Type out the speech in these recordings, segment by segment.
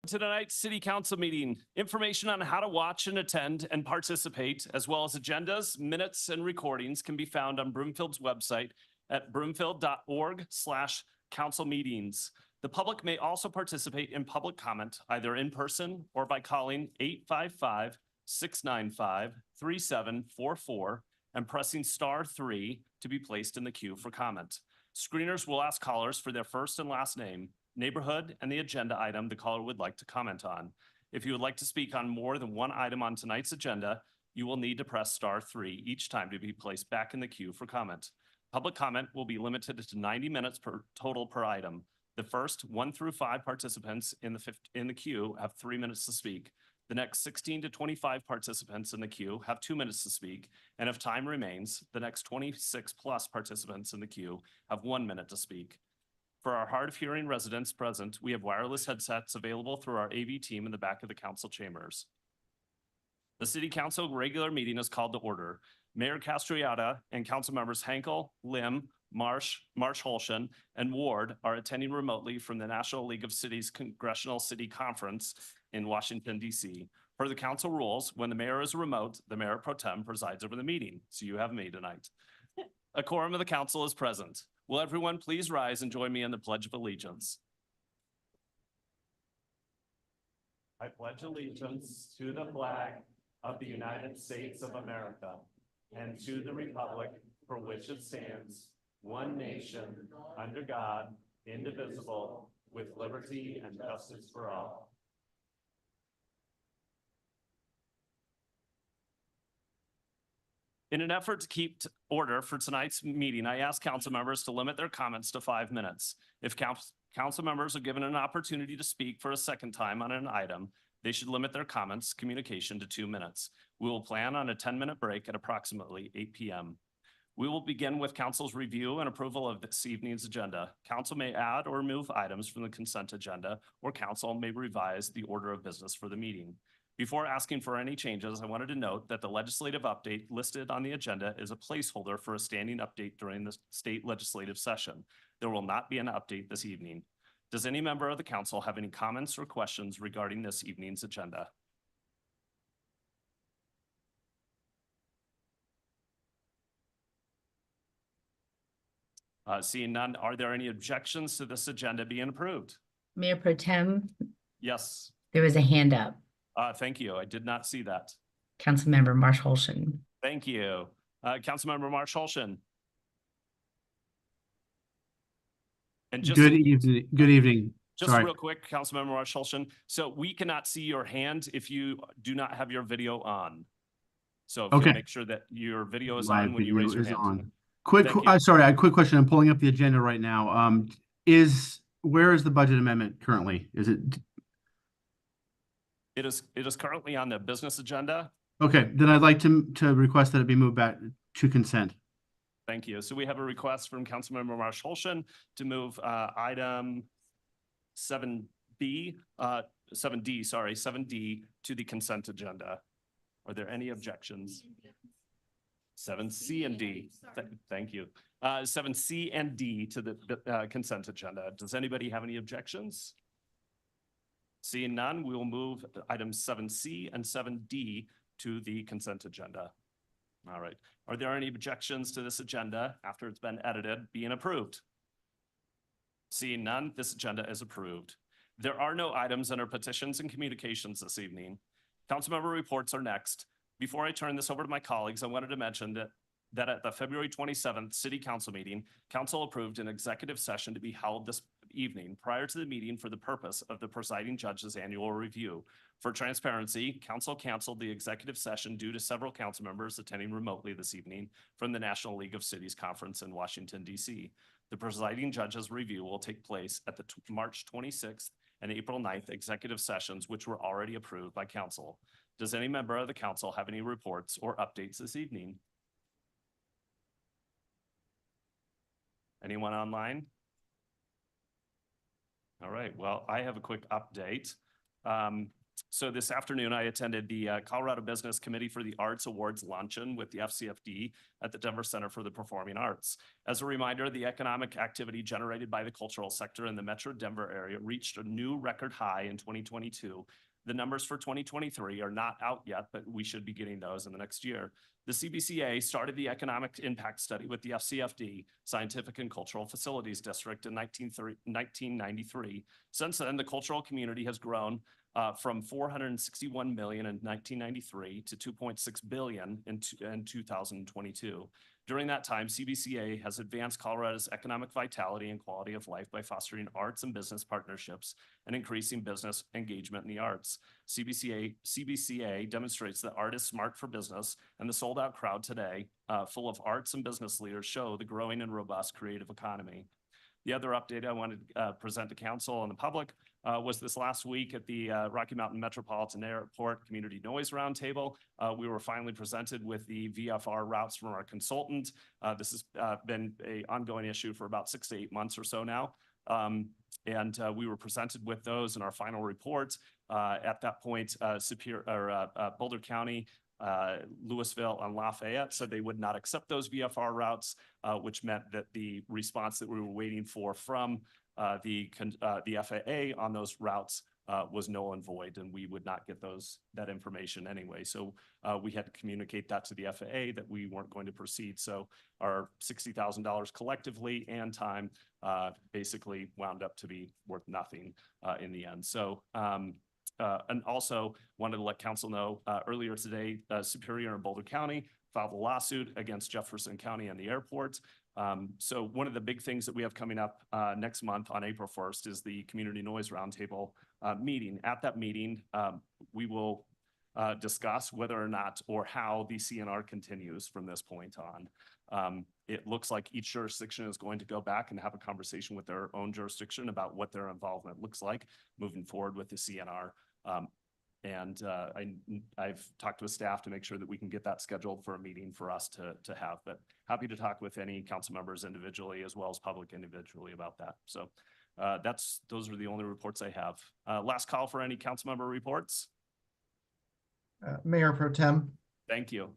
To tonight's City Council meeting. Information on how to watch and attend and participate, as well as agendas, minutes, and recordings can be found on Broomfield's website at broomfield.org/council meetings. The public may also participate in public comment either in person or by calling 855-695-3744 and pressing *3 to be placed in the queue for comment. Screeners will ask callers for their first and last name, neighborhood, and the agenda item the caller would like to comment on. If you would like to speak on more than one item on tonight's agenda, you will need to press *3 each time to be placed back in the queue for comment. Public comment will be limited to 90 minutes total per item. The first 1 through 5 participants in the queue have 3 minutes to speak. The next 16 to 25 participants in the queue have 2 minutes to speak. And if time remains, the next 26 plus participants in the queue have 1 minute to speak. For our hard of hearing residents present, we have wireless headsets available through our AV team in the back of the council chambers. The City Council regular meeting is called to order. Mayor Castriota and council members Henkel, Lim, Marsh Holshan, and Ward are attending remotely from the National League of Cities Congressional City Conference in Washington, D.C. Per the council rules, when the mayor is remote, the mayor pro tem presides over the meeting. So you have me tonight. A quorum of the council is present. Will everyone please rise and join me in the Pledge of Allegiance? I pledge allegiance to the flag of the United States of America and to the republic for which it stands, one nation, under God, indivisible, with liberty and justice for all. In an effort to keep order for tonight's meeting, I ask council members to limit their comments to 5 minutes. If council members are given an opportunity to speak for a second time on an item, they should limit their communication to 2 minutes. We will plan on a 10-minute break at approximately 8 p.m. We will begin with council's review and approval of this evening's agenda. Council may add or remove items from the consent agenda, or council may revise the order of business for the meeting. Before asking for any changes, I wanted to note that the legislative update listed on the agenda is a placeholder for a standing update during the state legislative session. There will not be an update this evening. Does any member of the council have any comments or questions regarding this evening's agenda? Seeing none, are there any objections to this agenda being approved? Mayor Pro Tem? Yes. There was a hand up. Thank you. I did not see that. Councilmember Marsh Holshan. Thank you. Councilmember Marsh Holshan. And just good evening. Just real quick, Councilmember Marsh Holshan. So we cannot see your hand if you do not have your video on. So if you make sure that your video is on when you raise your hand. On. Sorry, I had a quick question. I'm pulling up the agenda right now. Where is the budget amendment currently? Is it? It is currently on the business agenda. Okay, then I'd like to request that it be moved back to consent. Thank you. So we have a request from Councilmember Marsh Holshan to move item 7D to the consent agenda. Are there any objections? 7C and D. Thank you. 7C and D to the consent agenda. Does anybody have any objections? Seeing none, we will move items 7C and 7D to the consent agenda. All right. Are there any objections to this agenda after it's been edited being approved? Seeing none, this agenda is approved. There are no items under petitions and communications this evening. Councilmember reports are next. Before I turn this over to my colleagues, I wanted to mention that at the February 27th City Council meeting, Council approved an executive session to be held this evening prior to the meeting for the purpose of the presiding judge's annual review. For transparency, Council canceled the executive session due to several council members attending remotely this evening from the National League of Cities Conference in Washington, D.C. The presiding judge's review will take place at the March 26th and April 9th executive sessions, which were already approved by Council. Does any member of the council have any reports or updates this evening? Anyone online? All right, well, I have a quick update. So this afternoon, I attended the Colorado Business Committee for the Arts Awards luncheon with the FCFD at the Denver Center for the Performing Arts. As a reminder, the economic activity generated by the cultural sector in the Metro Denver area reached a new record high in 2022. The numbers for 2023 are not out yet, but we should be getting those in the next year. The CBCA started the economic impact study with the FCFD, Scientific and Cultural Facilities District, in 1993. Since then, the cultural community has grown from 461 million in 1993 to 2.6 billion in 2022. During that time, CBCA has advanced Colorado's economic vitality and quality of life by fostering arts and business partnerships and increasing business engagement in the arts. CBCA demonstrates that art is smart for business, and the sold-out crowd today, full of arts and business leaders, show the growing and robust creative economy. The other update I wanted to present to council and the public was this last week at the Rocky Mountain Metropolitan Airport Community Noise Roundtable. We were finally presented with the VFR routes from our consultant. This has been an ongoing issue for about 6 to 8 months or so now. We were presented with those in our final report. At that point, Boulder County, Louisville, and Lafayette said they would not accept those VFR routes, which meant that the response that we were waiting for from the FAA on those routes was null and void, and we would not get that information anyway. So we had to communicate that to the FAA that we weren't going to proceed. So our $60,000 collectively and time basically wound up to be worth nothing in the end. So and also wanted to let council know earlier today, Superior in Boulder County filed a lawsuit against Jefferson County and the airport. So one of the big things that we have coming up next month on April 1st is the Community Noise Roundtable meeting. At that meeting, we will discuss whether or not or how the CNR continues from this point on. It looks like each jurisdiction is going to go back and have a conversation with their own jurisdiction about what their involvement looks like moving forward with the CNR. I've talked with staff to make sure that we can get that scheduled for a meeting for us to have, but happy to talk with any council members individually as well as public individually about that. So those are the only reports I have. Last call for any council member reports. Mayor Pro Tem. Thank you.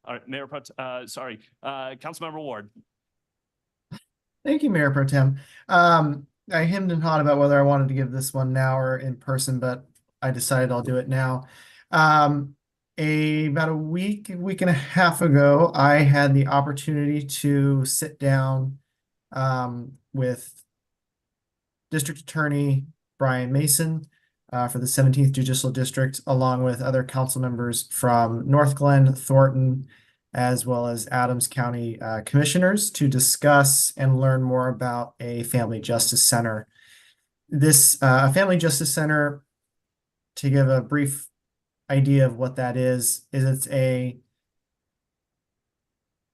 All right, Mayor Councilmember Ward. Thank you, Mayor Pro Tem. I hemmed and hawed about whether I wanted to give this one now or in person, but I decided I'll do it now. About a week and a half ago, I had the opportunity to sit down with District Attorney Brian Mason for the 17th Judicial District, along with other council members from North Glen, Thornton, as well as Adams County commissioners to discuss and learn more about a family justice center. This family justice center, to give a brief idea of what that is it's a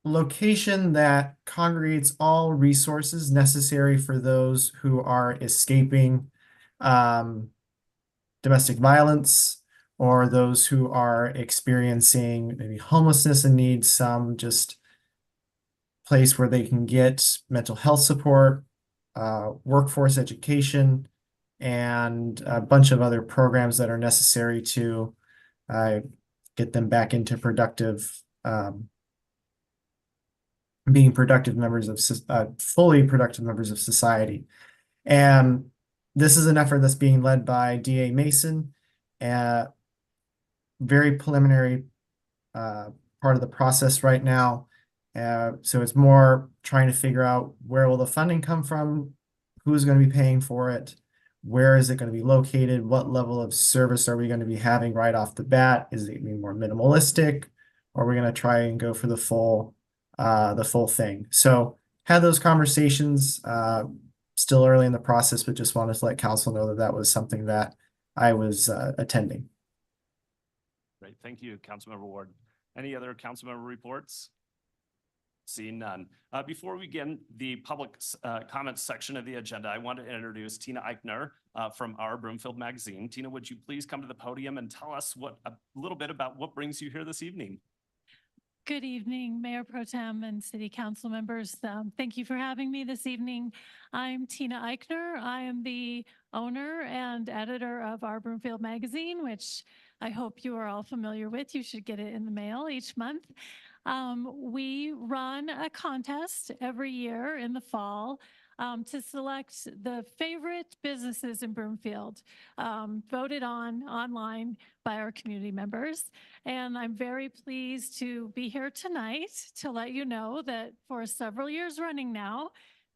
location that congregates all resources necessary for those who are escaping domestic violence, or those who are experiencing maybe homelessness and need some just place where they can get mental health support, workforce education, and a bunch of other programs that are necessary to get them back into being productive members of fully productive members of society. And this is an effort that's being led by DA Mason. Very preliminary part of the process right now. So it's more trying to figure out where will the funding come from, who's going to be paying for it, where is it going to be located, what level of service are we going to be having right off the bat? Is it going to be more minimalistic, or are we going to try and go for the full thing? So had those conversations, still early in the process, but just wanted to let council know that that was something that I was attending. Great, thank you, Councilmember Ward. Any other councilmember reports? Seeing none. Before we begin the public comments section of the agenda, I want to introduce Tina Eichner from our Broomfield Magazine. Tina, would you please come to the podium and tell us a little bit about what brings you here this evening? Good evening, Mayor Pro Tem and City Council members. Thank you for having me this evening. I'm Tina Eichner. I am the owner and editor of our Broomfield Magazine, which I hope you are all familiar with. You should get it in the mail each month. We run a contest every year in the fall to select the favorite businesses in Broomfield, voted on online by our community members. And I'm very pleased to be here tonight to let you know that for several years running now,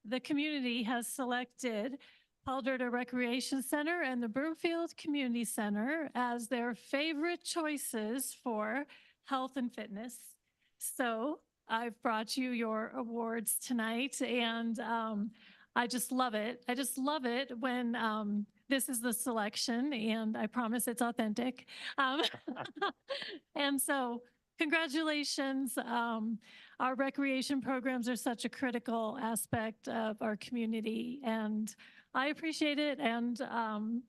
the community has selected Alderta Recreation Center and the Broomfield Community Center as their favorite choices for health and fitness. So I've brought you your awards tonight, and I just love it. I just love it when this is the selection, and I promise it's authentic. And so congratulations. Our recreation programs are such a critical aspect of our community, and I appreciate it, and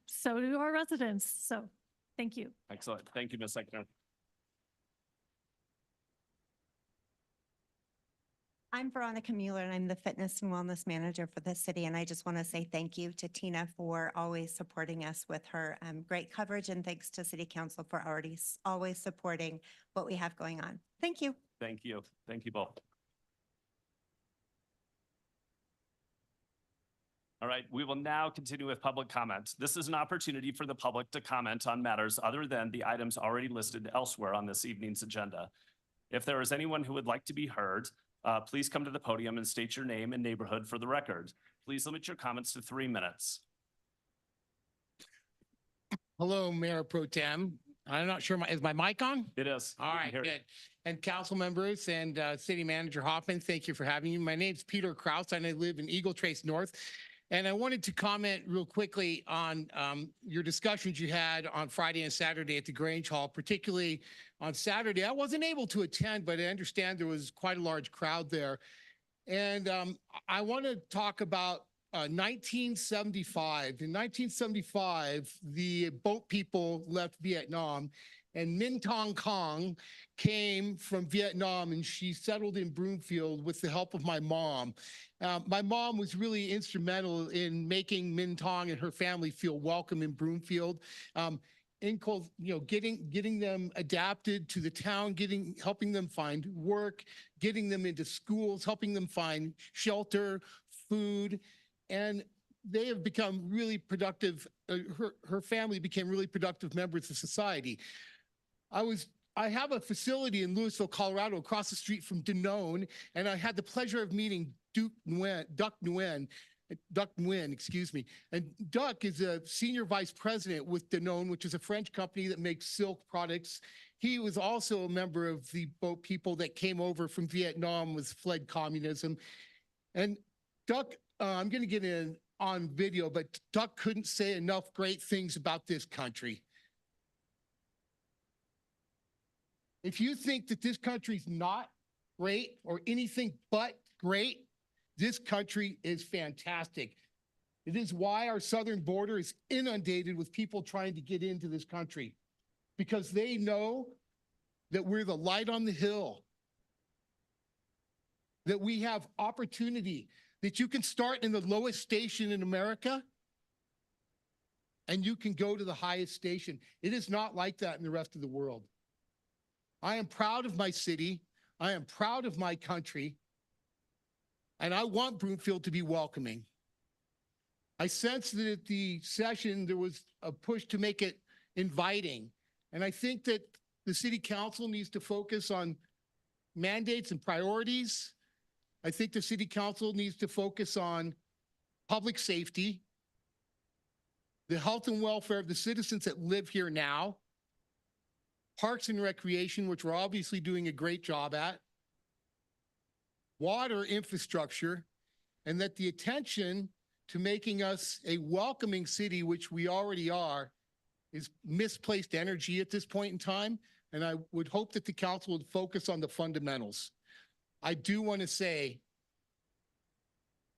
so do our residents. So thank you. Excellent. Thank you, Ms. Sexton. I'm Veronica Mueller, and I'm the Fitness and Wellness Manager for the city. And I just want to say thank you to Tina for always supporting us with her great coverage, and thanks to City Council for always supporting what we have going on. Thank you. Thank you. Thank you both. All right, we will now continue with public comment. This is an opportunity for the public to comment on matters other than the items already listed elsewhere on this evening's agenda. If there is anyone who would like to be heard, please come to the podium and state your name and neighborhood for the record. Please limit your comments to 3 minutes. Hello, Mayor Pro Tem. I'm not sure, is my mic on? It is. All right, good. And council members and City Manager Hoffman, thank you for having me. My name's Peter Kraus and I live in Eagle Trace North. And I wanted to comment real quickly on your discussions you had on Friday and Saturday at the Grange Hall, particularly on Saturday. I wasn't able to attend, but I understand there was quite a large crowd there. And I want to talk about 1975. In 1975, the boat people left Vietnam, and Min Tong Kong came from Vietnam, and she settled in Broomfield with the help of my mom. My mom was really instrumental in making Min Tong and her family feel welcome in Broomfield. Getting them adapted to the town, helping them find work, getting them into schools, helping them find shelter, food, and they have become really productive. Her family became really productive members of society. I have a facility in Louisville, Colorado, across the street from Danone, and I had the pleasure of meeting Duck Nguyen, excuse me. And Duck is a senior vice president with Danone, which is a French company that makes silk products. He was also a member of the boat people that came over from Vietnam, was fled communism. And Duck, I'm going to get in on video, but Duck couldn't say enough great things about this country. If you think that this country's not great or anything but great, this country is fantastic. It is why our southern border is inundated with people trying to get into this country, because they know that we're the light on the hill, that we have opportunity, that you can start in the lowest station in America and you can go to the highest station. It is not like that in the rest of the world. I am proud of my city. I am proud of my country. And I want Broomfield to be welcoming. I sensed that at the session, there was a push to make it inviting. And I think that the city council needs to focus on mandates and priorities. I think the city council needs to focus on public safety, the health and welfare of the citizens that live here now, parks and recreation, which we're obviously doing a great job at, water infrastructure, and that the attention to making us a welcoming city, which we already are, is misplaced energy at this point in time. And I would hope that the council would focus on the fundamentals. I do want to say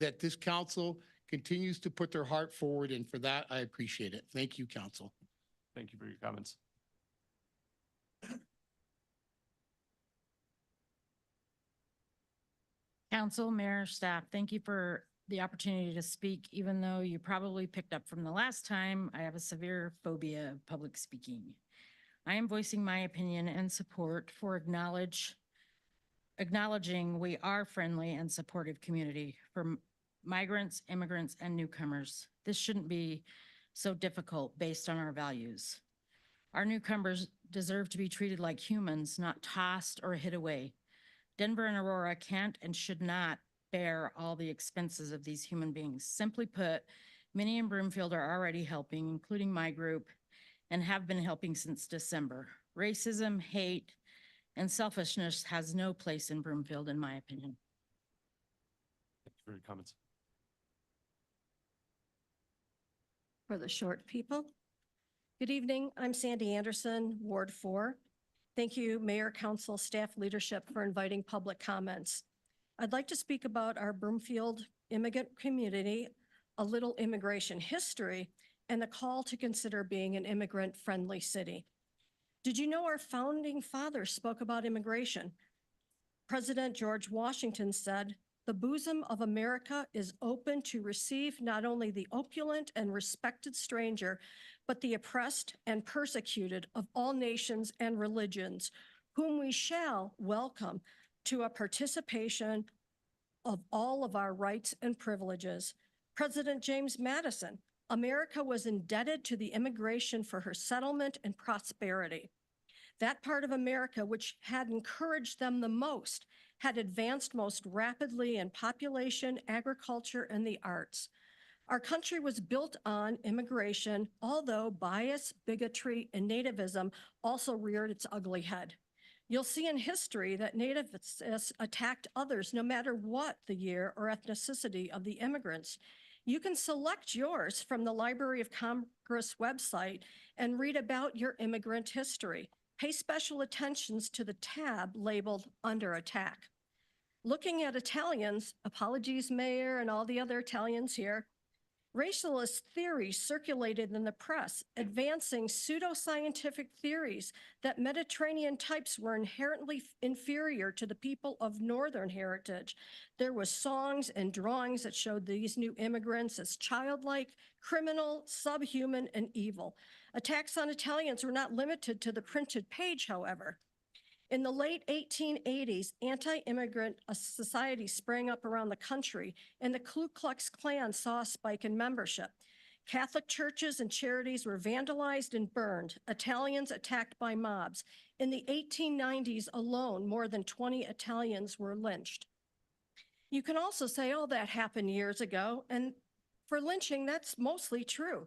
that this council continues to put their heart forward, and for that, I appreciate it. Thank you, council. Thank you for your comments. Council, Mayor, staff, thank you for the opportunity to speak, even though you probably picked up from the last time, I have a severe phobia of public speaking. I am voicing my opinion and support for acknowledging we are friendly and supportive community for migrants, immigrants, and newcomers. This shouldn't be so difficult based on our values. Our newcomers deserve to be treated like humans, not tossed or hid away. Denver and Aurora can't and should not bear all the expenses of these human beings. Simply put, Minnie and Broomfield are already helping, including my group, and have been helping since December. Racism, hate, and selfishness has no place in Broomfield, in my opinion. Thank you for your comments. For the short people. Good evening, I'm Sandy Anderson, Ward 4. Thank you, Mayor, Council, staff leadership for inviting public comments. I'd like to speak about our Broomfield immigrant community, a little immigration history, and the call to consider being an immigrant-friendly city. Did you know our founding fathers spoke about immigration? President George Washington said, "The bosom of America is open to receive not only the opulent and respected stranger, but the oppressed and persecuted of all nations and religions, whom we shall welcome to a participation of all of our rights and privileges." President James Madison, "America was indebted to the immigration for her settlement and prosperity. That part of America which had encouraged them the most had advanced most rapidly in population, agriculture, and the arts. Our country was built on immigration, although bias, bigotry, and nativism also reared its ugly head. You'll see in history that nativists attacked others no matter what the year or ethnicity of the immigrants. You can select yours from the Library of Congress website and read about your immigrant history. Pay special attention to the tab labeled Under Attack. Looking at Italians, apologies, Mayor, and all the other Italians here, racialist theories circulated in the press, advancing pseudoscientific theories that Mediterranean types were inherently inferior to the people of Northern heritage. There was songs and drawings that showed these new immigrants as childlike, criminal, subhuman, and evil. Attacks on Italians were not limited to the printed page, however. In the late 1880s, anti-immigrant societies sprang up around the country, and the Ku Klux Klan saw a spike in membership. Catholic churches and charities were vandalized and burned, Italians attacked by mobs. In the 1890s alone, more than 20 Italians were lynched. You can also say, oh, that happened years ago, and for lynching, that's mostly true.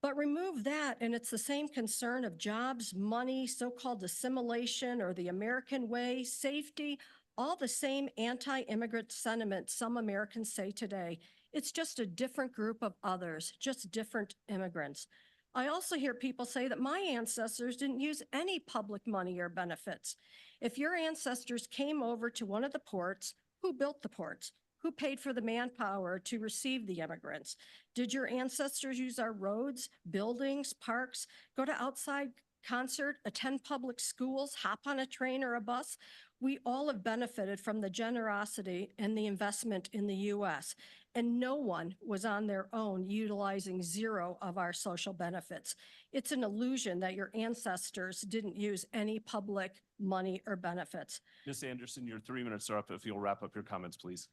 But remove that, and it's the same concern of jobs, money, so-called assimilation or the American way, safety, all the same anti-immigrant sentiment some Americans say today. It's just a different group of others, just different immigrants. I also hear people say that my ancestors didn't use any public money or benefits. If your ancestors came over to one of the ports, who built the ports? Who paid for the manpower to receive the immigrants? Did your ancestors use our roads, buildings, parks, go to outside concert, attend public schools, hop on a train or a bus? We all have benefited from the generosity and the investment in the U.S., and no one was on their own utilizing zero of our social benefits. It's an illusion that your ancestors didn't use any public money or benefits. Ms. Anderson, your 3 minutes are up. If you'll wrap up your comments, please.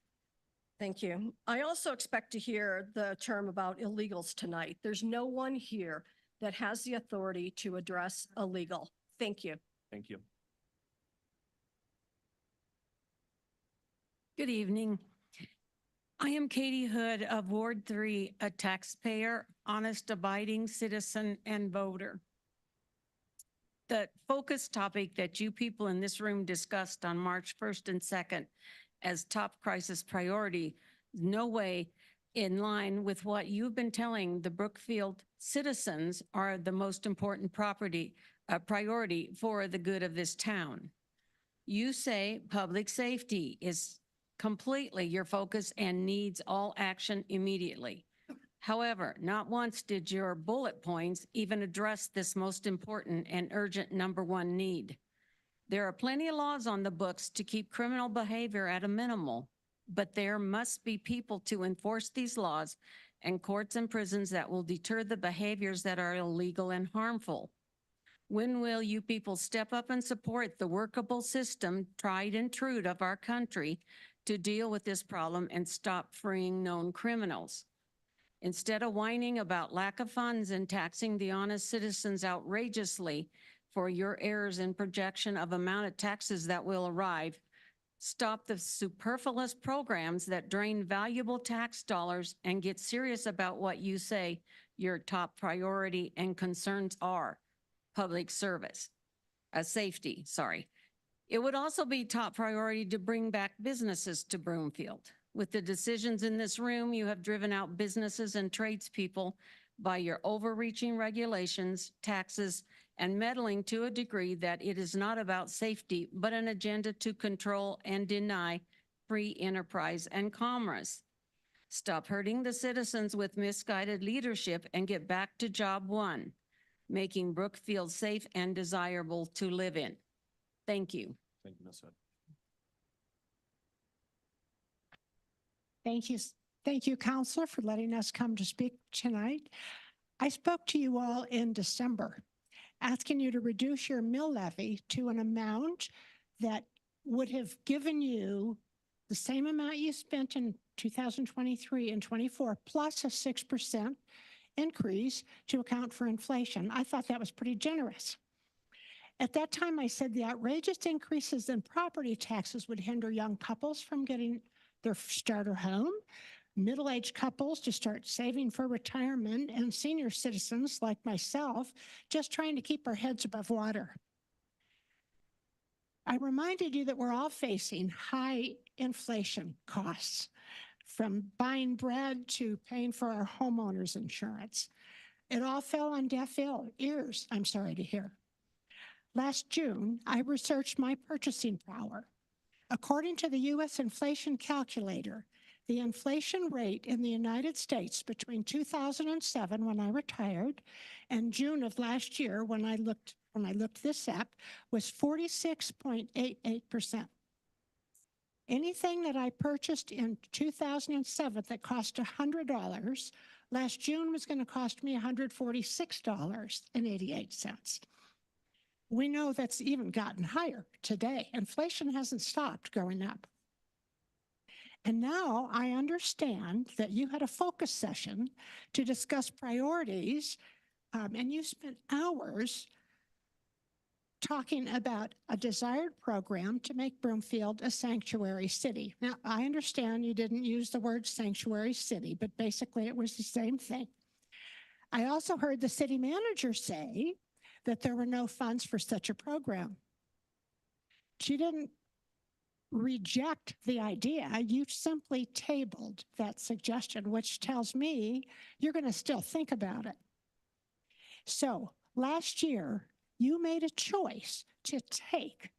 Thank you. I also expect to hear the term about illegals tonight. There's no one here that has the authority to address illegal. Thank you. Thank you. Good evening. I am Katie Hood of Ward 3, a taxpayer, honest, abiding citizen, and voter. The focus topic that you people in this room discussed on March 1st and 2nd as top crisis priority, no way in line with what you've been telling the Brookfield citizens are the most important priority for the good of this town. You say public safety is completely your focus and needs all action immediately. However, not once did your bullet points even address this most important and urgent #1 need. There are plenty of laws on the books to keep criminal behavior at a minimal. but there must be people to enforce these laws and courts and prisons that will deter the behaviors that are illegal and harmful. When will you people step up and support the workable system, tried and true of our country, to deal with this problem and stop freeing known criminals? Instead of whining about lack of funds and taxing the honest citizens outrageously for your errors in projection of amount of taxes that will arrive, stop the superfluous programs that drain valuable tax dollars and get serious about what you say your top priority and concerns are. Public service, safety, sorry. It would also be top priority to bring back businesses to Broomfield. With the decisions in this room, you have driven out businesses and tradespeople by your overreaching regulations, taxes, and meddling to a degree that it is not about safety, but an agenda to control and deny free enterprise and commerce. Stop hurting the citizens with misguided leadership and get back to job one, making Brookfield safe and desirable to live in. Thank you. Thank you, Ms. Hood. Thank you. Thank you, Counselor, for letting us come to speak tonight. I spoke to you all in December, asking you to reduce your mill levy to an amount that would have given you the same amount you spent in 2023 and 24, plus a 6% increase to account for inflation. I thought that was pretty generous. At that time, I said the outrageous increases in property taxes would hinder young couples from getting their starter home, middle-aged couples to start saving for retirement, and senior citizens like myself just trying to keep our heads above water. I reminded you that we're all facing high inflation costs, from buying bread to paying for our homeowners insurance. It all fell on deaf ears, I'm sorry to hear. Last June, I researched my purchasing power. According to the U.S. inflation calculator, the inflation rate in the United States between 2007, when I retired, and June of last year, when I looked this up, was 46.88%. Anything that I purchased in 2007 that cost $100, last June was going to cost me $146.88. We know that's even gotten higher today. Inflation hasn't stopped going up. And now I understand that you had a focus session to discuss priorities, and you spent hours talking about a desired program to make Broomfield a sanctuary city. Now, I understand you didn't use the word sanctuary city, but basically it was the same thing. I also heard the city manager say that there were no funds for such a program. She didn't reject the idea. You simply tabled that suggestion, which tells me you're going to still think about it. So last year, you made a choice to take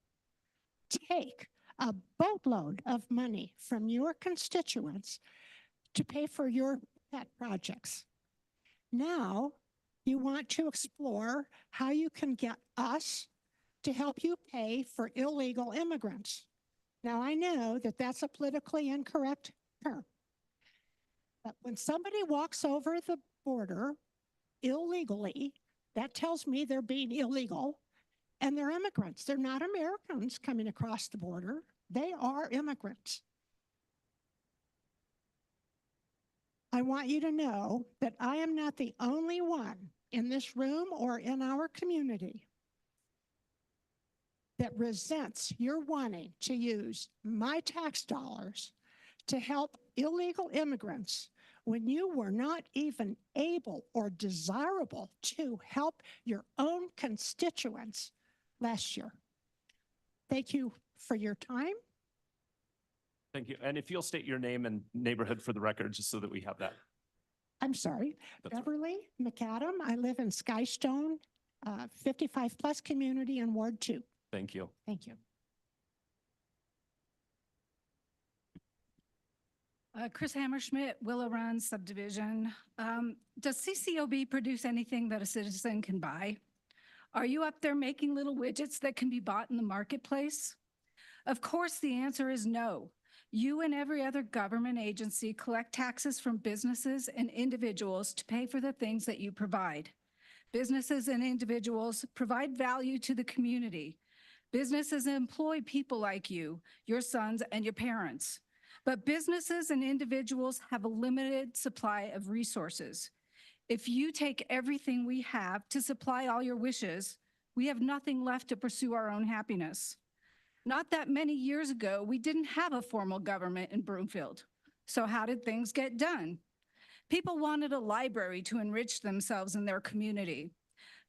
a boatload of money from your constituents to pay for your pet projects. Now, you want to explore how you can get us to help you pay for illegal immigrants. Now, I know that that's a politically incorrect term, but when somebody walks over the border illegally, that tells me they're being illegal and they're immigrants. They're not Americans coming across the border. They are immigrants. I want you to know that I am not the only one in this room or in our community that resents your wanting to use my tax dollars to help illegal immigrants when you were not even able or desirable to help your own constituents last year. Thank you for your time. Thank you. And if you'll state your name and neighborhood for the record, just so that we have that. I'm sorry, That's right. Beverly McAdam. I live in Skystone, 55 plus community in Ward 2. Thank you. Thank you. Chris Hammerschmidt, Willow Run subdivision. Does CCOB produce anything that a citizen can buy? Are you up there making little widgets that can be bought in the marketplace? Of course, the answer is no. You and every other government agency collect taxes from businesses and individuals to pay for the things that you provide. Businesses and individuals provide value to the community. Businesses employ people like you, your sons and your parents. But businesses and individuals have a limited supply of resources. If you take everything we have to supply all your wishes, we have nothing left to pursue our own happiness. Not that many years ago, we didn't have a formal government in Broomfield. So how did things get done? People wanted a library to enrich themselves in their community.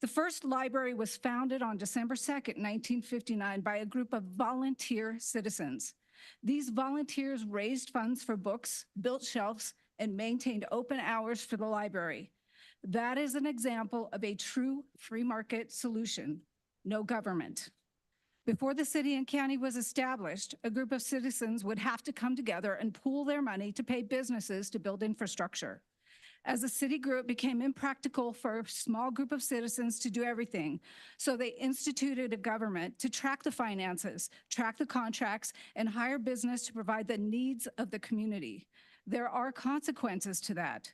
The first library was founded on December 2nd, 1959 by a group of volunteer citizens. These volunteers raised funds for books, built shelves, and maintained open hours for the library. That is an example of a true free market solution, no government. Before the city and county was established, a group of citizens would have to come together and pool their money to pay businesses to build infrastructure. As the city grew, it became impractical for a small group of citizens to do everything. So they instituted a government to track the finances, track the contracts, and hire business to provide the needs of the community. There are consequences to that.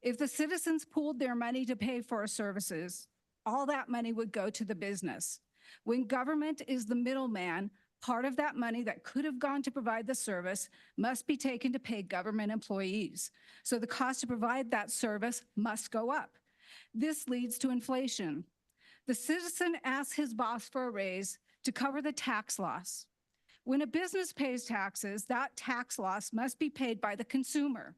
If the citizens pooled their money to pay for services, all that money would go to the business. When government is the middleman, part of that money that could have gone to provide the service must be taken to pay government employees. So the cost to provide that service must go up. This leads to inflation. The citizen asks his boss for a raise to cover the tax loss. When a business pays taxes, that tax loss must be paid by the consumer.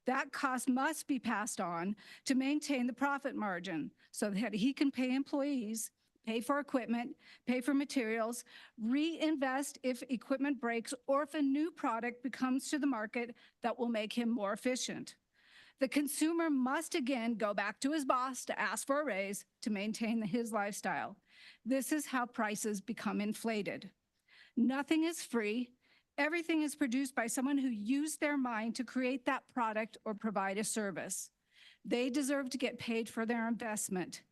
That cost must be passed on to maintain the profit margin so that he can pay employees, pay for equipment, pay for materials, reinvest if equipment breaks, or if a new product comes to the market that will make him more efficient. The consumer must again go back to his boss to ask for a raise to maintain his lifestyle. This is how prices become inflated. Nothing is free. Everything is produced by someone who used their mind to create that product or provide a service. They deserve to get paid for their investment.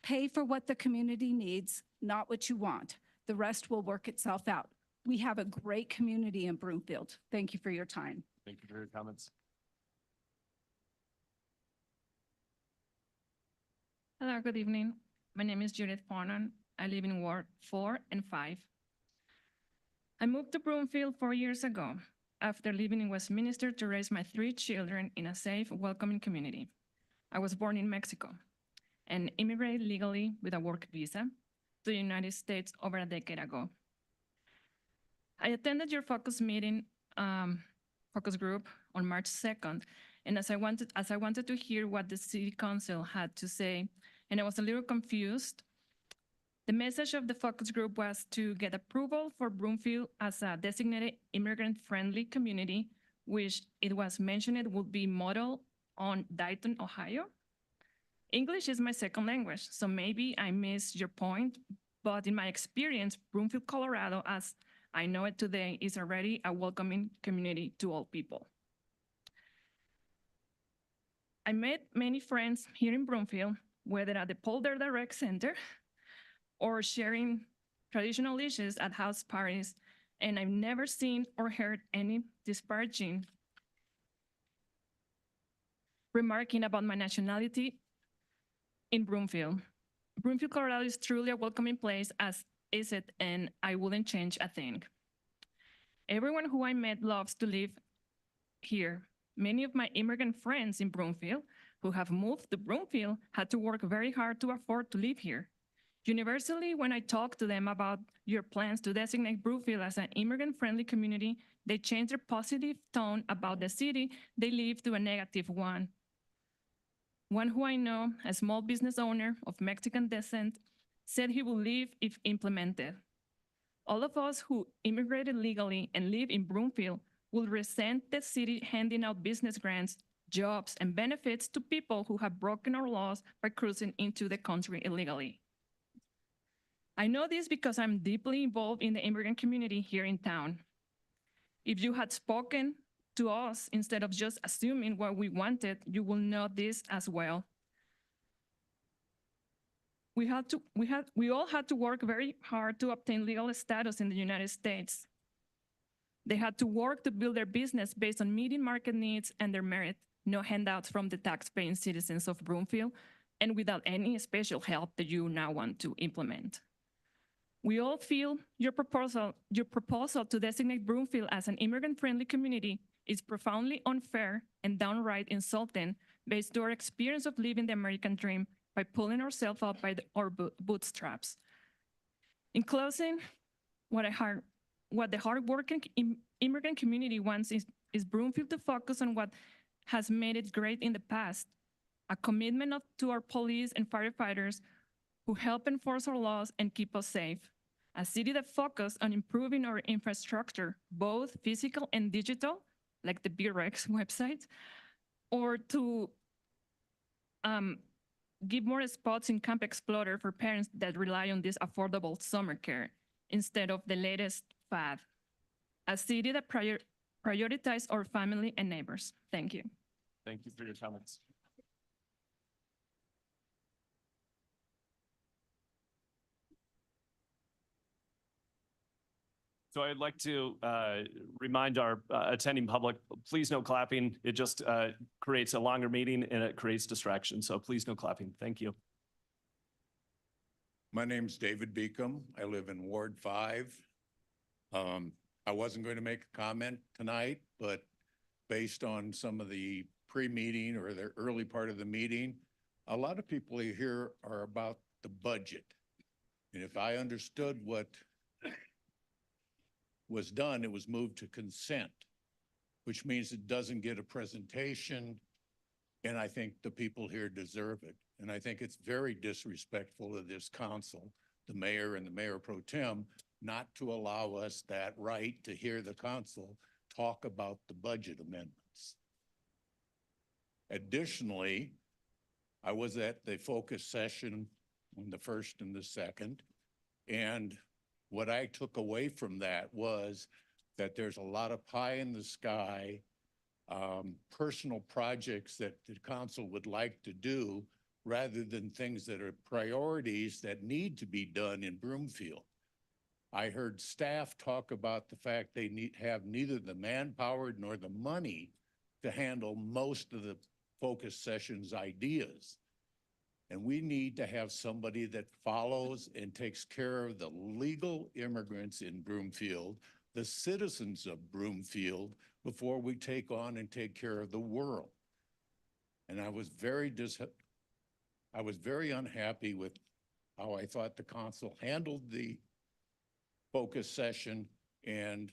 Pay for what the community needs, not what you want. The rest will work itself out. We have a great community in Broomfield. Thank you for your time. Thank you for your comments. Hello, good evening. My name is Judith Farnon. I live in Ward 4 and 5. I moved to Broomfield 4 years ago after living in Westminster to raise my 3 children in a safe, welcoming community. I was born in Mexico and immigrated legally with a work visa to the United States over a decade ago. I attended your focus group on March 2nd, and as I wanted to hear what the City Council had to say, and I was a little confused. The message of the focus group was to get approval for Broomfield as a designated immigrant-friendly community, which it was mentioned would be modeled on Dayton, Ohio. English is my second language, so maybe I missed your point, but in my experience, Broomfield, Colorado, as I know it today, is already a welcoming community to all people. I met many friends here in Broomfield, whether at the Polder Direct Center or sharing traditional dishes at house parties, and I've never seen or heard any disparaging remarking about my nationality in Broomfield. Broomfield, Colorado is truly a welcoming place, as is it, and I wouldn't change a thing. Everyone who I met loves to live here. Many of my immigrant friends in Broomfield who have moved to Broomfield had to work very hard to afford to live here. Universally, when I talk to them about your plans to designate Broomfield as an immigrant-friendly community, they change their positive tone about the city they live to a negative one. One who I know, a small business owner of Mexican descent, said he will leave if implemented. All of us who immigrated legally and live in Broomfield will resent the city handing out business grants, jobs, and benefits to people who have broken our laws by cruising into the country illegally. I know this because I'm deeply involved in the immigrant community here in town. If you had spoken to us instead of just assuming what we wanted, you will know this as well. We all had to work very hard to obtain legal status in the United States. They had to work to build their business based on meeting market needs and their merit, no handouts from the tax-paying citizens of Broomfield, and without any special help that you now want to implement. We all feel your proposal to designate Broomfield as an immigrant-friendly community is profoundly unfair and downright insulting based on our experience of living the American dream by pulling ourselves up by our bootstraps. In closing, what the hardworking immigrant community wants is Broomfield to focus on what has made it great in the past, a commitment to our police and firefighters who help enforce our laws and keep us safe, a city that focuses on improving our infrastructure, both physical and digital, like the BREX website, or to give more spots in Camp Explorer for parents that rely on this affordable summer care instead of the latest fad. A city that prioritizes our family and neighbors. Thank you. Thank you for your comments. So I'd like to remind our attending public, please no clapping. It just creates a longer meeting and it creates distraction. So please no clapping. Thank you. My name's David Beacom. I live in Ward 5. I wasn't going to make a comment tonight, but based on some of the pre-meeting or the early part of the meeting, a lot of people here are about the budget. And if I understood what was done, it was moved to consent, which means it doesn't get a presentation. And I think the people here deserve it. And I think it's very disrespectful of this council, the mayor and the mayor pro tem, not to allow us that right to hear the council talk about the budget amendments. Additionally, I was at the focus session on the first and the second, and what I took away from that was that there's a lot of pie in the sky, personal projects that the council would like to do rather than things that are priorities that need to be done in Broomfield. I heard staff talk about the fact they have neither the manpower nor the money to handle most of the focus sessions ideas. And we need to have somebody that follows and takes care of the legal immigrants in Broomfield, the citizens of Broomfield, before we take on and take care of the world. And I was very unhappy with how I thought the council handled the focus session, and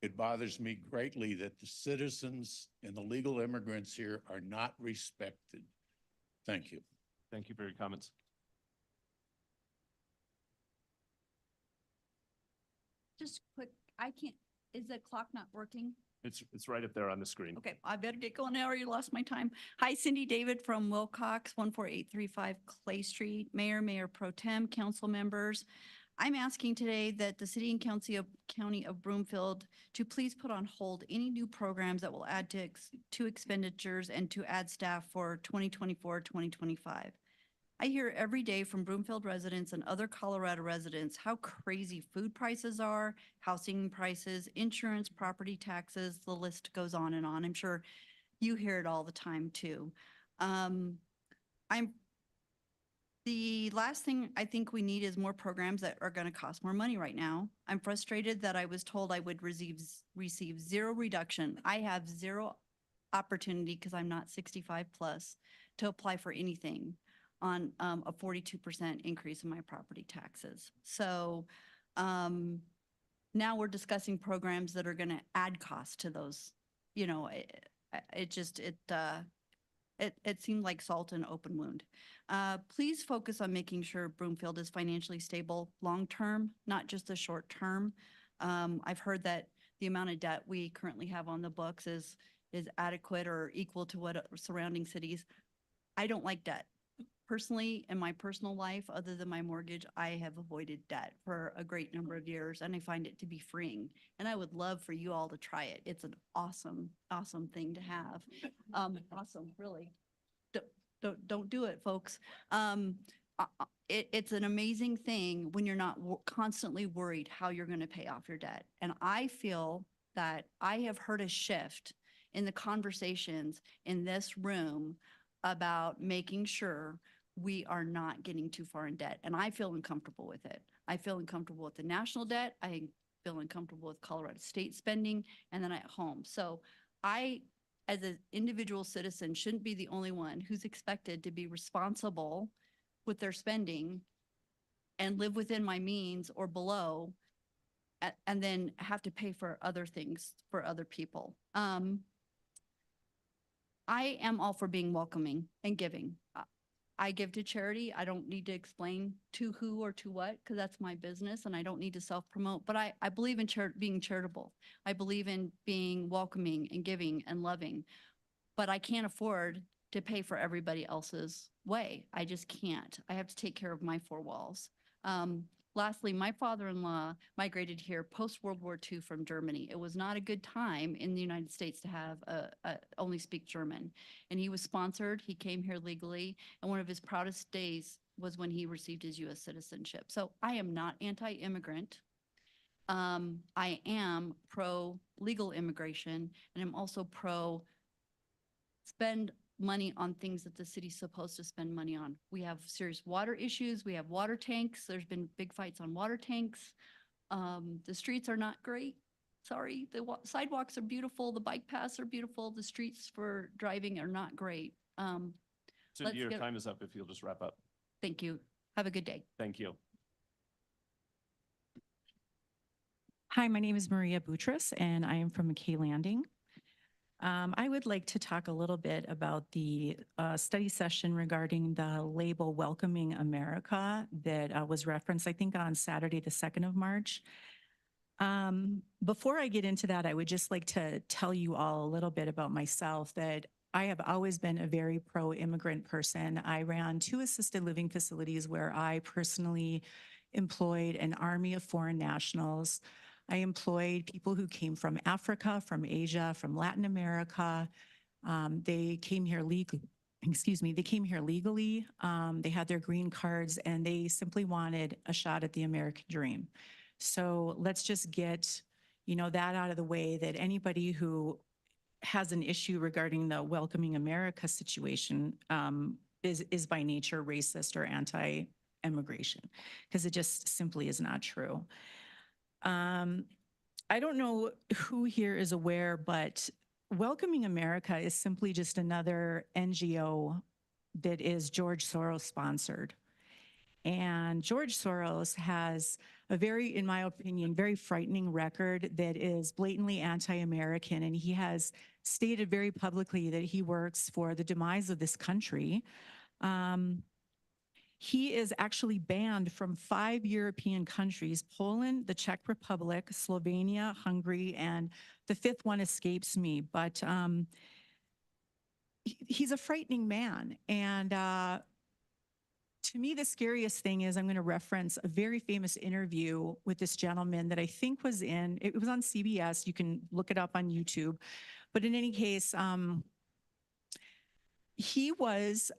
it bothers me greatly that the citizens and the legal immigrants here are not respected. Thank you. Thank you for your comments. Just quick, is the clock not working? It's right up there on the screen. Okay, I better get going now or you lost my time. Hi, Cindy David from Wilcox, 14835 Clay Street, Mayor Pro Tem, council members. I'm asking today that the city and county of Broomfield to please put on hold any new programs that will add to expenditures and to add staff for 2024, 2025. I hear every day from Broomfield residents and other Colorado residents how crazy food prices are, housing prices, insurance, property taxes, the list goes on and on. I'm sure you hear it all the time too. The last thing I think we need is more programs that are going to cost more money right now. I'm frustrated that I was told I would receive zero reduction. I have zero opportunity because I'm not 65 plus to apply for anything on a 42% increase in my property taxes. So now we're discussing programs that are going to add cost to those. You know, it seemed like salt in an open wound. Please focus on making sure Broomfield is financially stable long-term, not just the short-term. I've heard that the amount of debt we currently have on the books is adequate or equal to what surrounding cities. I don't like debt. Personally, in my personal life, other than my mortgage, I have avoided debt for a great number of years, and I find it to be freeing. And I would love for you all to try it. It's an awesome, awesome thing to have. Awesome, really. Don't do it, folks. it's an amazing thing when you're not constantly worried how you're going to pay off your debt. And I feel that I have heard a shift in the conversations in this room about making sure we are not getting too far in debt. And I feel uncomfortable with it. I feel uncomfortable with the national debt. I feel uncomfortable with Colorado state spending and then at home. So I, as an individual citizen, shouldn't be the only one who's expected to be responsible with their spending and live within my means or below, and then have to pay for other things for other people. I am all for being welcoming and giving. I give to charity. I don't need to explain to who or to what, because that's my business and I don't need to self-promote. But I believe in being charitable. I believe in being welcoming and giving and loving. But I can't afford to pay for everybody else's way. I just can't. I have to take care of my four walls. Lastly, my father-in-law migrated here post-World War II from Germany. It was not a good time in the United States to have only speak German. And he was sponsored. He came here legally. And one of his proudest days was when he received his U.S. citizenship. So I am not anti-immigrant. I am pro-legal immigration, and I'm also pro-spend money on things that the city's supposed to spend money on. We have serious water issues. We have water tanks. There's been big fights on water tanks. The streets are not great. Sorry, the sidewalks are beautiful. The bike paths are beautiful. The streets for driving are not great. Cindy, your time is up if you'll just wrap up. Thank you. Have a good day. Thank you. Hi, my name is Maria Boutros, and I am from McKay Landing. I would like to talk a little bit about the study session regarding the label Welcoming America that was referenced, I think, on Saturday, the 2nd of March. Before I get into that, I would just like to tell you all a little bit about myself, that I have always been a very pro-immigrant person. I ran 2 assisted living facilities where I personally employed an army of foreign nationals. I employed people who came from Africa, from Asia, from Latin America. They came here legally. They came here legally. They had their green cards, and they simply wanted a shot at the American dream. So let's just get, that out of the way, that anybody who has an issue regarding the Welcoming America situation is by nature racist or anti-immigration, because it just simply is not true. I don't know who here is aware, but Welcoming America is simply just another NGO that is George Soros sponsored. And George Soros has a very, in my opinion, very frightening record that is blatantly anti-American. And he has stated very publicly that he works for the demise of this country. He is actually banned from 5 European countries: Poland, the Czech Republic, Slovenia, Hungary, and the 5th one escapes me. But he's a frightening man. And to me, the scariest thing is, I'm going to reference a very famous interview with this gentleman that I think was it was on CBS. You can look it up on YouTube. But in any case, he was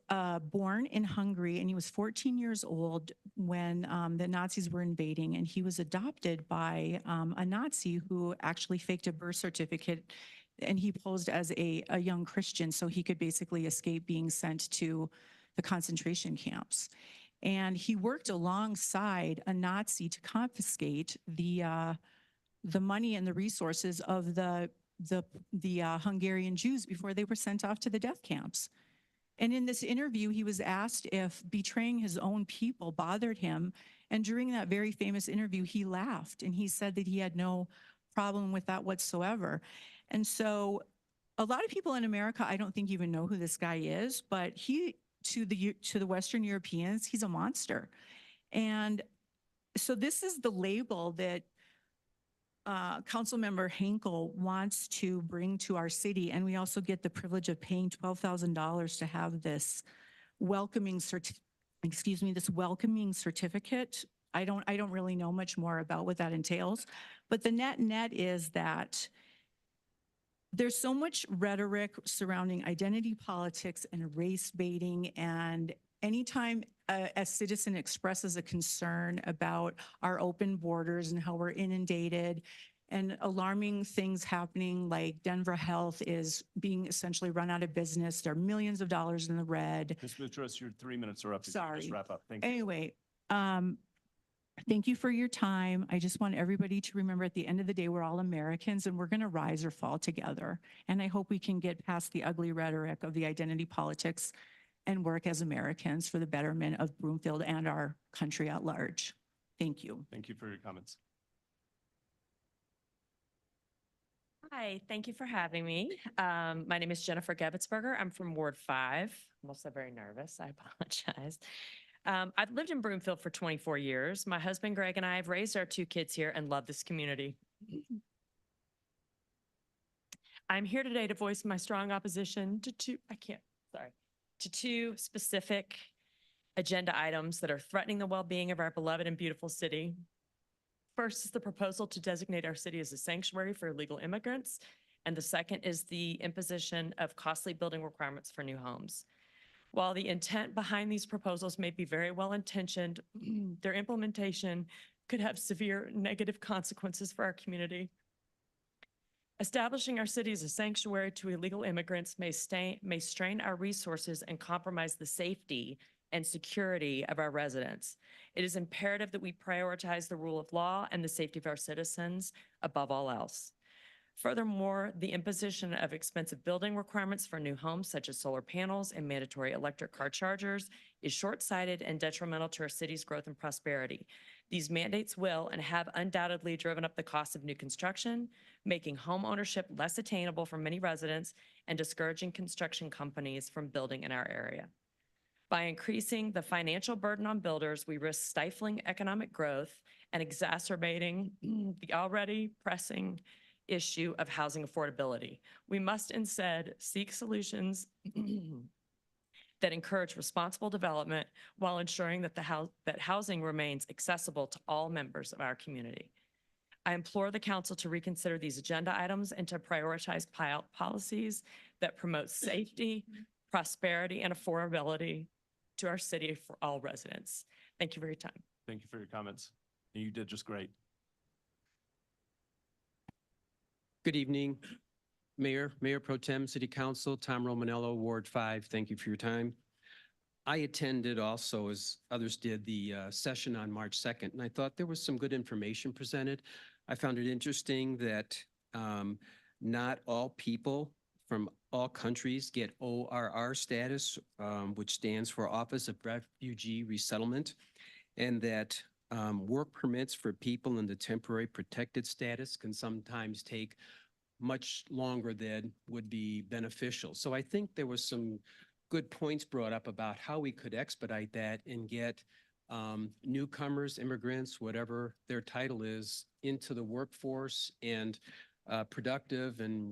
born in Hungary, and he was 14 years old when the Nazis were invading, and he was adopted by a Nazi who actually faked a birth certificate, and he posed as a young Christian so he could basically escape being sent to the concentration camps. And he worked alongside a Nazi to confiscate the money and the resources of the Hungarian Jews before they were sent off to the death camps. And in this interview, he was asked if betraying his own people bothered him. And during that very famous interview, he laughed, and he said that he had no problem with that whatsoever. And so a lot of people in America, I don't think even know who this guy is, but to the Western Europeans, he's a monster. And so this is the label that Councilmember Henkel wants to bring to our city, and we also get the privilege of paying $12,000 to have this welcoming certificate. I don't really know much more about what that entails, but the net is that there's so much rhetoric surrounding identity politics and race baiting, and anytime a citizen expresses a concern about our open borders and how we're inundated and alarming things happening, like Denver Health is being essentially run out of business. There are millions of dollars in the red. Ms. Boutros, your 3 minutes are up. If you could just Sorry. wrap up. Thank you. Anyway, thank you for your time. I just want everybody to remember at the end of the day, we're all Americans and we're going to rise or fall together. And I hope we can get past the ugly rhetoric of the identity politics and work as Americans for the betterment of Broomfield and our country at large. Thank you. Thank you for your comments. Hi, thank you for having me. My name is Jennifer Gebbetsberger. I'm from Ward 5. I'm also very nervous. I apologize. I've lived in Broomfield for 24 years. My husband Greg and I have raised our 2 kids here and love this community. I'm here today to voice my strong opposition to two specific agenda items that are threatening the well-being of our beloved and beautiful city. First is the proposal to designate our city as a sanctuary for illegal immigrants. And the second is the imposition of costly building requirements for new homes. While the intent behind these proposals may be very well intentioned, their implementation could have severe negative consequences for our community. Establishing our city as a sanctuary to illegal immigrants may strain our resources and compromise the safety and security of our residents. It is imperative that we prioritize the rule of law and the safety of our citizens above all else. Furthermore, the imposition of expensive building requirements for new homes, such as solar panels and mandatory electric car chargers, is short-sighted and detrimental to our city's growth and prosperity. These mandates will and have undoubtedly driven up the cost of new construction, making home ownership less attainable for many residents and discouraging construction companies from building in our area. By increasing the financial burden on builders, we risk stifling economic growth and exacerbating the already pressing issue of housing affordability. We must instead seek solutions that encourage responsible development while ensuring that that housing remains accessible to all members of our community. I implore the council to reconsider these agenda items and to prioritize policies that promote safety, prosperity, and affordability to our city for all residents. Thank you for your time. Thank you for your comments. You did just great. Good evening, Mayor Pro Tem, City Council, Tom Romanello, Ward 5. Thank you for your time. I attended also, as others did, the session on March 2nd, and I thought there was some good information presented. I found it interesting that not all people from all countries get ORR status, which stands for Office of Refugee Resettlement, and that work permits for people in the temporary protected status can sometimes take much longer than would be beneficial. So I think there was some good points brought up about how we could expedite that and get newcomers, immigrants, whatever their title is, into the workforce and productive and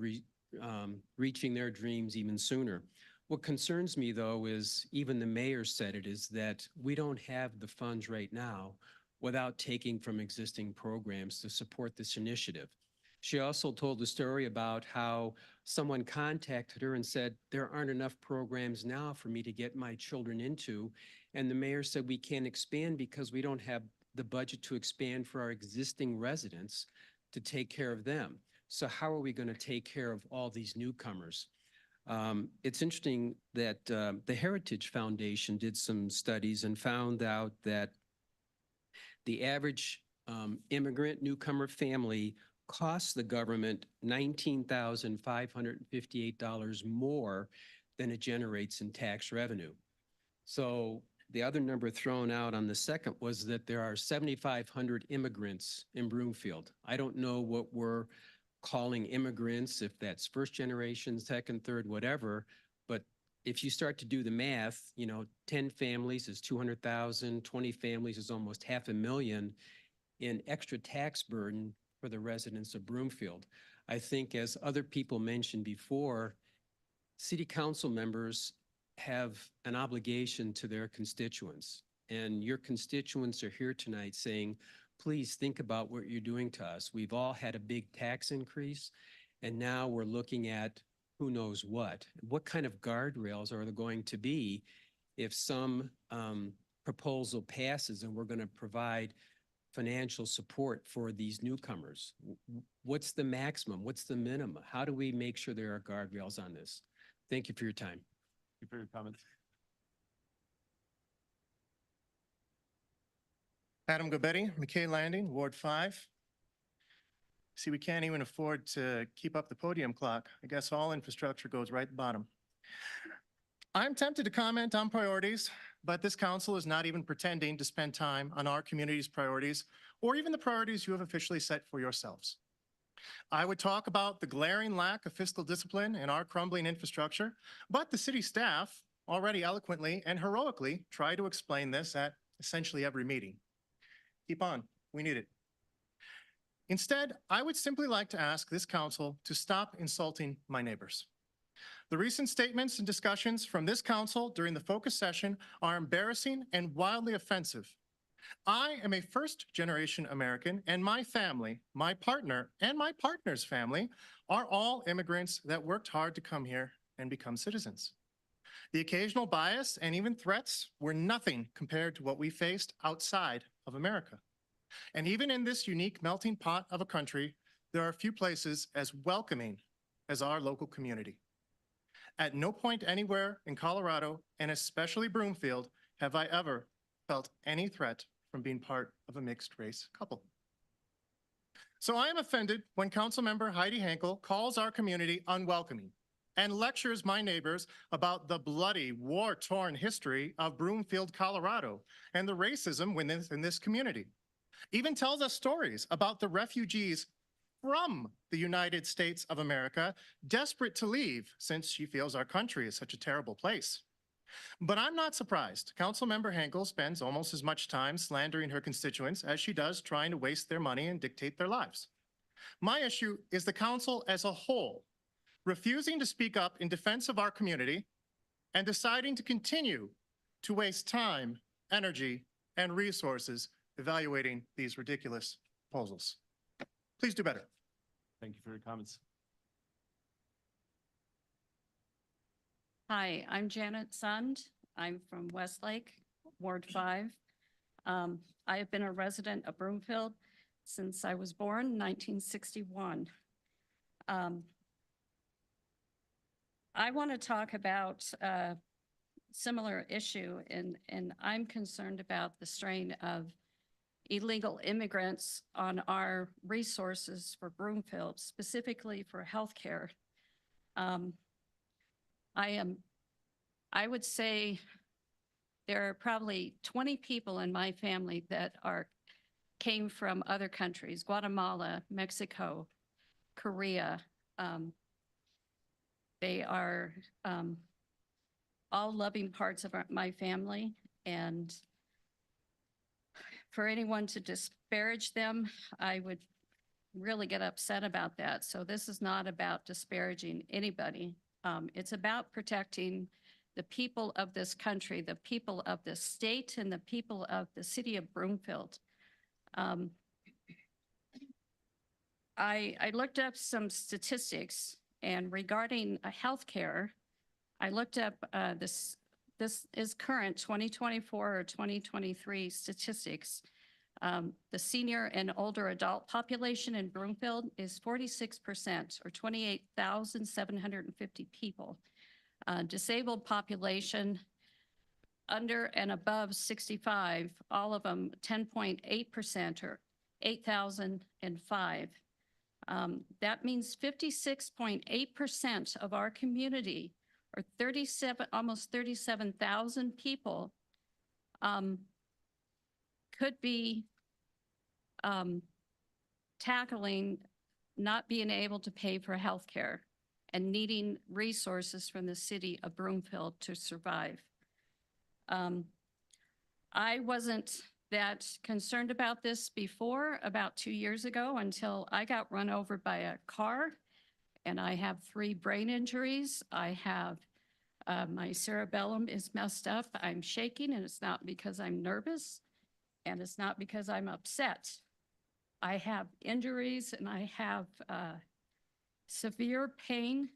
reaching their dreams even sooner. What concerns me, though, is even the mayor said it, is that we don't have the funds right now without taking from existing programs to support this initiative. She also told the story about how someone contacted her and said, there aren't enough programs now for me to get my children into. And the mayor said, we can't expand because we don't have the budget to expand for our existing residents to take care of them. So how are we going to take care of all these newcomers? It's interesting that the Heritage Foundation did some studies and found out that the average immigrant newcomer family costs the government $19,558 more than it generates in tax revenue. So the other number thrown out on the second was that there are 7,500 immigrants in Broomfield. I don't know what we're calling immigrants, if that's first generation, second, third, whatever, but if you start to do the math, 10 families is 200,000, 20 families is almost 500,000 in extra tax burden for the residents of Broomfield. I think, as other people mentioned before, city council members have an obligation to their constituents, and your constituents are here tonight saying, please think about what you're doing to us. We've all had a big tax increase, and now we're looking at who knows what. What kind of guardrails are there going to be if some proposal passes and we're going to provide financial support for these newcomers, what's the maximum? What's the minimum? How do we make sure there are guardrails on this? Thank you for your time. Thank you for your comments. Adam Gobetti, McKay Landing, Ward 5. See, we can't even afford to keep up the podium clock. I guess all infrastructure goes right at the bottom. I'm tempted to comment on priorities, but this council is not even pretending to spend time on our community's priorities or even the priorities you have officially set for yourselves. I would talk about the glaring lack of fiscal discipline in our crumbling infrastructure, but the city staff already eloquently and heroically try to explain this at essentially every meeting. Keep on, we need it. Instead, I would simply like to ask this council to stop insulting my neighbors. The recent statements and discussions from this council during the focus session are embarrassing and wildly offensive. I am a first-generation American, and my family, my partner, and my partner's family are all immigrants that worked hard to come here and become citizens. The occasional bias and even threats were nothing compared to what we faced outside of America. And even in this unique melting pot of a country, there are few places as welcoming as our local community. At no point anywhere in Colorado, and especially Broomfield, have I ever felt any threat from being part of a mixed race couple. So I am offended when Councilmember Heidi Hankel calls our community unwelcoming and lectures my neighbors about the bloody, war-torn history of Broomfield, Colorado, and the racism in this community. Even tells us stories about the refugees from the United States of America, desperate to leave since she feels our country is such a terrible place. But I'm not surprised. Councilmember Hankel spends almost as much time slandering her constituents as she does trying to waste their money and dictate their lives. My issue is the council as a whole, refusing to speak up in defense of our community and deciding to continue to waste time, energy, and resources evaluating these ridiculous proposals. Please do better. Thank you for your comments. Hi, I'm Janet Sund. I'm from Westlake, Ward 5. I have been a resident of Broomfield since I was born in 1961. I want to talk about a similar issue, and I'm concerned about the strain of illegal immigrants on our resources for Broomfield, specifically for healthcare. I would say there are probably 20 people in my family that came from other countries, Guatemala, Mexico, Korea. They are all loving parts of my family, and for anyone to disparage them, I would really get upset about that. So this is not about disparaging anybody. It's about protecting the people of this country, the people of this state, and the people of the city of Broomfield. I looked up some statistics, and regarding healthcare, I looked up this is current 2024 or 2023 statistics. The senior and older adult population in Broomfield is 46%, or 28,750 people. Disabled population under and above 65, all of them 10.8%, or 8,005. That means 56.8% of our community, or almost 37,000 people, could be tackling not being able to pay for health care and needing resources from the city of Broomfield to survive. I wasn't that concerned about this before, about 2 years ago, until I got run over by a car, and I have 3 brain injuries. I have, my cerebellum is messed up. I'm shaking, and it's not because I'm nervous, and it's not because I'm upset. I have injuries, and I have severe pain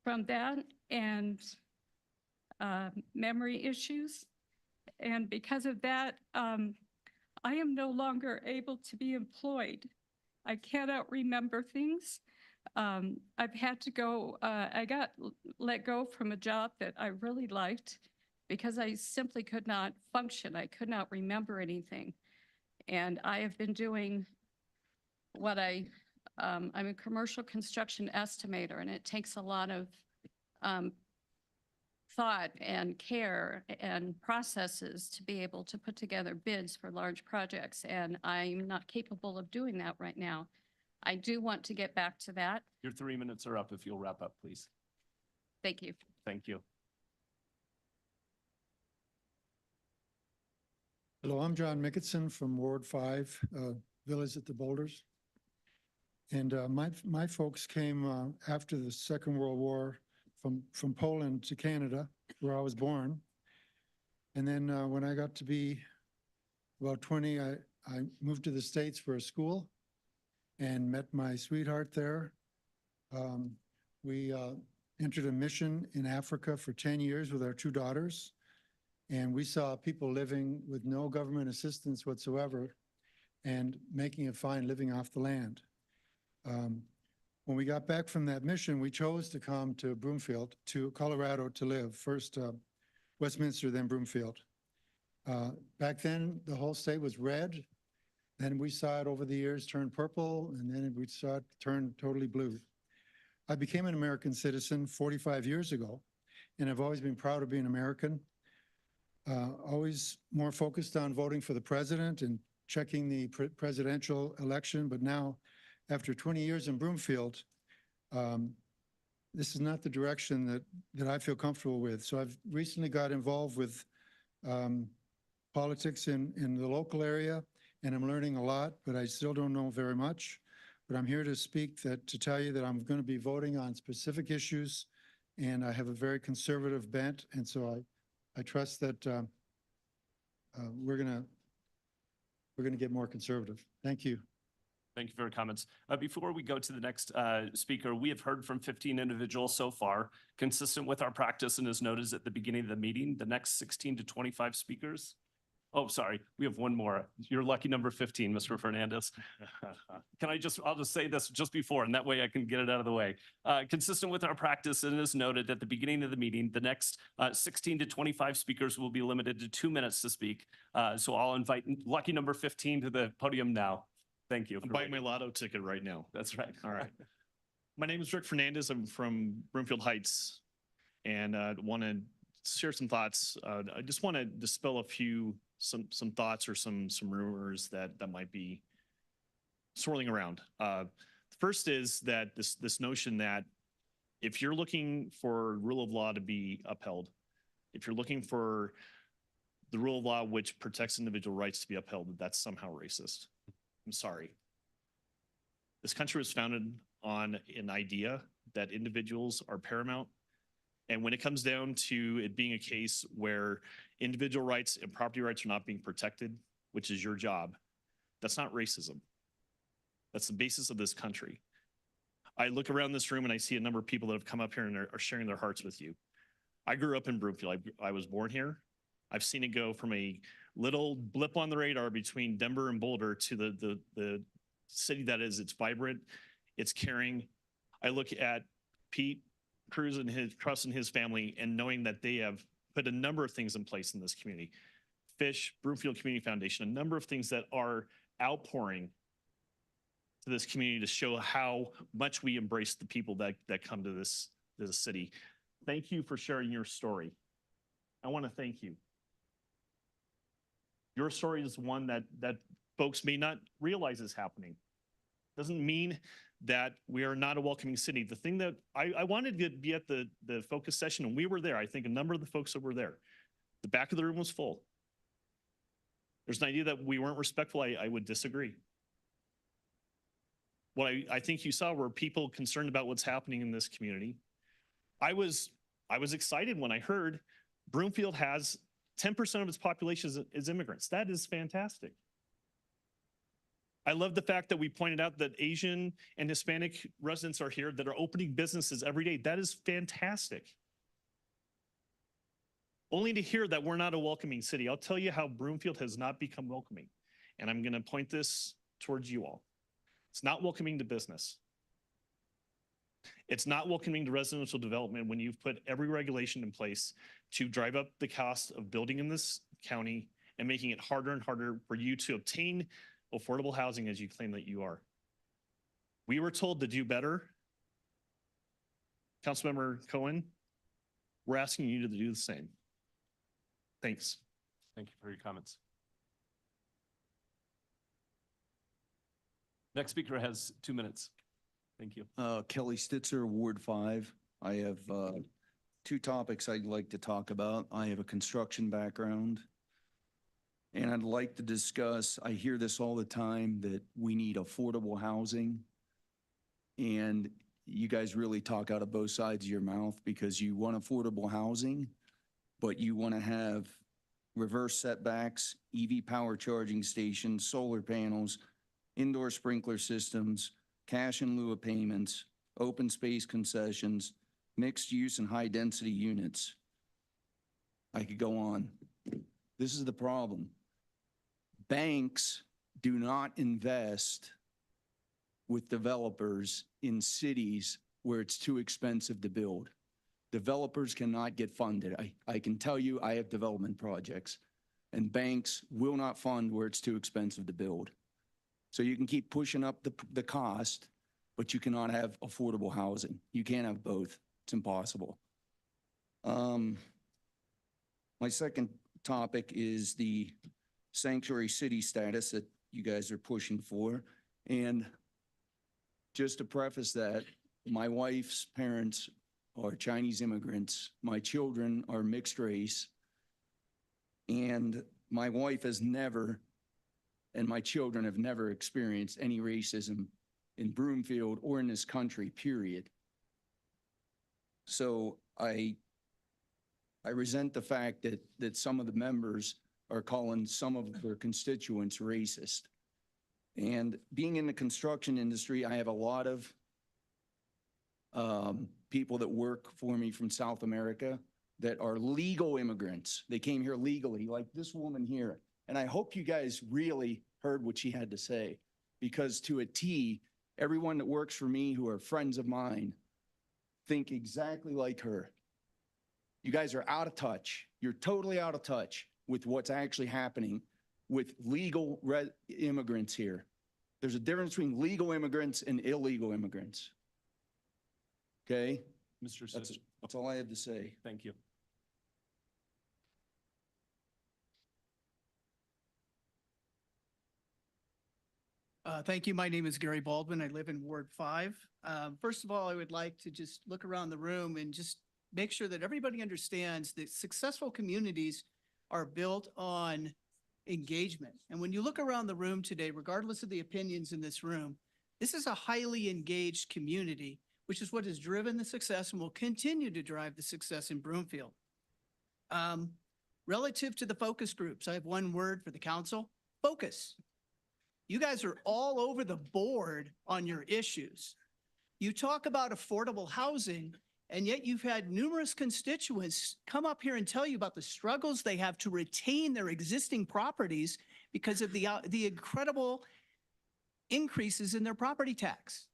from that, and memory issues. And because of that, I am no longer able to be employed. I cannot remember things. I've had to go, I got let go from a job that I really liked because I simply could not function. I could not remember anything. And I have been doing what I'm a commercial construction estimator, and it takes a lot of thought and care and processes to be able to put together bids for large projects. And I'm not capable of doing that right now. I do want to get back to that. Your 3 minutes are up if you'll wrap up, please. Thank you. Thank you. Hello, I'm John Mickelson from Ward 5, Village at the Boulders. And my folks came after the Second World War from Poland to Canada, where I was born. And then when I got to be about 20, I moved to the States for a school and met my sweetheart there. We entered a mission in Africa for 10 years with our 2 daughters. And we saw people living with no government assistance whatsoever and making it fine living off the land. When we got back from that mission, we chose to come to Broomfield, to Colorado to live. First Westminster, then Broomfield. Back then, the whole state was red. Then we saw it over the years turn purple, and then we saw it turn totally blue. I became an American citizen 45 years ago, and I've always been proud of being American. Always more focused on voting for the president and checking the presidential election. But now, after 20 years in Broomfield, this is not the direction that I feel comfortable with. So I've recently got involved with politics in the local area, and I'm learning a lot, but I still don't know very much. But I'm here to speak to tell you that I'm going to be voting on specific issues, and I have a very conservative bent, and so I trust that we're gonna get more conservative. Thank you. Thank you for your comments. Before we go to the next speaker, we have heard from 15 individuals so far, consistent with our practice and as noted at the beginning of the meeting. The next 16 to 25 speakers. Oh, sorry, we have one more. You're lucky number 15, Mr. Fernandez. I'll just say this just before, and that way I can get it out of the way. Consistent with our practice and as noted at the beginning of the meeting, the next 16 to 25 speakers will be limited to 2 minutes to speak. So I'll invite lucky number 15 to the podium now. Thank you. I'm buying my lotto ticket right now. That's right. All right. My name is Rick Fernandez. I'm from Broomfield Heights and want to share some thoughts. I just want to dispel some thoughts or some rumors that might be swirling around. First is that this notion that if you're looking for rule of law to be upheld, if you're looking for the rule of law which protects individual rights to be upheld, that's somehow racist. I'm sorry. This country was founded on an idea that individuals are paramount. And when it comes down to it being a case where individual rights and property rights are not being protected, which is your job, that's not racism. That's the basis of this country. I look around this room and I see a number of people that have come up here and are sharing their hearts with you. I grew up in Broomfield. I was born here. I've seen it go from a little blip on the radar between Denver and Boulder to the city that is. It's vibrant, it's caring. I look at Pete Cruz and his trust in his family and knowing that they have put a number of things in place in this community. Fish, Broomfield Community Foundation, a number of things that are outpouring to this community to show how much we embrace the people that come to this city. Thank you for sharing your story. I want to thank you. Your story is one that folks may not realize is happening. Doesn't mean that we are not a welcoming city. The thing that I wanted to be at the focus session, and we were there. I think a number of the folks that were there. The back of the room was full. There's an idea that we weren't respectful. I would disagree. What I think you saw were people concerned about what's happening in this community. I was excited when I heard Broomfield has 10% of its population is immigrants. That is fantastic. I love the fact that we pointed out that Asian and Hispanic residents are here that are opening businesses every day. That is fantastic. only to hear that we're not a welcoming city. I'll tell you how Broomfield has not become welcoming. And I'm going to point this towards you all. It's not welcoming to business. It's not welcoming to residential development when you've put every regulation in place to drive up the cost of building in this county and making it harder and harder for you to obtain affordable housing as you claim that you are. We were told to do better. Councilmember Cohen, we're asking you to do the same. Thanks. Thank you for your comments. Next speaker has 2 minutes. Thank you. Kelly Stitzer, Ward 5. I have two topics I'd like to talk about. I have a construction background, and I'd like to discuss, I hear this all the time, that we need affordable housing. And you guys really talk out of both sides of your mouth because you want affordable housing, but you want to have reverse setbacks, EV power charging stations, solar panels, indoor sprinkler systems, cash in lieu of payments, open space concessions, mixed use and high density units. I could go on. This is the problem. Banks do not invest with developers in cities where it's too expensive to build. Developers cannot get funded. I can tell you I have development projects, and banks will not fund where it's too expensive to build. So you can keep pushing up the cost, but you cannot have affordable housing. You can't have both. It's impossible. My second topic is the sanctuary city status that you guys are pushing for. And just to preface that, my wife's parents are Chinese immigrants. My children are mixed race. And my wife has never, and my children have never experienced any racism in Broomfield or in this country, period. So I resent the fact that some of the members are calling some of their constituents racist. And being in the construction industry, I have a lot of people that work for me from South America that are legal immigrants. They came here legally, like this woman here. And I hope you guys really heard what she had to say, because to a T, everyone that works for me who are friends of mine think exactly like her. You guys are out of touch. You're totally out of touch with what's actually happening with legal immigrants here. There's a difference between legal immigrants and illegal immigrants. Okay? Mr. That's all I have to say. Thank you. Thank you. My name is Gary Baldwin. I live in Ward 5. First of all, I would like to just look around the room and just make sure that everybody understands that successful communities are built on engagement. And when you look around the room today, regardless of the opinions in this room, this is a highly engaged community, which is what has driven the success and will continue to drive the success in Broomfield. Relative to the focus groups, I have one word for the council: focus. You guys are all over the board on your issues. You talk about affordable housing, and yet you've had numerous constituents come up here and tell you about the struggles they have to retain their existing properties because of the incredible increases in their property tax.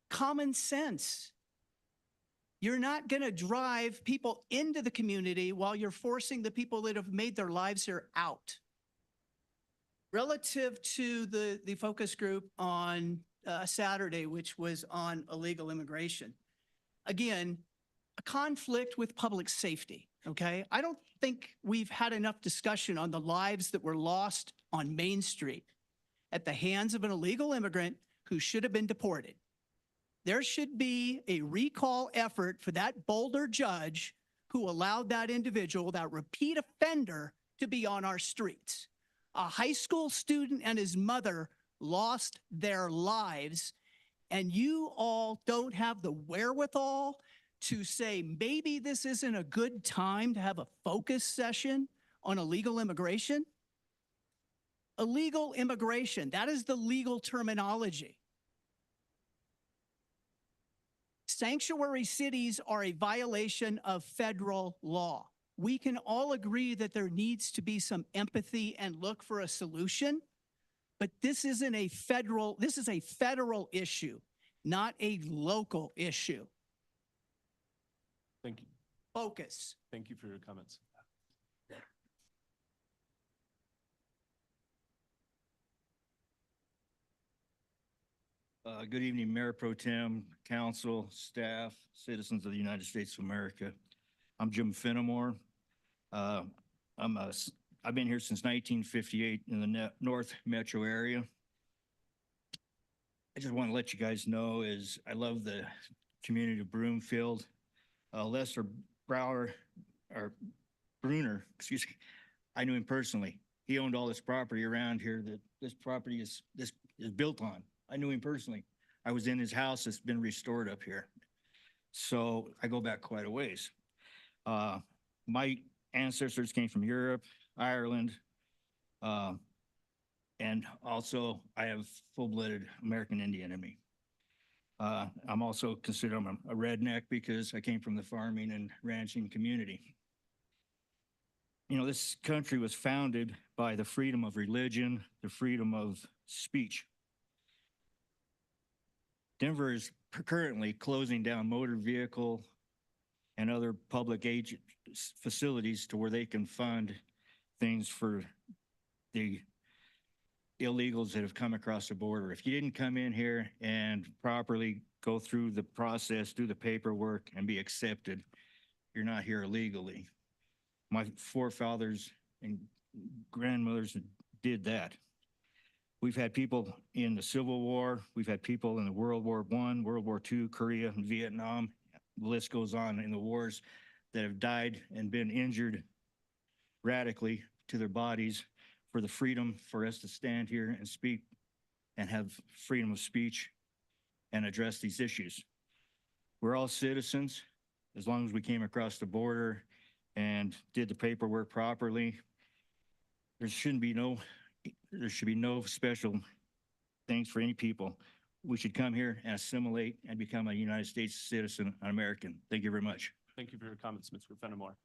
Common sense. You're not going to drive people into the community while you're forcing the people that have made their lives here out. Relative to the focus group on Saturday, which was on illegal immigration, again, a conflict with public safety, okay? I don't think we've had enough discussion on the lives that were lost on Main Street at the hands of an illegal immigrant who should have been deported. There should be a recall effort for that Boulder judge who allowed that individual, that repeat offender, to be on our streets. A high school student and his mother lost their lives, and you all don't have the wherewithal to say maybe this isn't a good time to have a focus session on illegal immigration? Illegal immigration, that is the legal terminology. Sanctuary cities are a violation of federal law. we can all agree that there needs to be some empathy and look for a solution. But this is a federal issue, not a local issue. Thank you. Focus. Thank you for your comments. Good evening, Mayor Pro Tem, council, staff, citizens of the United States of America. I'm Jim Fenimore. I've been here since 1958 in the North Metro area. I just want to let you guys know is I love the community of Broomfield. Lester Brower, or Bruner, excuse me, I knew him personally. He owned all this property around here that this property is built on. I knew him personally. I was in his house. It's been restored up here. So I go back quite a ways. My ancestors came from Europe, Ireland, and also I have full-blooded American Indian in me. I'm also considered a redneck because I came from the farming and ranching community. You know, this country was founded by the freedom of religion, the freedom of speech. Denver is currently closing down motor vehicle and other public aid facilities to where they can fund things for the illegals that have come across the border. If you didn't come in here and properly go through the process, do the paperwork, and be accepted, you're not here illegally. My forefathers and grandmothers did that. We've had people in the Civil War. We've had people in the World War I, World War II, Korea, and Vietnam. The list goes on in the wars that have died and been injured radically to their bodies for the freedom for us to stand here and speak and have freedom of speech and address these issues. We're all citizens as long as we came across the border and did the paperwork properly. There should be no special things for any people. We should come here and assimilate and become a United States citizen, an American. Thank you very much. Thank you for your comments, Mr. Fenimore.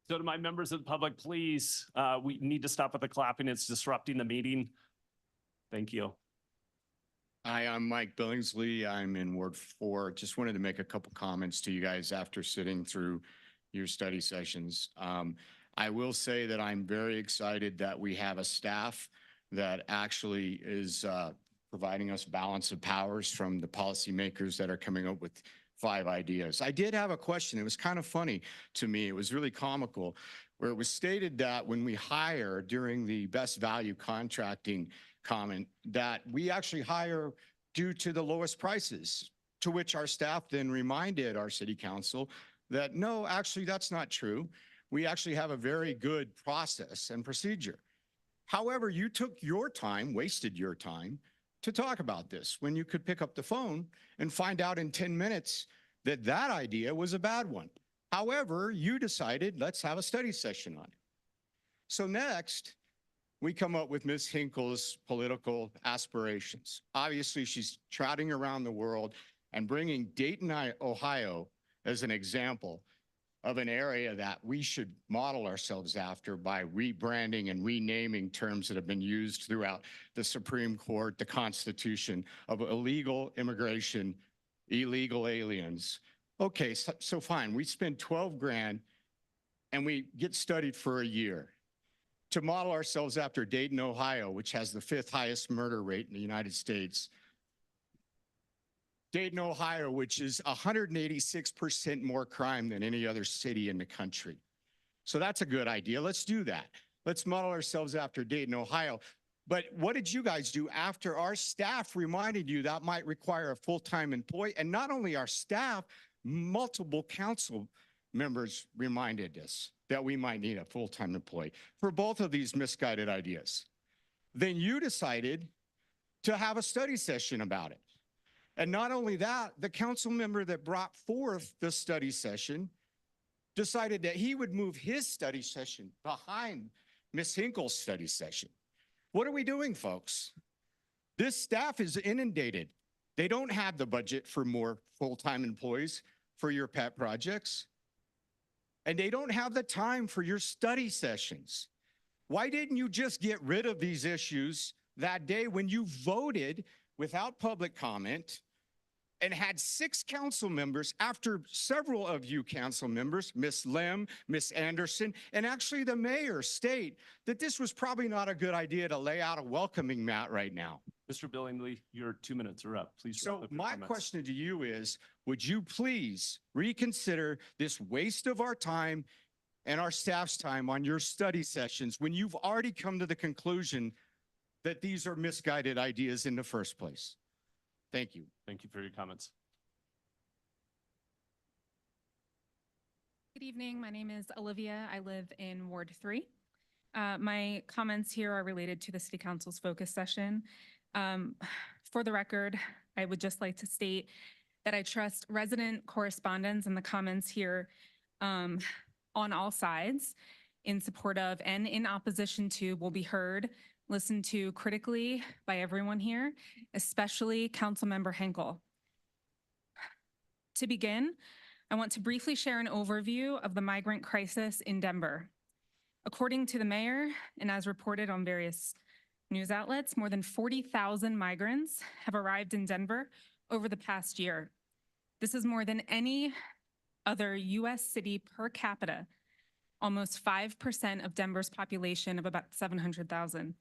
So to my members of the public, please, we need to stop with the clapping. It's disrupting the meeting. Thank you. Hi, I'm Mike Billingsley. I'm in Ward 4. Just wanted to make a couple comments to you guys after sitting through your study sessions. I will say that I'm very excited that we have a staff that actually is providing us balance of powers from the policymakers that are coming up with 5 ideas. I did have a question. It was kind of funny to me. It was really comical, where it was stated that when we hire during the best value contracting comment, that we actually hire due to the lowest prices, to which our staff then reminded our city council that no, actually that's not true. We actually have a very good process and procedure. However, you took your time, wasted your time to talk about this when you could pick up the phone and find out in 10 minutes that that idea was a bad one. However, you decided, let's have a study session on it. So next, we come up with Ms. Hinkle's political aspirations. Obviously, she's trotting around the world and bringing Dayton, Ohio as an example of an area that we should model ourselves after by rebranding and renaming terms that have been used throughout the Supreme Court, the Constitution, of illegal immigration, illegal aliens. Okay, so fine, we spend 12 grand and we get studied for a year to model ourselves after Dayton, Ohio, which has the 5th highest murder rate in the United States. Dayton, Ohio, which is 186% more crime than any other city in the country. So that's a good idea. Let's do that. Let's model ourselves after Dayton, Ohio. But what did you guys do after our staff reminded you that might require a full-time employee? And not only our staff, multiple council members reminded us that we might need a full-time employee for both of these misguided ideas. Then you decided to have a study session about it. And not only that, the council member that brought forth the study session decided that he would move his study session behind Ms. Hinkle's study session. What are we doing, folks? This staff is inundated. They don't have the budget for more full-time employees. for your pet projects. And they don't have the time for your study sessions. Why didn't you just get rid of these issues that day when you voted without public comment and had 6 council members after several of you council members, Ms. Lim, Ms. Anderson, and actually the mayor state that this was probably not a good idea to lay out a welcoming mat right now? Mr. Billingsley, your 2 minutes are up. Please. wrap So up your my comments. question to you is, would you please reconsider this waste of our time and our staff's time on your study sessions when you've already come to the conclusion that these are misguided ideas in the first place? Thank you. Thank you for your comments. Good evening. My name is Olivia. I live in Ward 3. My comments here are related to the City Council's focus session. For the record, I would just like to state that I trust resident correspondence and the comments here on all sides in support of and in opposition to will be heard, listened to critically by everyone here, especially Councilmember Henkel. To begin, I want to briefly share an overview of the migrant crisis in Denver. According to the mayor, and as reported on various news outlets, more than 40,000 migrants have arrived in Denver over the past year. This is more than any other U.S. city per capita, almost 5% of Denver's population of about 700,000.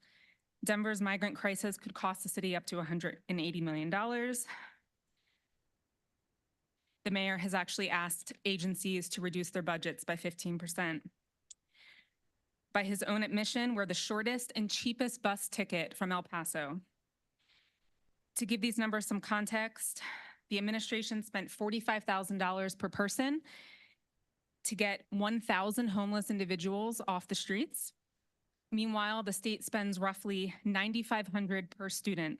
Denver's migrant crisis could cost the city up to $180 million. The mayor has actually asked agencies to reduce their budgets by 15%. By his own admission, we're the shortest and cheapest bus ticket from El Paso. To give these numbers some context, the administration spent $45,000 per person to get 1,000 homeless individuals off the streets. Meanwhile, the state spends roughly $9,500 per student.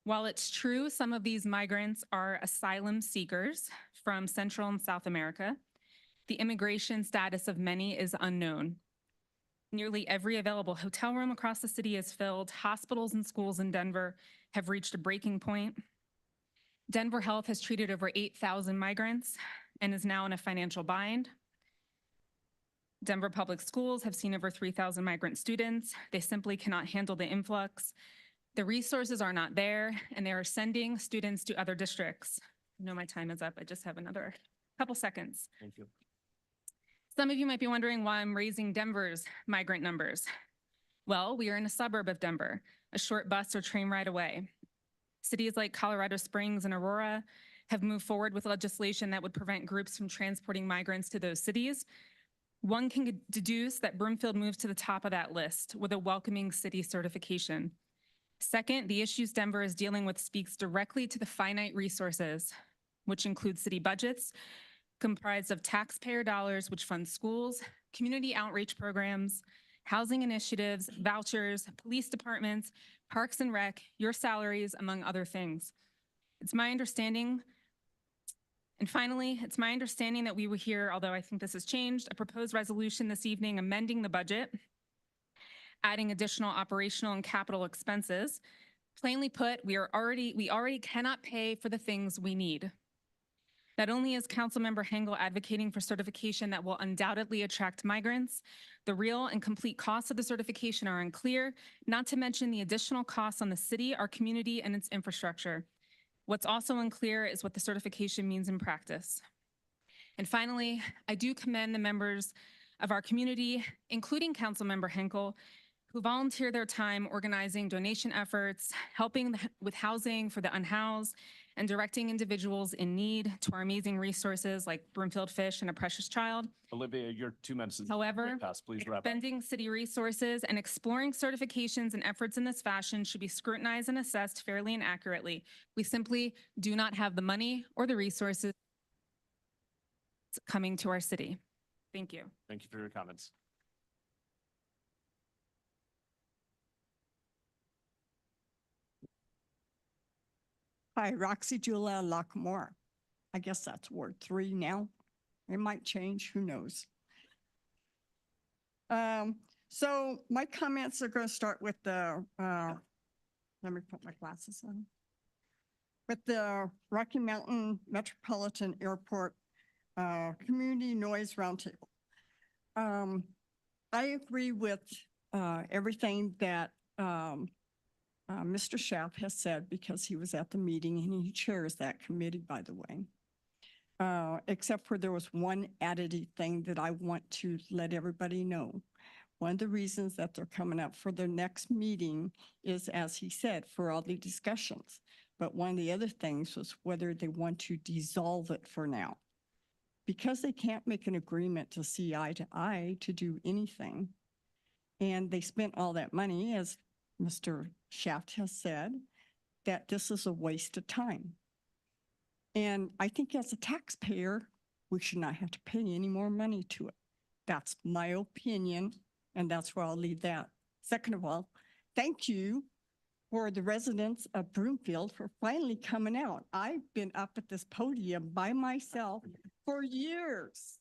While it's true some of these migrants are asylum seekers from Central and South America, the immigration status of many is unknown. Nearly every available hotel room across the city is filled. Hospitals and schools in Denver have reached a breaking point. Denver Health has treated over 8,000 migrants and is now in a financial bind. Denver Public Schools have seen over 3,000 migrant students. They simply cannot handle the influx. The resources are not there, and they are sending students to other districts. I know my time is up. I just have another couple seconds. Thank you. Some of you might be wondering why I'm raising Denver's migrant numbers. Well, we are in a suburb of Denver, a short bus or train ride away. Cities like Colorado Springs and Aurora have moved forward with legislation that would prevent groups from transporting migrants to those cities. One can deduce that Broomfield moves to the top of that list with a welcoming city certification. Second, the issues Denver is dealing with speaks directly to the finite resources, which include city budgets comprised of taxpayer dollars, which fund schools, community outreach programs, housing initiatives, vouchers, police departments, parks and rec, your salaries, among other things. It's my understanding, and finally, it's my understanding that we will hear, although I think this has changed, a proposed resolution this evening amending the budget, adding additional operational and capital expenses. Plainly put, we already cannot pay for the things we need. Not only is Councilmember Henkel advocating for certification that will undoubtedly attract migrants, the real and complete costs of the certification are unclear, not to mention the additional costs on the city, our community, and its infrastructure. What's also unclear is what the certification means in practice. And finally, I do commend the members of our community, including Councilmember Henkel, who volunteer their time organizing donation efforts, helping with housing for the unhoused, and directing individuals in need to our amazing resources like Broomfield Fish and A Precious Child. Olivia, your 2 minutes is However, passed. Please wrap up. expending city resources and exploring certifications and efforts in this fashion should be scrutinized and assessed fairly and accurately. We simply do not have the money or the resources coming to our city. Thank you. Thank you for your comments. Hi, Roxy Julia Lockmore. I guess that's Ward 3 now. It might change, who knows? So my comments are going to start with the, let me put my glasses on. with the Rocky Mountain Metropolitan Airport Community Noise Roundtable. I agree with everything that Mr. Schaaf has said because he was at the meeting and he chairs that committee, by the way. Except for there was one additive thing that I want to let everybody know. One of the reasons that they're coming up for their next meeting is, as he said, for all the discussions. But one of the other things was whether they want to dissolve it for now. Because they can't make an agreement to see eye to eye to do anything. And they spent all that money, as Mr. Schaaf has said, that this is a waste of time. And I think as a taxpayer, we should not have to pay any more money to it. That's my opinion, and that's where I'll leave that. Second of all, thank you for the residents of Broomfield for finally coming out. I've been up at this podium by myself for years.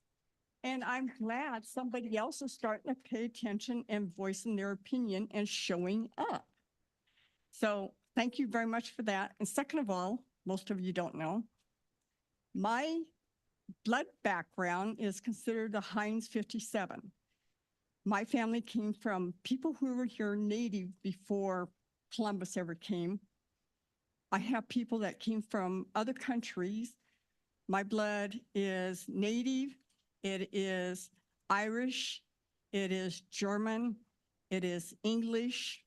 And I'm glad somebody else is starting to pay attention and voicing their opinion and showing up. So thank you very much for that. And second of all, most of you don't know, my blood background is considered a Heinz 57. My family came from people who were here native before Columbus ever came. I have people that came from other countries. My blood is native, it is Irish, it is German, it is English.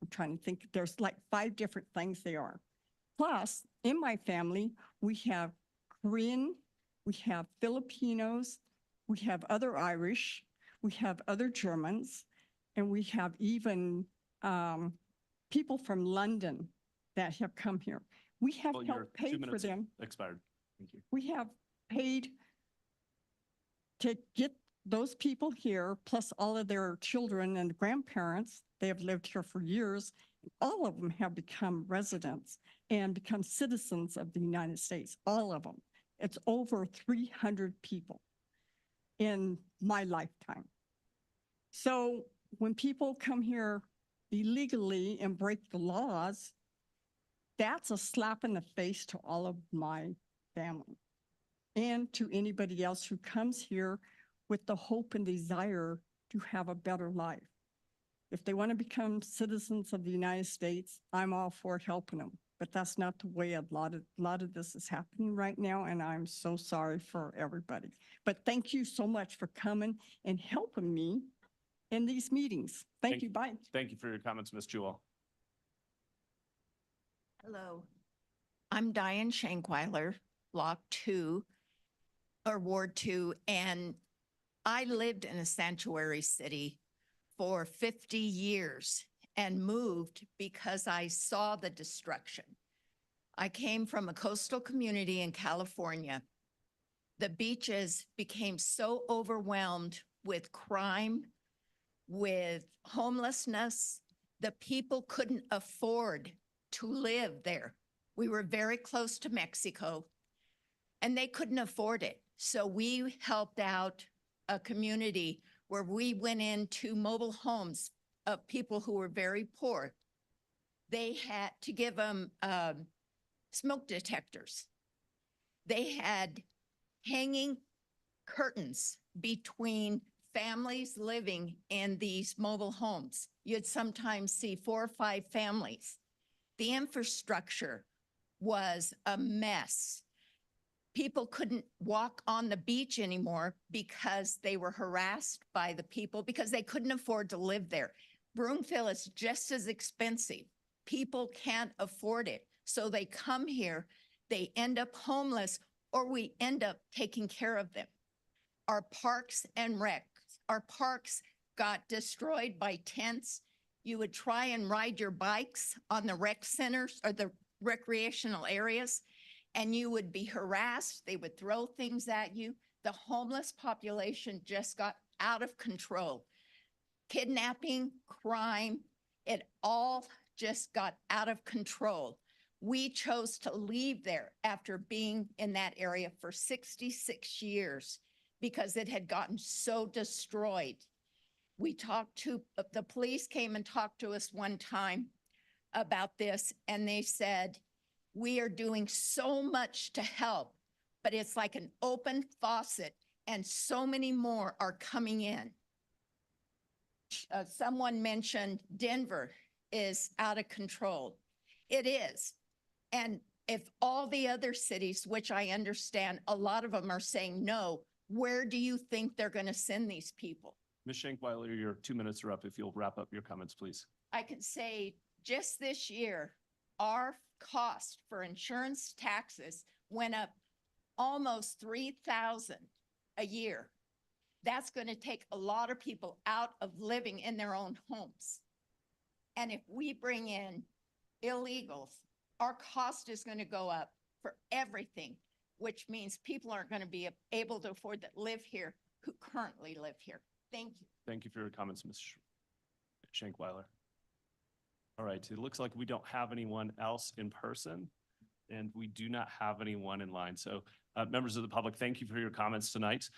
I'm trying to think, there's like 5 different things they are. Plus, in my family, we have Korean, we have Filipinos, we have other Irish, we have other Germans, and we have even people from London that have come here. We have Well, your helped 2 pay for minutes them. expired. Thank you. We have paid to get those people here, plus all of their children and grandparents. They have lived here for years. All of them have become residents and become citizens of the United States, all of them. It's over 300 people in my lifetime. So when people come here illegally and break the laws, that's a slap in the face to all of my family and to anybody else who comes here with the hope and desire to have a better life. If they want to become citizens of the United States, I'm all for helping them. But that's not the way a lot of this is happening right now, and I'm so sorry for everybody. But thank you so much for coming and helping me in these meetings. Thank you. Bye. Thank you for your comments, Ms. Jewell. Hello, I'm Diane Shankweiler, Block 2, or Ward 2, and I lived in a sanctuary city for 50 years and moved because I saw the destruction. I came from a coastal community in California. The beaches became so overwhelmed with crime, with homelessness, the people couldn't afford to live there. We were very close to Mexico, and they couldn't afford it. So we helped out a community where we went into mobile homes of people who were very poor. They had to give them smoke detectors. They had hanging curtains between families living in these mobile homes. You'd sometimes see 4 or 5 families. The infrastructure was a mess. People couldn't walk on the beach anymore because they were harassed by the people because they couldn't afford to live there. Broomfield is just as expensive. People can't afford it. So they come here, they end up homeless, or we end up taking care of them. Our parks and recs, our parks got destroyed by tents. You would try and ride your bikes on the rec centers or the recreational areas, and you would be harassed. They would throw things at you. The homeless population just got out of control. Kidnapping, crime, it all just got out of control. We chose to leave there after being in that area for 66 years because it had gotten so destroyed. We talked to, the police came and talked to us one time about this, and they said, We are doing so much to help, but it's like an open faucet and so many more are coming in. Someone mentioned Denver is out of control. It is. And if all the other cities, which I understand, a lot of them are saying no, where do you think they're going to send these people? Ms. Shankweiler, your 2 minutes are up. If you'll wrap up your comments, please. I can say just this year, our cost for insurance taxes went up almost 3,000 a year. That's going to take a lot of people out of living in their own homes. And if we bring in illegals, our cost is going to go up for everything, which means people aren't going to be able to afford to live here who currently live here. Thank you. Thank you for your comments, Ms. Shankweiler. All right, it looks like we don't have anyone else in person, and we do not have anyone in line. So members of the public, thank you for your comments tonight.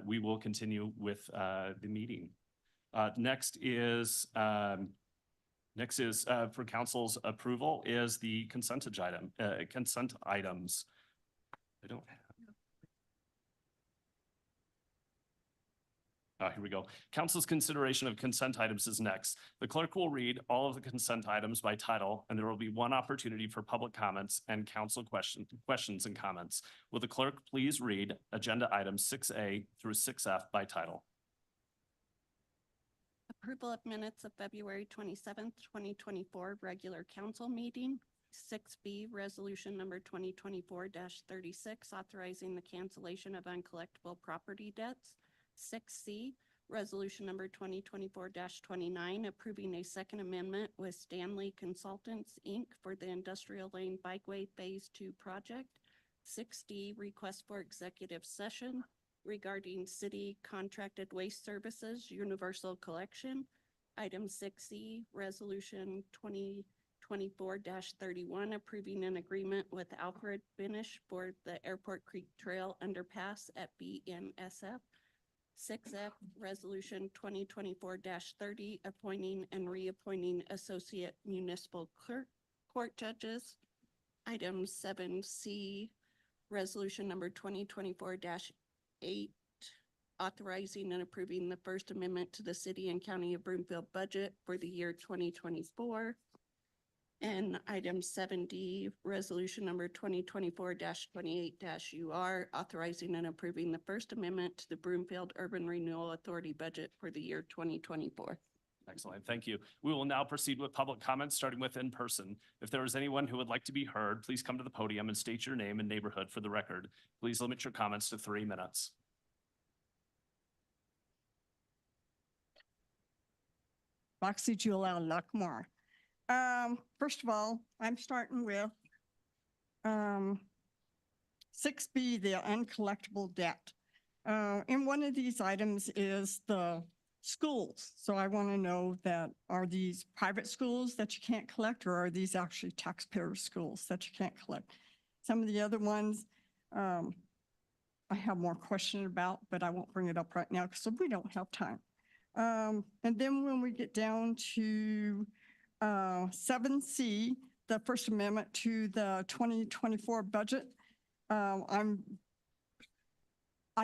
We will continue with the meeting. Next is for council's approval is the consent items. I don't have. Here we go. Council's consideration of consent items is next. The clerk will read all of the consent items by title, and there will be one opportunity for public comments and council questions and comments. Will the clerk please read agenda items 6A through 6F by title? Approval of minutes of February 27th, 2024, regular council meeting. 6B, resolution number 2024-36, authorizing the cancellation of uncollectible property debts. 6C, resolution number 2024-29, approving a second amendment with Stanley Consultants, Inc. for the Industrial Lane Bikeway Phase 2 project. 6D, request for executive session regarding city contracted waste services, universal collection. Item 6E, resolution 2024-31, approving an agreement with Alfred Finish for the Airport Creek Trail underpass at BNSF. 6F, resolution 2024-30, appointing and reappointing associate municipal clerk court judges. Item 7C, resolution number 2024-8, authorizing and approving the First Amendment to the City and County of Broomfield budget for the year 2024. And item 7D, resolution number 2024-28-UR, authorizing and approving the First Amendment to the Broomfield Urban Renewal Authority budget for the year 2024. Excellent. Thank you. We will now proceed with public comments, starting with in person. If there is anyone who would like to be heard, please come to the podium and state your name and neighborhood for the record. Please limit your comments to 3 minutes. Roxy Juliana Luckmore. First of all, I'm starting with 6B, the uncollectible debt. And one of these items is the schools. So I want to know that are these private schools that you can't collect, or are these actually taxpayer schools that you can't collect? Some of the other ones I have more question about, but I won't bring it up right now because we don't have time. And then when we get down to 7C, the First Amendment to the 2024 budget, I'm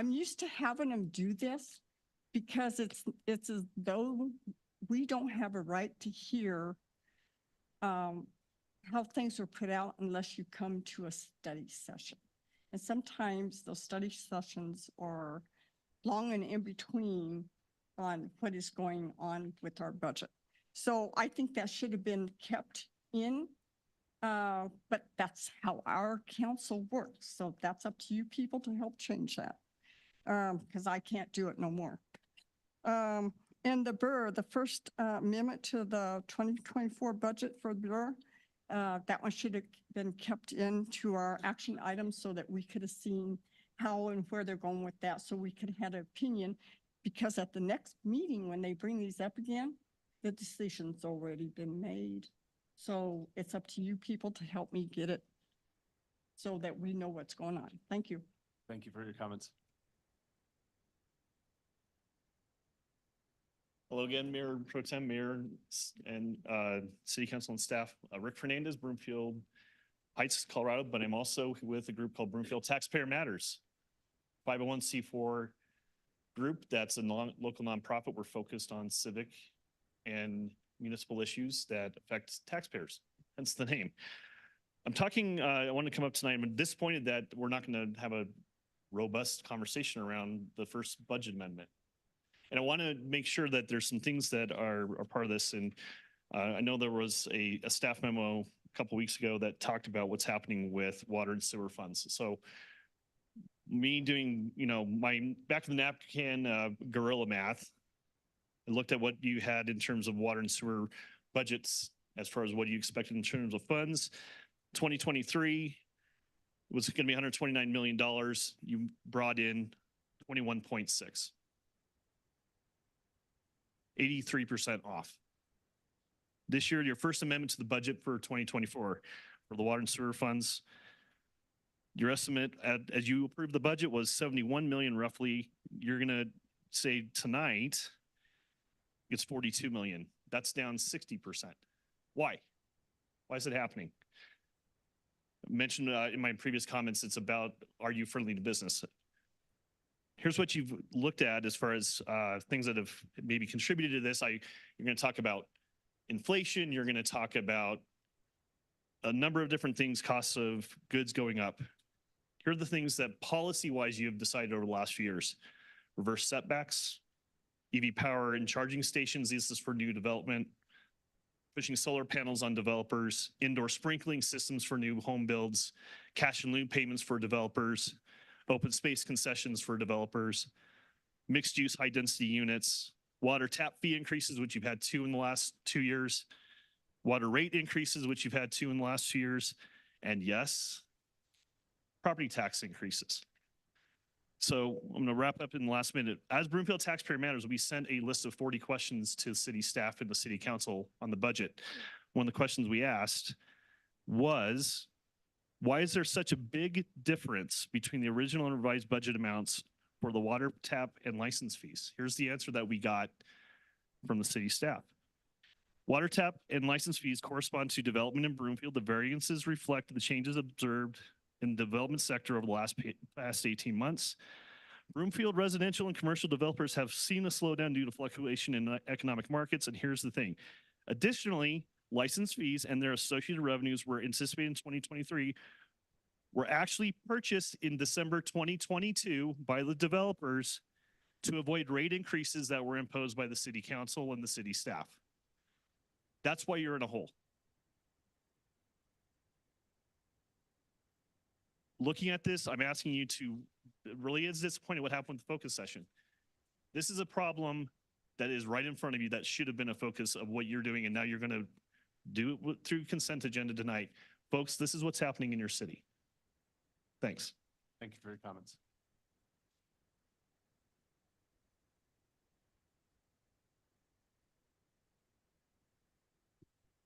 used to having them do this because it's as though we don't have a right to hear how things are put out unless you come to a study session. And sometimes those study sessions are long and in between on what is going on with our budget. So I think that should have been kept in, but that's how our council works. So that's up to you people to help change that, because I can't do it no more. And the Burr, the First Amendment to the 2024 budget for the Burr, that one should have been kept into our action items so that we could have seen how and where they're going with that, so we could have had an opinion, because at the next meeting, when they bring these up again, the decision's already been made. So it's up to you people to help me get it so that we know what's going on. Thank you. Thank you for your comments. Hello again, Mayor Pro Tem, Mayor and City Council and staff. Rick Fernandez, Broomfield Heights, Colorado, but I'm also with a group called Broomfield Taxpayer Matters, 501c4 group that's a local nonprofit. We're focused on civic and municipal issues that affect taxpayers, hence the name. I want to come up tonight. I'm disappointed that we're not going to have a robust conversation around the first budget amendment. And I want to make sure that there's some things that are part of this. And I know there was a staff memo a couple weeks ago that talked about what's happening with water and sewer funds. So me doing, my back of the napkin guerrilla math, I looked at what you had in terms of water and sewer budgets as far as what you expected in terms of funds. 2023 was going to be $129 million. You brought in 21.6. 83% off. This year, your first amendment to the budget for 2024 for the water and sewer funds, your estimate as you approved the budget was 71 million roughly. You're going to say tonight it's 42 million. That's down 60%. Why? Why is it happening? I mentioned in my previous comments, it's about, are you friendly to business? Here's what you've looked at as far as things that have maybe contributed to this. You're going to talk about inflation. You're going to talk about a number of different things, costs of goods going up. Here are the things that policy-wise you have decided over the last few years. Reverse setbacks, EV power and charging stations. This is for new development. Pushing solar panels on developers, indoor sprinkling systems for new home builds, cash and lieu payments for developers, open space concessions for developers, mixed use high density units, water tap fee increases, which you've had 2 in the last 2 years, water rate increases, which you've had 2 in the last 2 years, and yes, property tax increases. So I'm going to wrap up in the last minute. As Broomfield Taxpayer Matters, we sent a list of 40 questions to city staff and the city council on the budget. One of the questions we asked was, why is there such a big difference between the original and revised budget amounts for the water tap and license fees? Here's the answer that we got from the city staff. Water tap and license fees correspond to development in Broomfield. The variances reflect the changes observed in the development sector over the past 18 months. Broomfield residential and commercial developers have seen a slowdown due to fluctuation in economic markets. And here's the thing. Additionally, license fees and their associated revenues were anticipated in 2023 were actually purchased in December 2022 by the developers to avoid rate increases that were imposed by the city council and the city staff. That's why you're in a hole. Looking at this, I'm asking you to, it really is disappointing what happened with the focus session. This is a problem that is right in front of you that should have been a focus of what you're doing, and now you're going to do it through consent agenda tonight. Folks, this is what's happening in your city. Thanks. Thank you for your comments.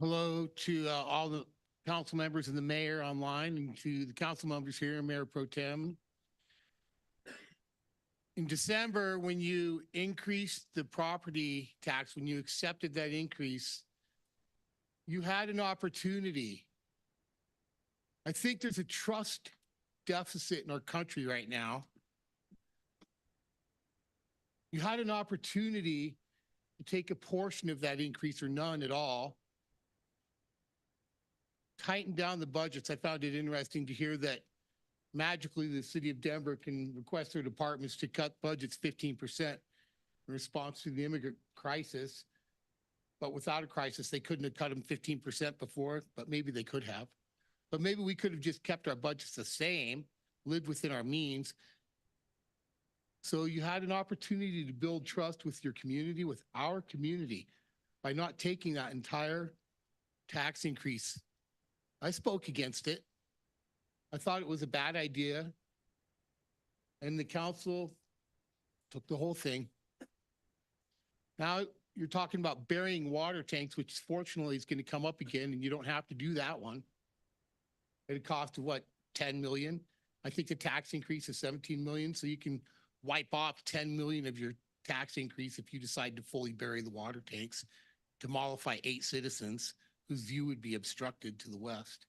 Hello to all the council members and the mayor online, and to the council members here, Mayor Pro Tem. In December, when you increased the property tax, when you accepted that increase, you had an opportunity. I think there's a trust deficit in our country right now. You had an opportunity to take a portion of that increase or none at all, tighten down the budgets. I found it interesting to hear that magically the city of Denver can request their departments to cut budgets 15% in response to the immigrant crisis. But without a crisis, they couldn't have cut them 15% before, but maybe they could have. But maybe we could have just kept our budgets the same, lived within our means. So you had an opportunity to build trust with your community, with our community, by not taking that entire tax increase. I spoke against it. I thought it was a bad idea. And the council took the whole thing. Now you're talking about burying water tanks, which fortunately is going to come up again, and you don't have to do that one. At a cost of what, 10 million? I think the tax increase is 17 million, so you can wipe off 10 million of your tax increase if you decide to fully bury the water tanks, to mollify 8 citizens whose view would be obstructed to the west.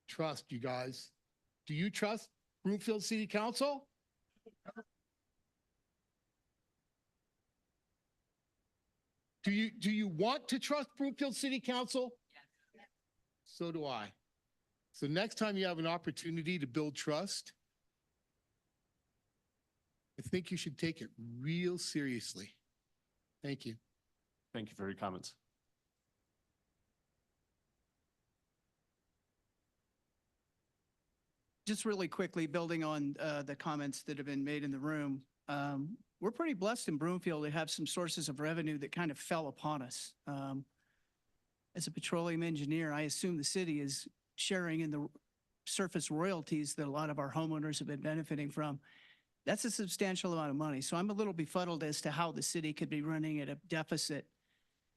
Trust, you guys. Do you trust Broomfield City Council? Do you want to trust Broomfield City Council? Yes. So do I. So next time you have an opportunity to build trust, I think you should take it real seriously. Thank you. Thank you for your comments. Just really quickly, building on the comments that have been made in the room, we're pretty blessed in Broomfield to have some sources of revenue that kind of fell upon us. As a petroleum engineer, I assume the city is sharing in the surface royalties that a lot of our homeowners have been benefiting from. That's a substantial amount of money. So I'm a little befuddled as to how the city could be running at a deficit.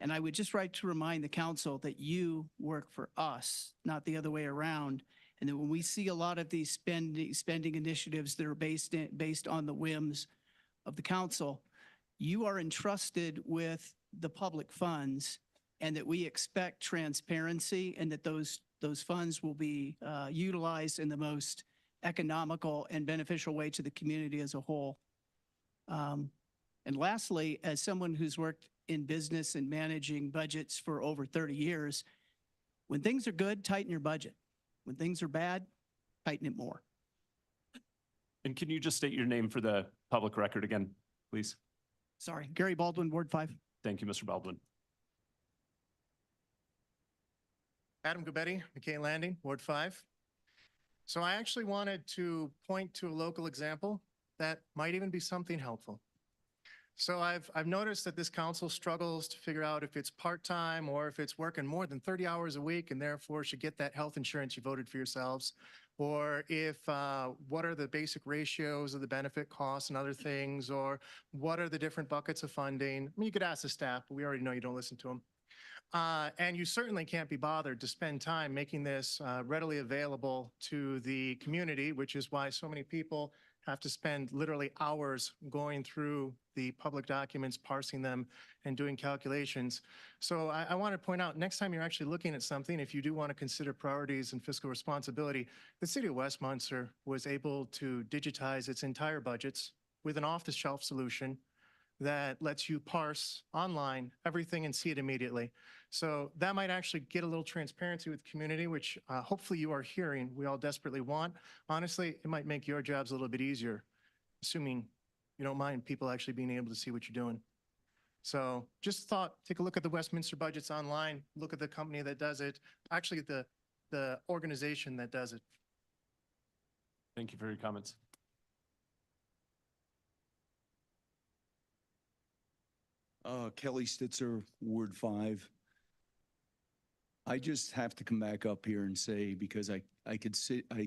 And I would just like to remind the council that you work for us, not the other way around. And that when we see a lot of these spending initiatives that are based on the whims of the council, you are entrusted with the public funds, and that we expect transparency, and that those funds will be utilized in the most economical and beneficial way to the community as a whole. And lastly, as someone who's worked in business and managing budgets for over 30 years, when things are good, tighten your budget. When things are bad, tighten it more. And can you just state your name for the public record again, please? Sorry, Gary Baldwin, Ward 5. Thank you, Mr. Baldwin. Adam Gobetti, McKay Landing, Ward 5. So I actually wanted to point to a local example that might even be something helpful. So I've noticed that this council struggles to figure out if it's part-time or if it's working more than 30 hours a week and therefore should get that health insurance you voted for yourselves, or if what are the basic ratios of the benefit costs and other things, or what are the different buckets of funding. I mean, you could ask the staff, but we already know you don't listen to them. And you certainly can't be bothered to spend time making this readily available to the community, which is why so many people have to spend literally hours going through the public documents, parsing them, and doing calculations. So I want to point out, next time you're actually looking at something, if you do want to consider priorities and fiscal responsibility, the city of Westminster was able to digitize its entire budgets with an off-the-shelf solution that lets you parse online everything and see it immediately. So that might actually get a little transparency with the community, which hopefully you are hearing we all desperately want. Honestly, it might make your jobs a little bit easier, assuming you don't mind people actually being able to see what you're doing. So just thought, take a look at the Westminster budgets online, look at the company that does it, actually the organization that does it. Thank you for your comments. Kelly Stitzer, Ward 5. I just have to come back up here and say, because I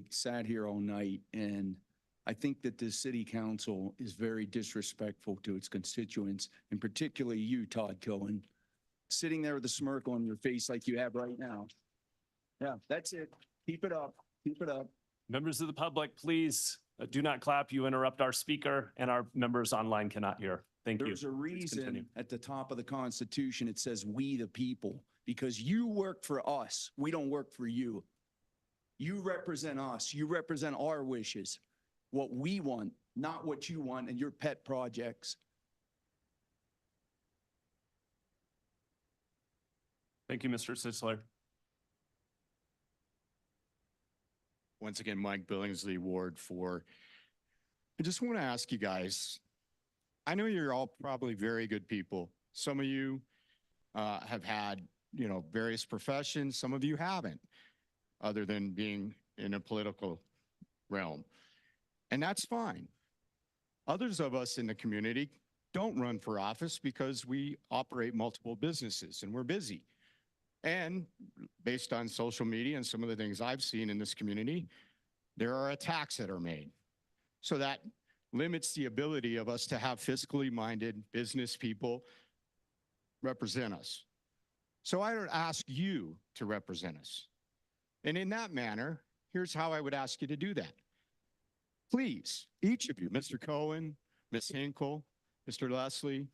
sat here all night, and I think that the city council is very disrespectful to its constituents, and particularly you, Todd Cohen, sitting there with a smirk on your face like you have right now. Yeah, that's it. Keep it up. Keep it up. Members of the public, please do not clap. You interrupt our speaker, and our members online cannot hear. Thank you. There's a Please continue. reason at the top of the Constitution it says "we the people," because you work for us. We don't work for you. You represent us. You represent our wishes, what we want, not what you want and your pet projects. Thank you, Mr. Sitzler. Once again, Mike Billingsley, Ward 4. I just want to ask you guys, I know you're all probably very good people. Some of you have had, various professions. Some of you haven't, other than being in a political realm. And that's fine. Others of us in the community don't run for office because we operate multiple businesses and we're busy. And based on social media and some of the things I've seen in this community, there are attacks that are made. So that limits the ability of us to have fiscally minded business people represent us. So I would ask you to represent us. And in that manner, here's how I would ask you to do that. Please, each of you, Mr. Cohen, Ms. Hinkle, Mr. Leslie,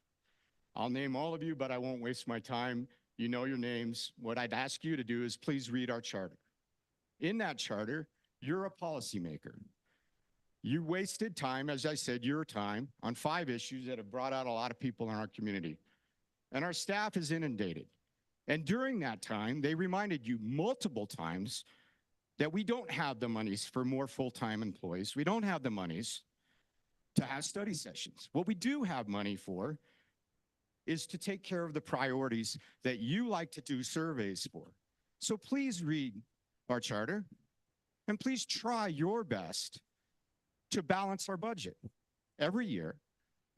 I'll name all of you, but I won't waste my time. You know your names. What I'd ask you to do is please read our charter. In that charter, you're a policymaker. You wasted time, as I said, your time, on 5 issues that have brought out a lot of people in our community. And our staff is inundated. And during that time, they reminded you multiple times that we don't have the monies for more full-time employees. We don't have the monies to have study sessions. What we do have money for is to take care of the priorities that you like to do surveys for. So please read our charter and please try your best to balance our budget every year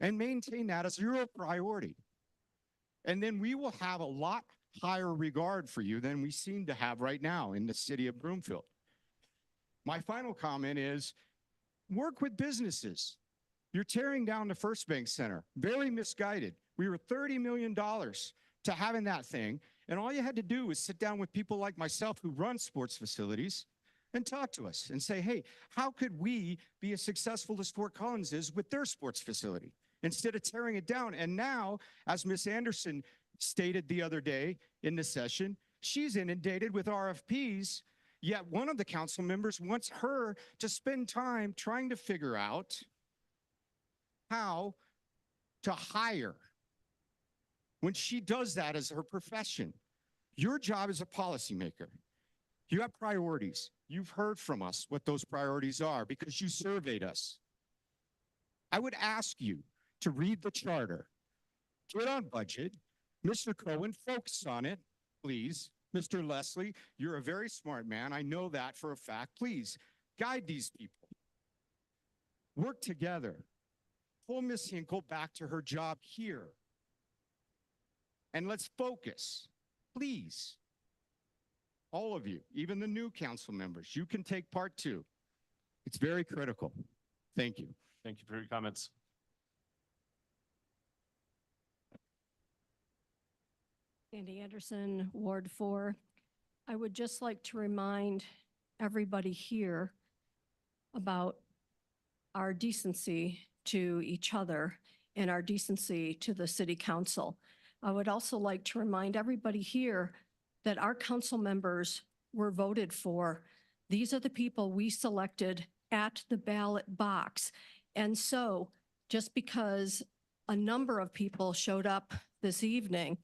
and maintain that as your priority. And then we will have a lot higher regard for you than we seem to have right now in the city of Broomfield. My final comment is work with businesses. You're tearing down the First Bank Center, very misguided. We were $30 million to having that thing. And all you had to do was sit down with people like myself who run sports facilities and talk to us and say, hey, how could we be as successful as Fort Collins is with their sports facility instead of tearing it down? And now, as Ms. Anderson stated the other day in the session, she's inundated with RFPs, yet one of the council members wants her to spend time trying to figure out how to hire when she does that as her profession. Your job as a policymaker, you have priorities. You've heard from us what those priorities are because you surveyed us. I would ask you to read the charter, get on budget. Mr. Cohen, focus on it, please. Mr. Leslie, you're a very smart man. I know that for a fact. Please guide these people. Work together. Pull Miss Hinkle back to her job here. And let's focus, please. All of you, even the new council members, you can take part too. It's very critical. Thank you. Thank you for your comments. Sandy Anderson, Ward 4. I would just like to remind everybody here about our decency to each other and our decency to the city council. I would also like to remind everybody here that our council members were voted for. These are the people we selected at the ballot box. And so just because a number of people showed up this evening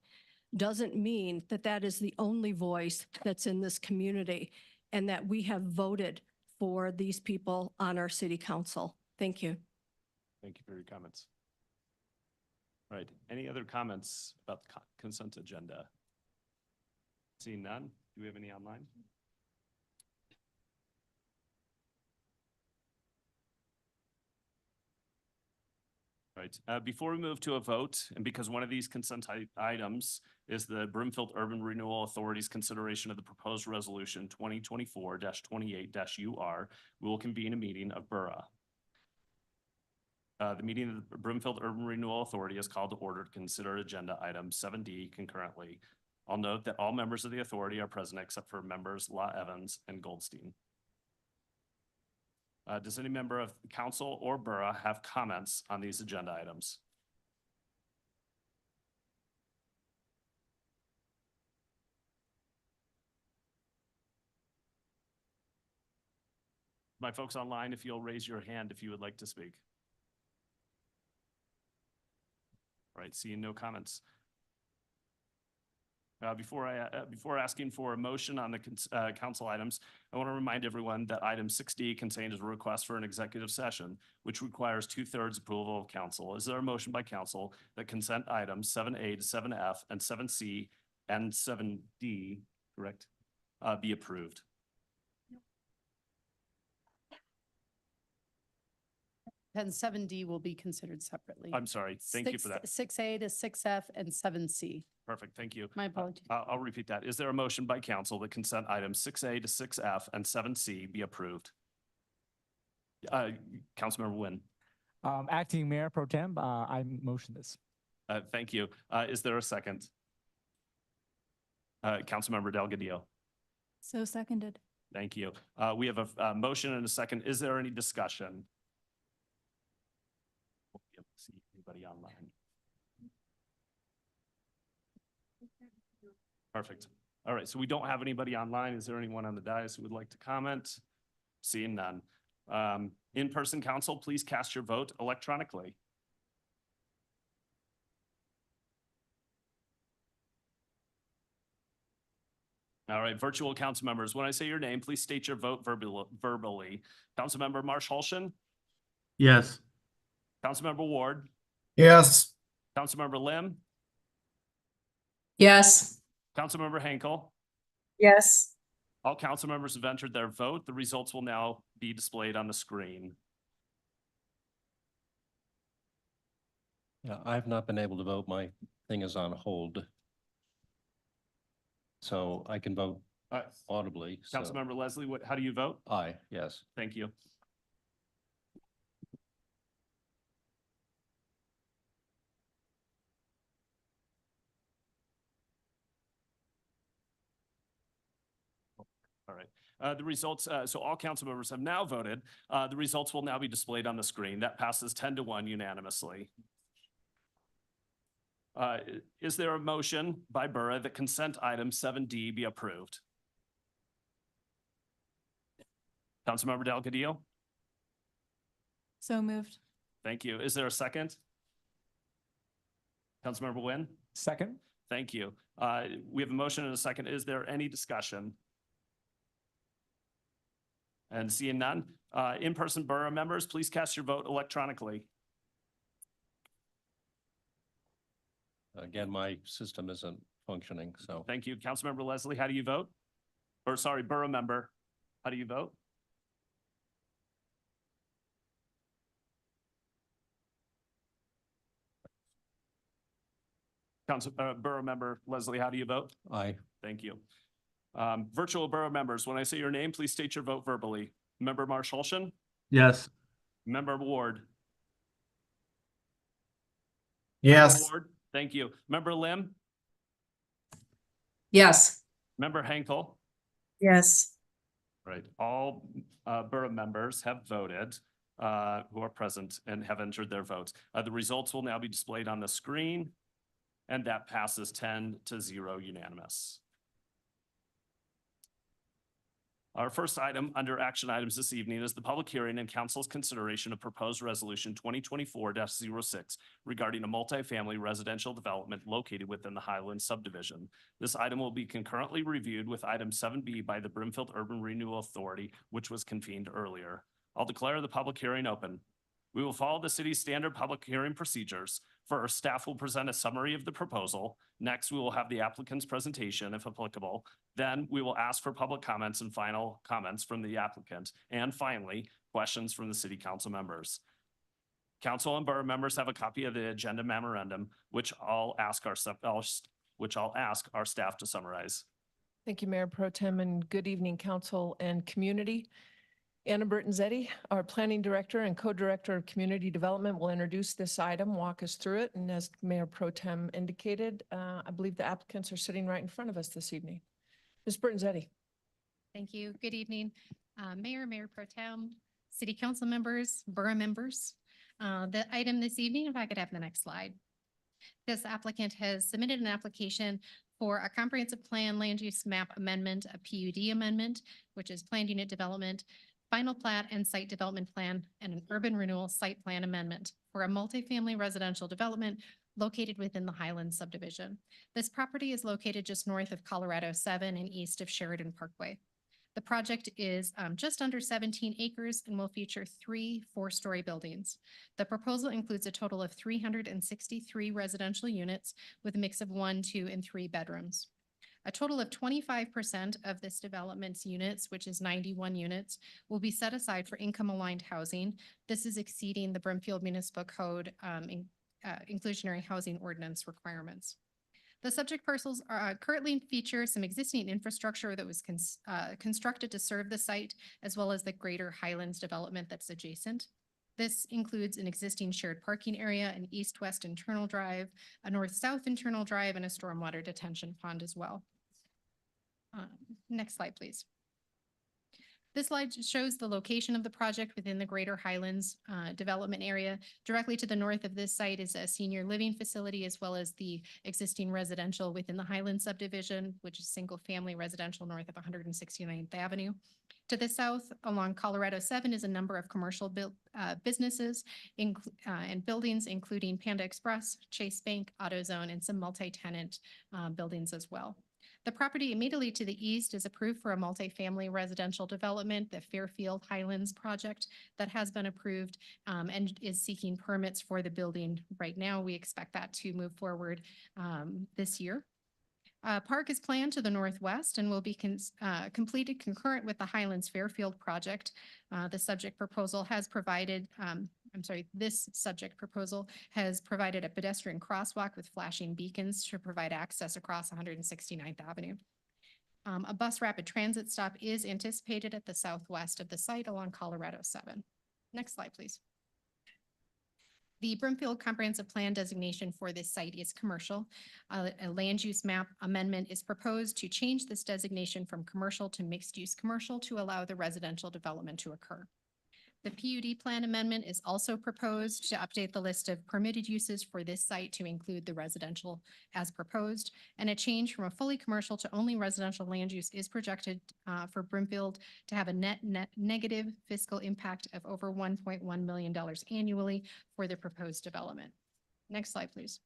doesn't mean that that is the only voice that's in this community and that we have voted for these people on our city council. Thank you. Thank you for your comments. All right, any other comments about the consent agenda? Seeing none, do we have any online? All right, before we move to a vote, and because one of these consent items is the Broomfield Urban Renewal Authority's consideration of the proposed resolution 2024-28-UR, we will convene a meeting of Borough. The meeting of the Broomfield Urban Renewal Authority is called to order to consider agenda item 7D concurrently. I'll note that all members of the authority are present except for members Law Evans and Goldstein. Does any member of the council or borough have comments on these agenda items? My folks online, if you'll raise your hand if you would like to speak. All right, seeing no comments. Before asking for a motion on the council items, I want to remind everyone that item 6D contains a request for an executive session, which requires 2/3 approval of council. Is there a motion by council that consent items 7A to 7F and 7C and 7D, correct, be approved? And 7D will be considered separately. I'm sorry, thank you for that. 6A to 6F and 7C. Perfect, thank you. My apologies. I'll repeat that. Is there a motion by council that consent items 6A to 6F and 7C be approved? Councilmember Nguyen. Acting Mayor Pro Tem, I motion this. Thank you. Is there a second? Councilmember Delgadillo. So seconded. Thank you. We have a motion and a second. Is there any discussion? We'll be able to see anybody online. Perfect. All right, so we don't have anybody online. Is there anyone on the dais who would like to comment? Seeing none. In-person council, please cast your vote electronically. All right, virtual council members, when I say your name, please state your vote verbally. Councilmember Marsh Holshin, Yes. Councilmember Ward, Yes. Councilmember Lim, Yes. Councilmember Henkel. Yes. All council members have entered their vote. The results will now be displayed on the screen. Yeah, I've not been able to vote. My thing is on hold. So I can vote audibly. so- Councilmember Leslie, how do you vote? Aye, yes. Thank you. All right. The results, so all council members have now voted. The results will now be displayed on the screen. That passes 10-1 unanimously. Is there a motion by Borough that consent item 7D be approved? Councilmember Delgadillo? So moved. Thank you. Is there a second? Councilmember Wynn? Second. Thank you. We have a motion and a second. Is there any discussion? And seeing none, in-person borough members, please cast your vote electronically. Again, my system isn't functioning, so. Thank you. Councilmember Leslie, how do you vote? Or sorry, borough member, how do you vote? Borough member Leslie, how do you vote? Aye. Thank you. Virtual borough members, when I say your name, please state your vote verbally. Member Marsh Holshin? Yes. Member Ward? Yes. Ward, thank you. Member Lim? Yes. Member Henkel? Yes. Right, all borough members have voted, who are present and have entered their votes. The results will now be displayed on the screen, and that passes 10-0 unanimous. Our first item under action items this evening is the public hearing and council's consideration of proposed resolution 2024-06 regarding a multifamily residential development located within the Highlands subdivision. This item will be concurrently reviewed with item 7B by the Brimfield Urban Renewal Authority, which was convened earlier. I'll declare the public hearing open. We will follow the city's standard public hearing procedures. First, staff will present a summary of the proposal. Next, we will have the applicant's presentation, if applicable. Then we will ask for public comments and final comments from the applicant. And finally, questions from the city council members. Council and borough members have a copy of the agenda memorandum, which I'll ask our staff to summarize. Thank you, Mayor Pro Tem, and good evening, council and community. Anna Burton-Zetti, our planning director and co-director of community development, will introduce this item, walk us through it. And as Mayor Pro Tem indicated, I believe the applicants are sitting right in front of us this evening. Ms. Burton-Zetti. Thank you. Good evening, Mayor, Mayor Pro Tem, City Council members, borough members. The item this evening, if I could have the next slide. This applicant has submitted an application for a comprehensive plan land use map amendment, a PUD amendment, which is planned unit development, final plat and site development plan, and an urban renewal site plan amendment for a multifamily residential development located within the Highlands subdivision. This property is located just north of Colorado 7 and east of Sheridan Parkway. The project is just under 17 acres and will feature 3 4-story buildings. The proposal includes a total of 363 residential units with a mix of 1, 2, and 3 bedrooms. A total of 25% of this development's units, which is 91 units, will be set aside for income-aligned housing. This is exceeding the Brimfield Municipal Code inclusionary housing ordinance requirements. The subject parcels currently feature some existing infrastructure that was constructed to serve the site, as well as the greater Highlands development that's adjacent. This includes an existing shared parking area, an east-west internal drive, a north-south internal drive, and a stormwater detention pond as well. Next slide, please. This slide shows the location of the project within the Greater Highlands development area. Directly to the north of this site is a senior living facility, as well as the existing residential within the Highlands subdivision, which is single-family residential north of 169th Avenue. To the south, along Colorado 7, is a number of commercial businesses and buildings, including Panda Express, Chase Bank, AutoZone, and some multi-tenant buildings as well. The property immediately to the east is approved for a multifamily residential development, the Fairfield Highlands project that has been approved and is seeking permits for the building right now. We expect that to move forward this year. Park is planned to the northwest and will be completed concurrent with the Highlands Fairfield project. This subject proposal has provided a pedestrian crosswalk with flashing beacons to provide access across 169th Avenue. A bus rapid transit stop is anticipated at the southwest of the site along Colorado 7. Next slide, please. The Brimfield Comprehensive Plan designation for this site is commercial. A land use map amendment is proposed to change this designation from commercial to mixed use commercial to allow the residential development to occur. The PUD plan amendment is also proposed to update the list of permitted uses for this site to include the residential as proposed, and a change from a fully commercial to only residential land use is projected for Brimfield to have a net negative fiscal impact of over $1.1 million annually for the proposed development. Next slide, please.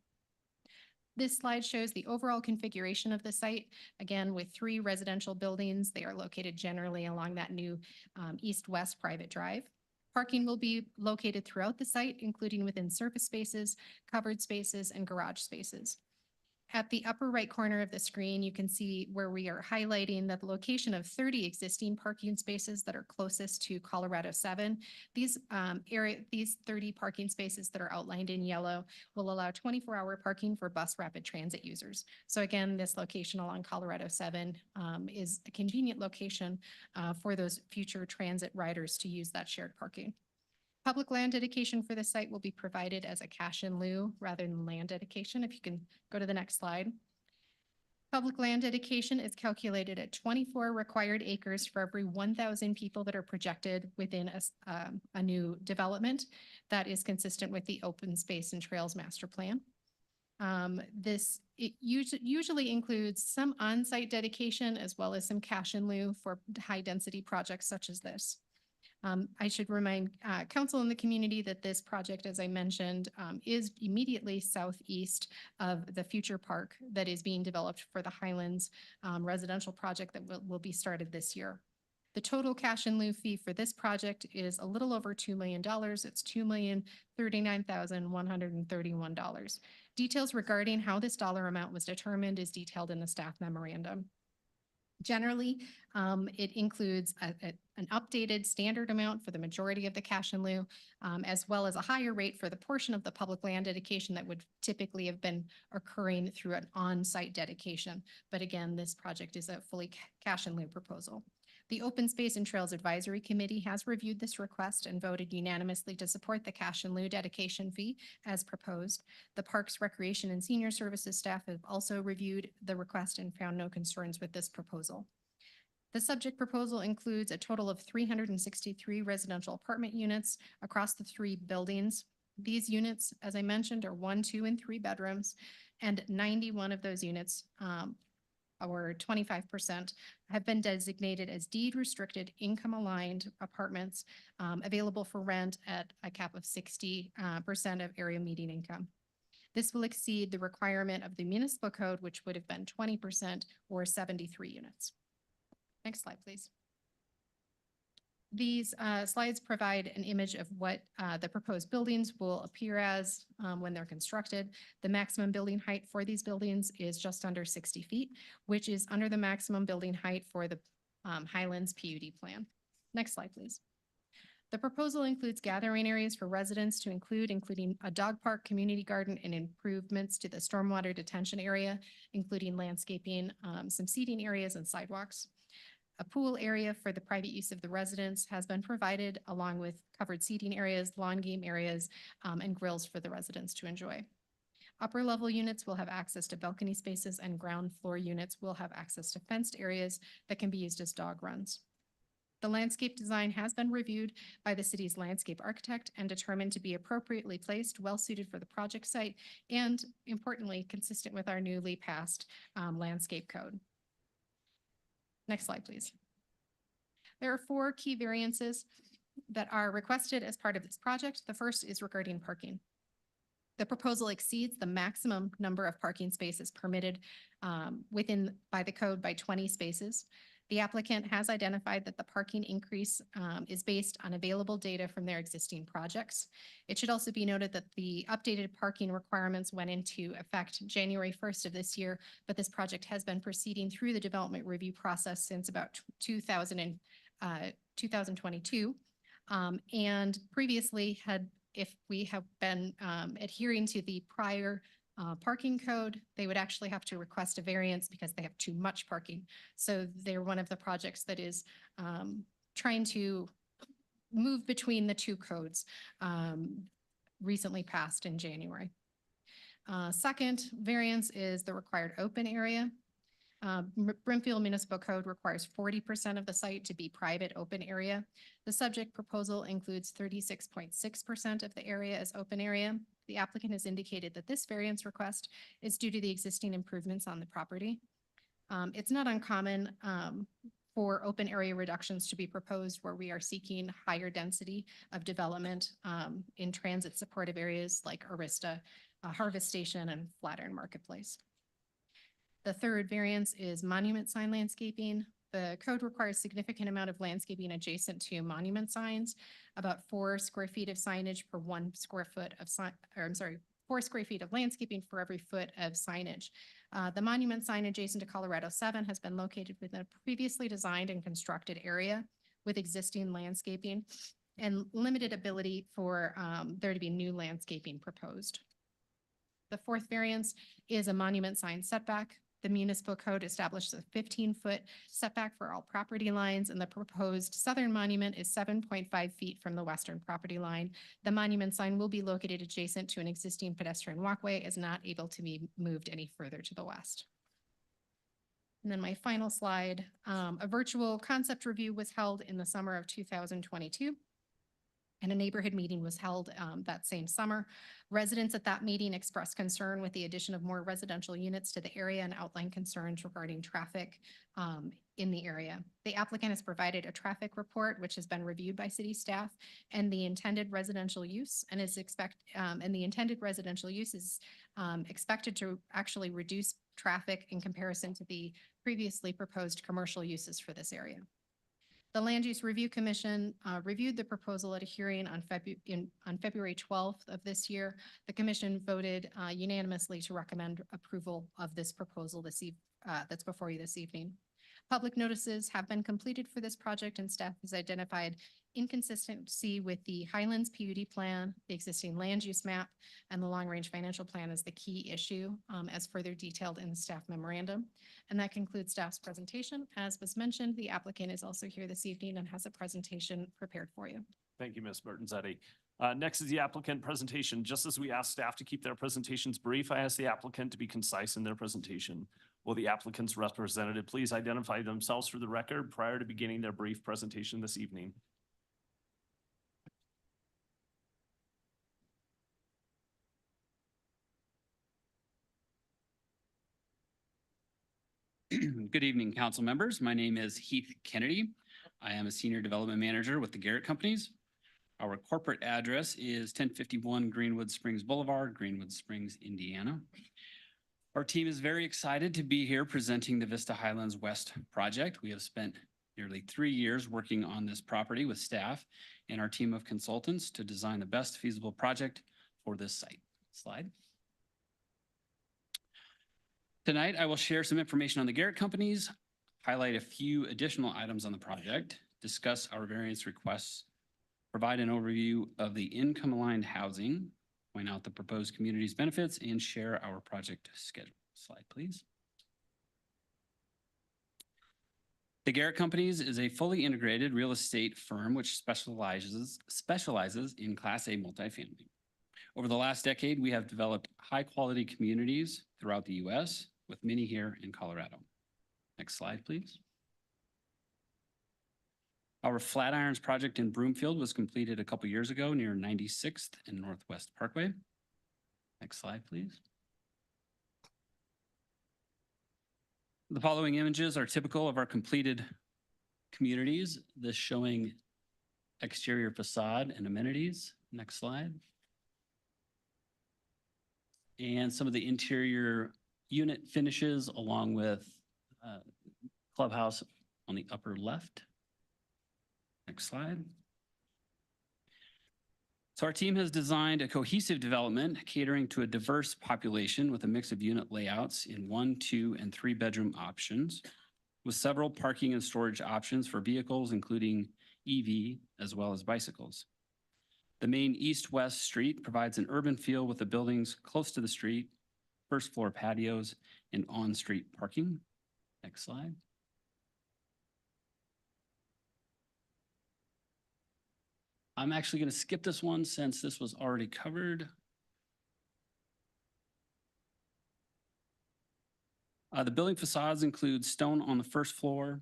This slide shows the overall configuration of the site, again, with 3 residential buildings. They are located generally along that new east-west private drive. Parking will be located throughout the site, including within surface spaces, covered spaces, and garage spaces. At the upper right corner of the screen, you can see where we are highlighting that the location of 30 existing parking spaces that are closest to Colorado 7. These 30 parking spaces that are outlined in yellow will allow 24-hour parking for bus rapid transit users. So again, this location along Colorado 7 is a convenient location for those future transit riders to use that shared parking. Public land dedication for the site will be provided as a cash in lieu rather than land dedication. If you can go to the next slide. Public land dedication is calculated at 24 required acres for every 1,000 people that are projected within a new development. That is consistent with the Open Space and Trails Master Plan. It usually includes some on-site dedication as well as some cash in lieu for high-density projects such as this. I should remind council and the community that this project, as I mentioned, is immediately southeast of the future park that is being developed for the Highlands residential project that will be started this year. The total cash in lieu fee for this project is a little over $2 million. It's $2,039,131. Details regarding how this dollar amount was determined is detailed in the staff memorandum. Generally, it includes an updated standard amount for the majority of the cash in lieu, as well as a higher rate for the portion of the public land dedication that would typically have been occurring through an on-site dedication. But again, this project is a fully cash in lieu proposal. The Open Space and Trails Advisory Committee has reviewed this request and voted unanimously to support the cash in lieu dedication fee as proposed. The Parks, Recreation, and Senior Services staff have also reviewed the request and found no concerns with this proposal. The subject proposal includes a total of 363 residential apartment units across the 3 buildings. These units, as I mentioned, are 1, 2, and 3 bedrooms, and 91 of those units, or 25%, have been designated as deed restricted income aligned apartments available for rent at a cap of 60% of area median income. This will exceed the requirement of the municipal code, which would have been 20% or 73 units. Next slide, please. These slides provide an image of what the proposed buildings will appear as when they're constructed. The maximum building height for these buildings is just under 60 feet, which is under the maximum building height for the Highlands PUD plan. Next slide, please. The proposal includes gathering areas for residents including a dog park, community garden, and improvements to the stormwater detention area, including landscaping, some seating areas, and sidewalks. A pool area for the private use of the residents has been provided, along with covered seating areas, lawn game areas, and grills for the residents to enjoy. Upper level units will have access to balcony spaces, and ground floor units will have access to fenced areas that can be used as dog runs. The landscape design has been reviewed by the city's landscape architect and determined to be appropriately placed, well-suited for the project site, and importantly, consistent with our newly passed landscape code. Next slide, please. There are 4 key variances that are requested as part of this project. The first is regarding parking. The proposal exceeds the maximum number of parking spaces permitted by the code by 20 spaces. The applicant has identified that the parking increase is based on available data from their existing projects. It should also be noted that the updated parking requirements went into effect January 1st of this year, but this project has been proceeding through the development review process since about 2022. And previously if we have been adhering to the prior parking code, they would actually have to request a variance because they have too much parking. So they're one of the projects that is trying to move between the 2 codes recently passed in January. Second variance is the required open area. Brimfield Municipal Code requires 40% of the site to be private open area. The subject proposal includes 36.6% of the area as open area. The applicant has indicated that this variance request is due to the existing improvements on the property. It's not uncommon for open area reductions to be proposed where we are seeking higher density of development in transit supportive areas like Arista, Harvest Station, and Flatiron Marketplace. The third variance is monument sign landscaping. The code requires significant amount of landscaping adjacent to monument signs, about 4 square feet of signage per 1 square foot of 4 square feet of landscaping for every foot of signage. The monument sign adjacent to Colorado 7 has been located within a previously designed and constructed area with existing landscaping and limited ability for there to be new landscaping proposed. The fourth variance is a monument sign setback. The municipal code establishes a 15-foot setback for all property lines, and the proposed southern monument is 7.5 feet from the western property line. The monument sign will be located adjacent to an existing pedestrian walkway, is not able to be moved any further to the west. And then my final slide, a virtual concept review was held in the summer of 2022. And a neighborhood meeting was held that same summer. Residents at that meeting expressed concern with the addition of more residential units to the area and outlined concerns regarding traffic in the area. The applicant has provided a traffic report, which has been reviewed by city staff, and the intended residential use is expected to actually reduce traffic in comparison to the previously proposed commercial uses for this area. The Land Use Review Commission reviewed the proposal at a hearing on February 12th of this year. The commission voted unanimously to recommend approval of this proposal that's before you this evening. Public notices have been completed for this project, and staff has identified inconsistency with the Highlands PUD plan, the existing land use map, and the long-range financial plan as the key issue as further detailed in the staff memorandum. And that concludes staff's presentation. As was mentioned, the applicant is also here this evening and has a presentation prepared for you. Thank you, Ms. Bertanzetti. Next is the applicant presentation. Just as we ask staff to keep their presentations brief, I ask the applicant to be concise in their presentation. Will the applicant's representative please identify themselves for the record prior to beginning their brief presentation this evening? Good evening, council members. My name is Heath Kennedy. I am a senior development manager with the Garrett Companies. Our corporate address is 1051 Greenwood Springs Boulevard, Greenwood Springs, Indiana. Our team is very excited to be here presenting the Vista Highlands West project. We have spent nearly 3 years working on this property with staff and our team of consultants to design the best feasible project for this site. Slide. Tonight, I will share some information on the Garrett Companies, highlight a few additional items on the project, discuss our variance requests, provide an overview of the income-aligned housing, point out the proposed community's benefits, and share our project schedule. Slide, please. The Garrett Companies is a fully integrated real estate firm which specializes in Class A multifamily. Over the last decade, we have developed high-quality communities throughout the U.S., with many here in Colorado. Next slide, please. Our Flatirons project in Broomfield was completed a couple years ago near 96th and Northwest Parkway. Next slide, please. The following images are typical of our completed communities, this showing exterior facade and amenities. Next slide. And some of the interior unit finishes along with clubhouse on the upper left. Next slide. So our team has designed a cohesive development catering to a diverse population with a mix of unit layouts in 1, 2, and 3 bedroom options, with several parking and storage options for vehicles, including EV as well as bicycles. The main east-west street provides an urban feel with the buildings close to the street, first floor patios, and on-street parking. Next slide. I'm actually going to skip this one since this was already covered. The building facades include stone on the first floor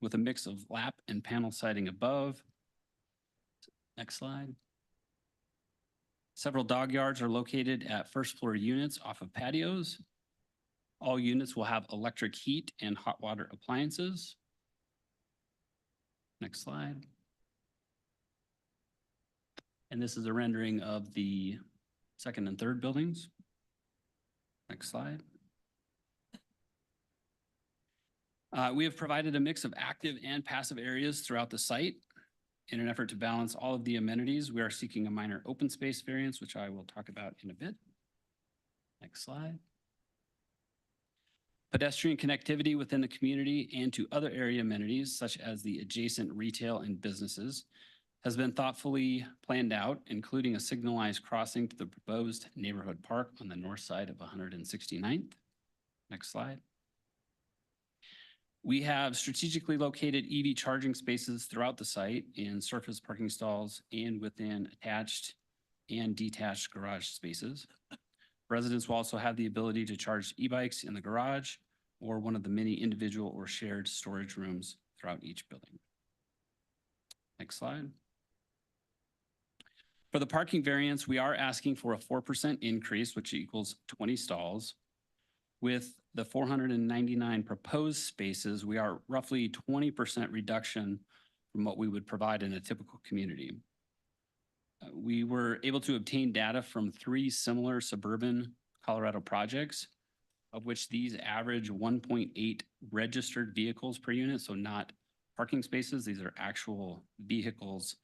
with a mix of lap and panel siding above. Next slide. Several dog yards are located at first floor units off of patios. All units will have electric heat and hot water appliances. Next slide. And this is a rendering of the second and third buildings. Next slide. We have provided a mix of active and passive areas throughout the site. In an effort to balance all of the amenities, we are seeking a minor open space variance, which I will talk about in a bit. Next slide. Pedestrian connectivity within the community and to other area amenities, such as the adjacent retail and businesses, has been thoughtfully planned out, including a signalized crossing to the proposed neighborhood park on the north side of 169th. Next slide. We have strategically located EV charging spaces throughout the site in surface parking stalls and within attached and detached garage spaces. Residents will also have the ability to charge e-bikes in the garage or one of the many individual or shared storage rooms throughout each building. Next slide. For the parking variance, we are asking for a 4% increase, which equals 20 stalls. With the 499 proposed spaces, we are roughly 20% reduction from what we would provide in a typical community. We were able to obtain data from 3 similar suburban Colorado projects, of which these average 1.8 registered vehicles per unit, so not parking spaces. These are actual vehicles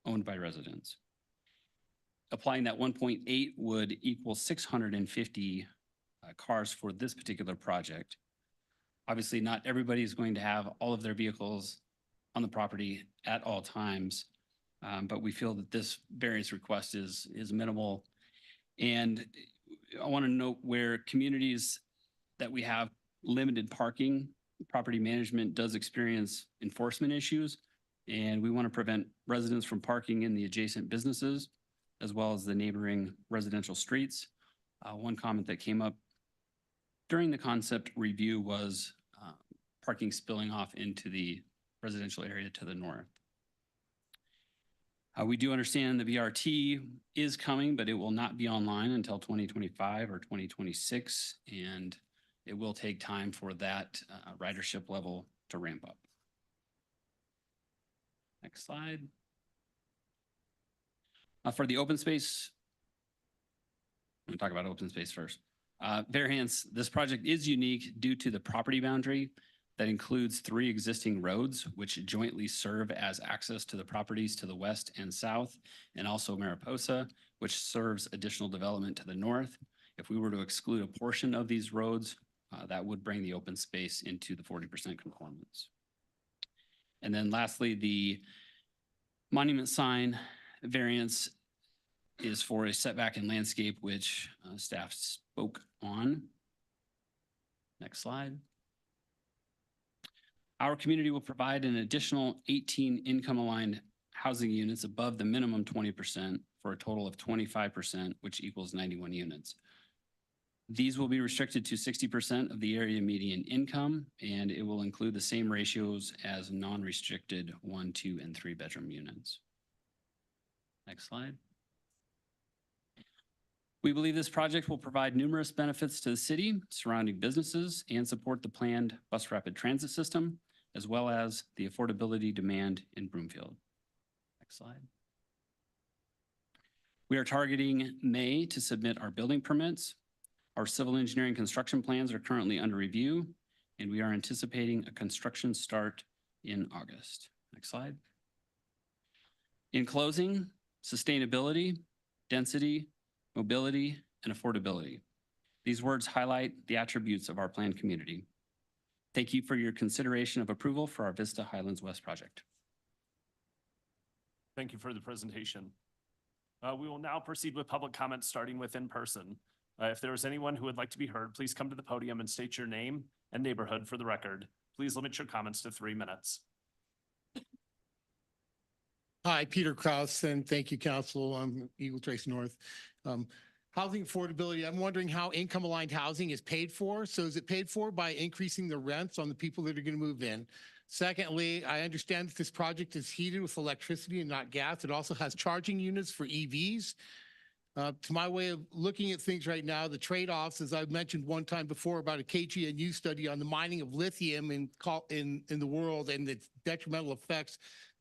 owned by residents. Applying that 1.8 would equal 650 cars for this particular project. Obviously, not everybody is going to have all of their vehicles on the property at all times, but we feel that this variance request is minimal. And I want to note where communities that we have limited parking, property management does experience enforcement issues, and we want to prevent residents from parking in the adjacent businesses as well as the neighboring residential streets. One comment that came up during the concept review was parking spilling off into the residential area to the north. We do understand the BRT is coming, but it will not be online until 2025 or 2026, and it will take time for that ridership level to ramp up. Next slide. For the open space, I'm going to talk about open space first. Variance, this project is unique due to the property boundary that includes 3 existing roads, which jointly serve as access to the properties to the west and south, and also Mariposa, which serves additional development to the north. If we were to exclude a portion of these roads, that would bring the open space into the 40% conformance. And then lastly, the monument sign variance is for a setback in landscape, which staff spoke on. Next slide. Our community will provide an additional 18 income-aligned housing units above the minimum 20% for a total of 25%, which equals 91 units. These will be restricted to 60% of the area median income, and it will include the same ratios as non-restricted 1, 2, and 3-bedroom units. Next slide. We believe this project will provide numerous benefits to the city, surrounding businesses, and support the planned bus rapid transit system, as well as the affordability demand in Broomfield. Next slide. We are targeting May to submit our building permits. Our civil engineering construction plans are currently under review, and we are anticipating a construction start in August. Next slide. In closing, sustainability, density, mobility, and affordability. These words highlight the attributes of our planned community. Thank you for your consideration of approval for our Vista Highlands West project. Thank you for the presentation. We will now proceed with public comments, starting with in person. If there is anyone who would like to be heard, please come to the podium and state your name and neighborhood for the record. Please limit your comments to 3 minutes. Hi, Peter Kraus, and thank you, Council. I'm Eagle Trace North. Housing affordability, I'm wondering how income-aligned housing is paid for. So is it paid for by increasing the rents on the people that are going to move in? Secondly, I understand that this project is heated with electricity and not gas. It also has charging units for EVs. To my way of looking at things right now, the trade-offs, as I've mentioned one time before about a KGNU study on the mining of lithium in the world and its detrimental effects,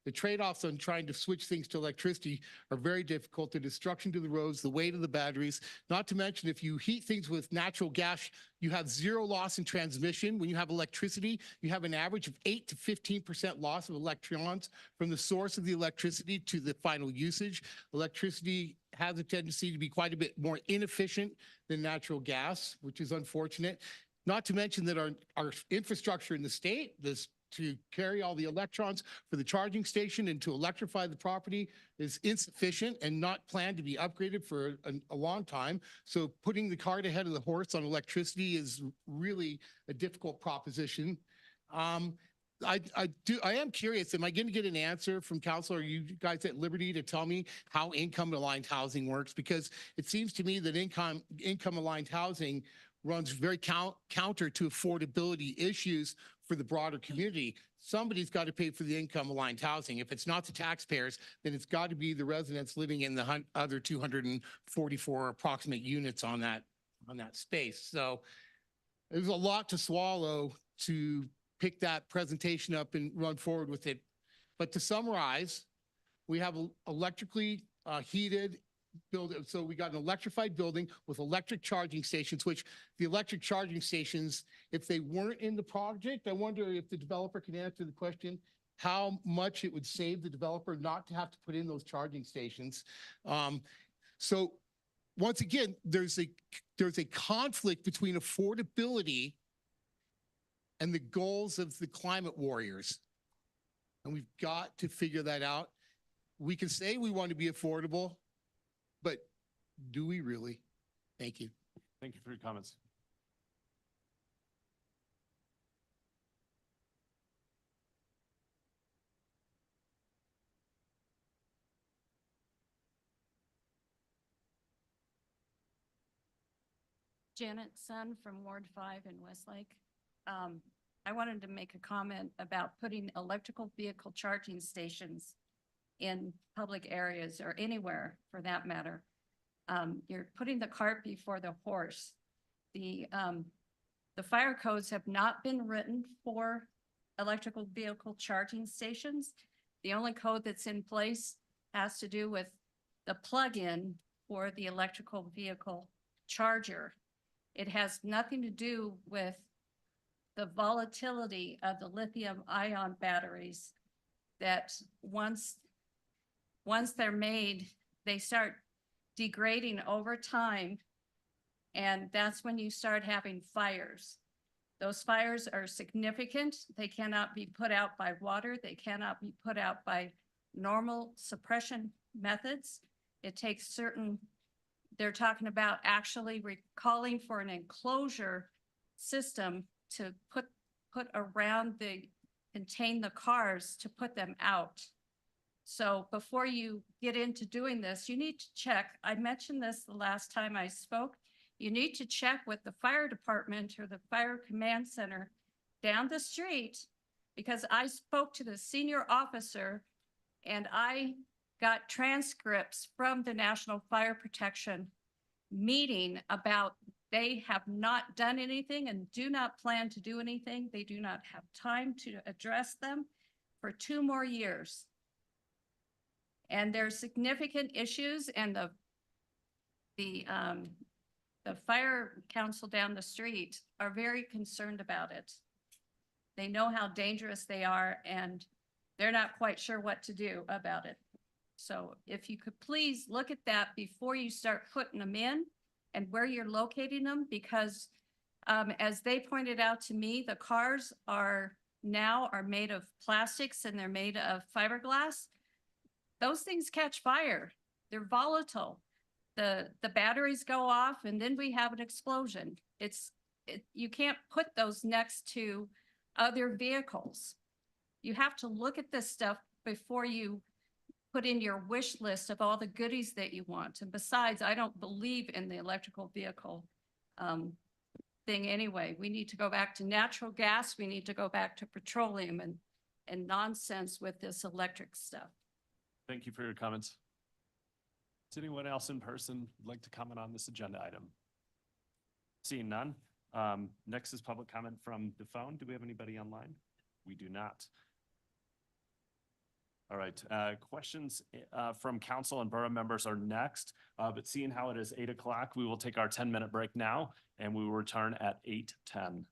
the trade-offs on trying to switch things to electricity are very difficult. The destruction to the roads, the weight of the batteries, not to mention if you heat things with natural gas, you have zero loss in transmission. When you have electricity, you have an average of 8 to 15% loss of electrons from the source of the electricity to the final usage. Electricity has a tendency to be quite a bit more inefficient than natural gas, which is unfortunate. Not to mention that our infrastructure in the state, to carry all the electrons for the charging station and to electrify the property is insufficient and not planned to be upgraded for a long time. So putting the cart ahead of the horse on electricity is really a difficult proposition. I am curious, am I going to get an answer from council? Are you guys at liberty to tell me how income-aligned housing works? Because it seems to me that income-aligned housing runs very counter to affordability issues for the broader community. Somebody's got to pay for the income-aligned housing. If it's not the taxpayers, then it's got to be the residents living in the other 244 approximate units on that space. So there's a lot to swallow to pick that presentation up and run forward with it. But to summarize, we have electrically heated building. So we got an electrified building with electric charging stations, which the electric charging stations, if they weren't in the project, I wonder if the developer can answer the question, how much it would save the developer not to have to put in those charging stations. So once again, there's a conflict between affordability and the goals of the climate warriors. And we've got to figure that out. We can say we want to be affordable, but do we really? Thank you. Thank you for your comments. Janet Sun from Ward 5 in Westlake. I wanted to make a comment about putting electrical vehicle charging stations in public areas or anywhere for that matter. You're putting the cart before the horse. The fire codes have not been written for electrical vehicle charging stations. The only code that's in place has to do with the plug-in for the electrical vehicle charger. It has nothing to do with the volatility of the lithium ion batteries that once they're made, they start degrading over time. And that's when you start having fires. Those fires are significant. They cannot be put out by water. They cannot be put out by normal suppression methods. It takes certain, they're talking about actually calling for an enclosure system to put around contain the cars to put them out. So before you get into doing this, you need to check. I mentioned this the last time I spoke. you need to check with the fire department or the fire command center down the street, because I spoke to the senior officer and I got transcripts from the National Fire Protection meeting about they have not done anything and do not plan to do anything. They do not have time to address them for 2 more years. And there's significant issues, and the fire council down the street are very concerned about it. They know how dangerous they are, and they're not quite sure what to do about it. So if you could please look at that before you start putting them in and where you're locating them, because as they pointed out to me, the cars are made of plastics and they're made of fiberglass. Those things catch fire. They're volatile. The batteries go off and then we have an explosion. You can't put those next to other vehicles. You have to look at this stuff before you put in your wish list of all the goodies that you want. And besides, I don't believe in the electrical vehicle thing anyway. We need to go back to natural gas. We need to go back to petroleum and nonsense with this electric stuff. Thank you for your comments. Does anyone else in person like to comment on this agenda item? Seeing none. Next is public comment from the phone. Do we have anybody online? We do not. All right, questions from council and borough members are next, but seeing how it is 8 o'clock, we will take our 10-minute break now and we will return at 8:10.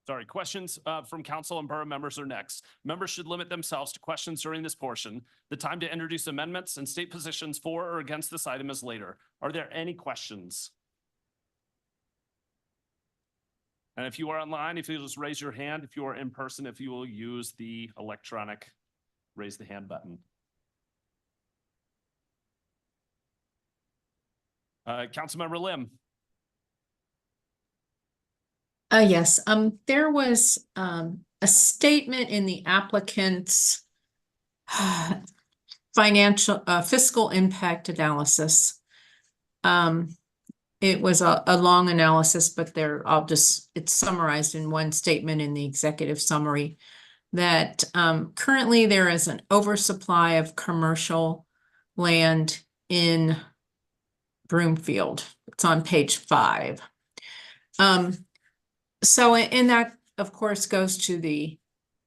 Sorry, questions from council and borough members are next. Members should limit themselves to questions during this portion. The time to introduce amendments and state positions for or against this item is later. Are there any questions? And if you are online, if you just raise your hand, if you are in person, if you will use the electronic raise the hand button. Councilmember Lim. Yes, there was, a statement in the applicant's financial, fiscal impact analysis. It was a long analysis, but it's summarized in one statement in the executive summary that, currently there is an oversupply of commercial land in Broomfield. It's on page 5. So, and that, of course, goes to the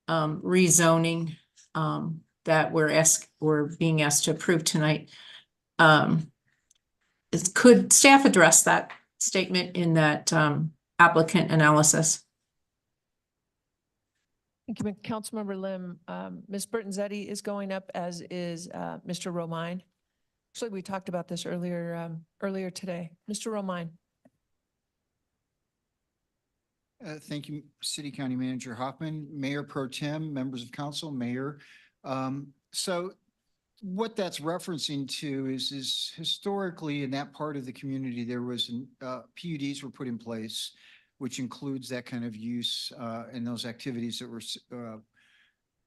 rezoning that we're being asked to approve tonight. Could staff address that statement in that applicant analysis? Thank you, Councilmember Lim. Ms. Burton-Zetti is going up, as is Mr. Romine. Actually, we talked about this earlier today. Mr. Romine. Thank you, City County Manager Hoffman, Mayor Pro Tem, members of council, Mayor. So what that's referencing to is historically in that part of the community, there was PUDs were put in place, which includes that kind of use and those activities that were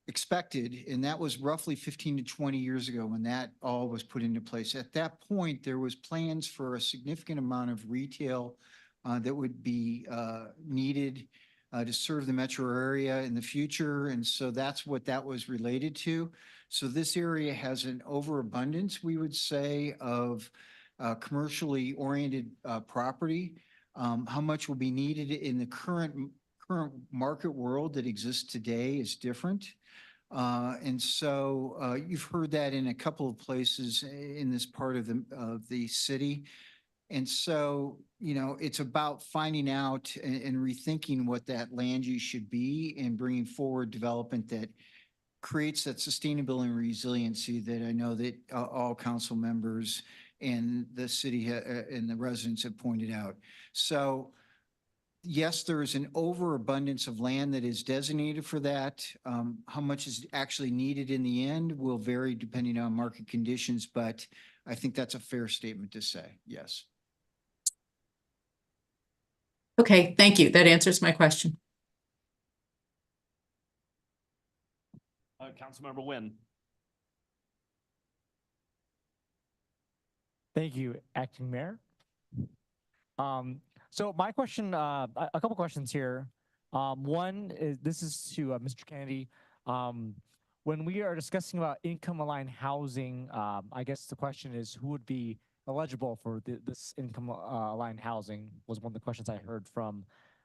expected. And that was roughly 15 to 20 years ago when that all was put into place. At that point, there was plans for a significant amount of retail that would be needed to serve the metro area in the future. And so that's what that was related to. So this area has an overabundance, we would say, of commercially oriented property. How much will be needed in the current market world that exists today is different. And so you've heard that in a couple of places in this part of the city. And so, you know, it's about finding out and rethinking what that land use should be and bringing forward development that creates that sustainability and resiliency that I know that all council members and the city and the residents have pointed out. So yes, there is an overabundance of land that is designated for that. How much is actually needed in the end will vary depending on market conditions, but I think that's a fair statement to say, yes. Okay, thank you. That answers my question. Councilmember Nguyen. Thank you, Acting Mayor. So my question, a couple questions here. One is, this is to Mr. Kennedy. When we are discussing about income-aligned housing, I guess the question is who would be eligible for this income-aligned housing was one of the questions I heard from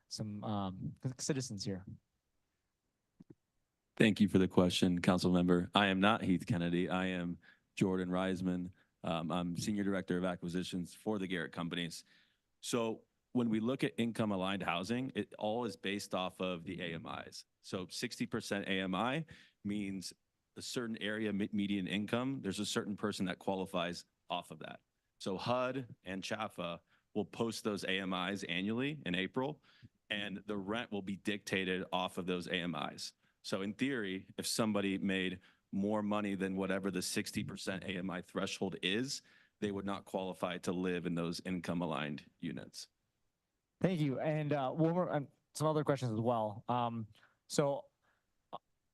some citizens here. Thank you for the question, Council Member. I am not Heath Kennedy. I am Jordan Reisman. I'm Senior Director of Acquisitions for the Garrett Companies. So when we look at income-aligned housing, it all is based off of the AMIs. So 60% AMI means a certain area median income. There's a certain person that qualifies off of that. So HUD and CHAFA will post those AMIs annually in April, and the rent will be dictated off of those AMIs. So in theory, if somebody made more money than whatever the 60% AMI threshold is, they would not qualify to live in those income-aligned units. Thank you. And one more, some other questions as well. So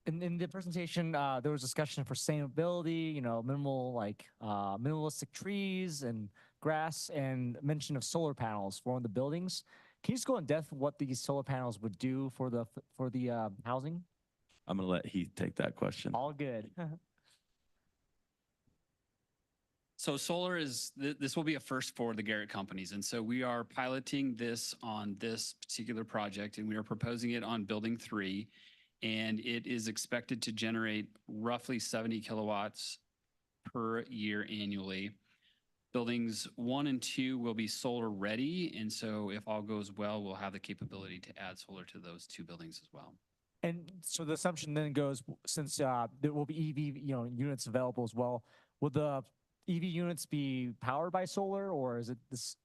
in the presentation, there was discussion of sustainability, you know, minimalistic trees and grass, and mention of solar panels for one of the buildings. Can you just go in depth what these solar panels would do for the housing? I'm going to let Heath take that question. All good. So solar this will be a first for the Garrett Companies. And so we are piloting this on this particular project, and we are proposing it on Building 3. And it is expected to generate roughly 70 kilowatts per year annually. Buildings 1 and 2 will be solar ready, and so if all goes well, we'll have the capability to add solar to those 2 buildings as well. And so the assumption then goes, since there will be EV, units available as well, will the EV units be powered by solar, or is it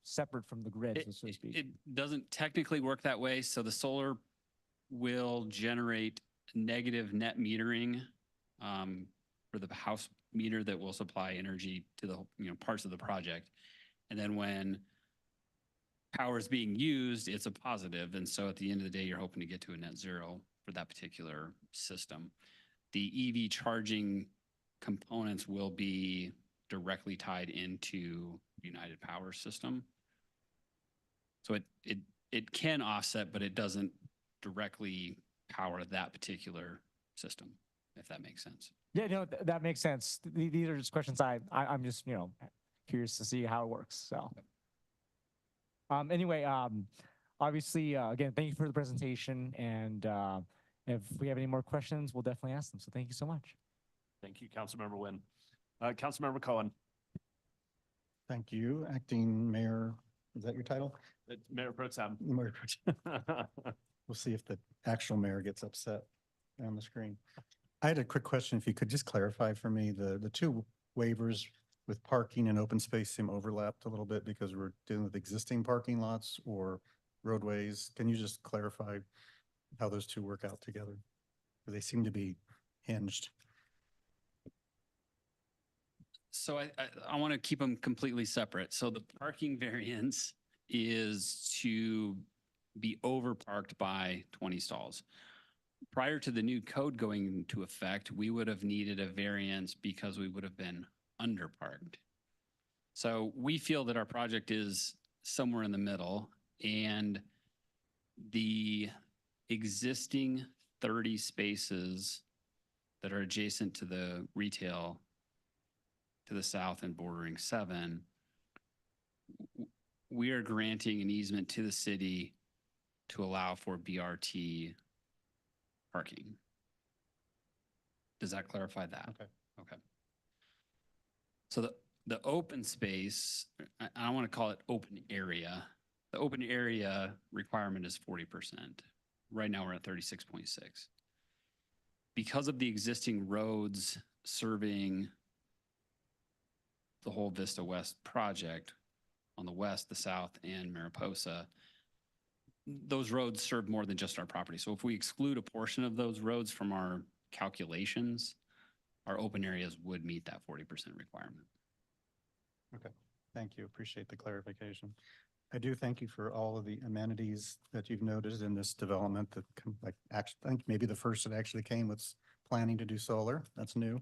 separate from the grid, so to speak? It doesn't technically work that way, so the solar will generate negative net metering for the house meter that will supply energy to the parts of the project. And then when power is being used, it's a positive. And so at the end of the day, you're hoping to get to a net zero for that particular system. The EV charging components will be directly tied into United Power system. So it can offset, but it doesn't directly power that particular system, if that makes sense. Yeah, no, that makes sense. These are just questions I'm just, curious to see how it works, so. Anyway, obviously, again, thank you for the presentation, and if we have any more questions, we'll definitely ask them, so thank you so much. Thank you, Councilmember Nguyen. Councilmember Cohen. Thank you, Acting Mayor. Is that your title? Mayor Pro Tem. Mayor Pro Tem. We'll see if the actual mayor gets upset on the screen. I had a quick question. If you could just clarify for me, the 2 waivers with parking and open space seem overlapped a little bit because we're dealing with existing parking lots or roadways. Can you just clarify how those 2 work out together? They seem to be hinged. So I want to keep them completely separate. So the parking variance is to be overparked by 20 stalls. Prior to the new code going into effect, we would have needed a variance because we would have been underparked. So we feel that our project is somewhere in the middle, and the existing 30 spaces that are adjacent to the retail to the south and bordering 7, we are granting an easement to the city to allow for BRT parking. Does that clarify that? Okay. Okay. So the open space, I don't want to call it open area. The open area requirement is 40%. Right now we're at 36.6. Because of the existing roads serving the whole Vista West project on the west, the south, and Mariposa, those roads serve more than just our property. So if we exclude a portion of those roads from our calculations, our open areas would meet that 40% requirement. Okay, thank you. Appreciate the clarification. I do thank you for all of the amenities that you've noticed in this development that I think maybe the first that actually came was planning to do solar. That's new,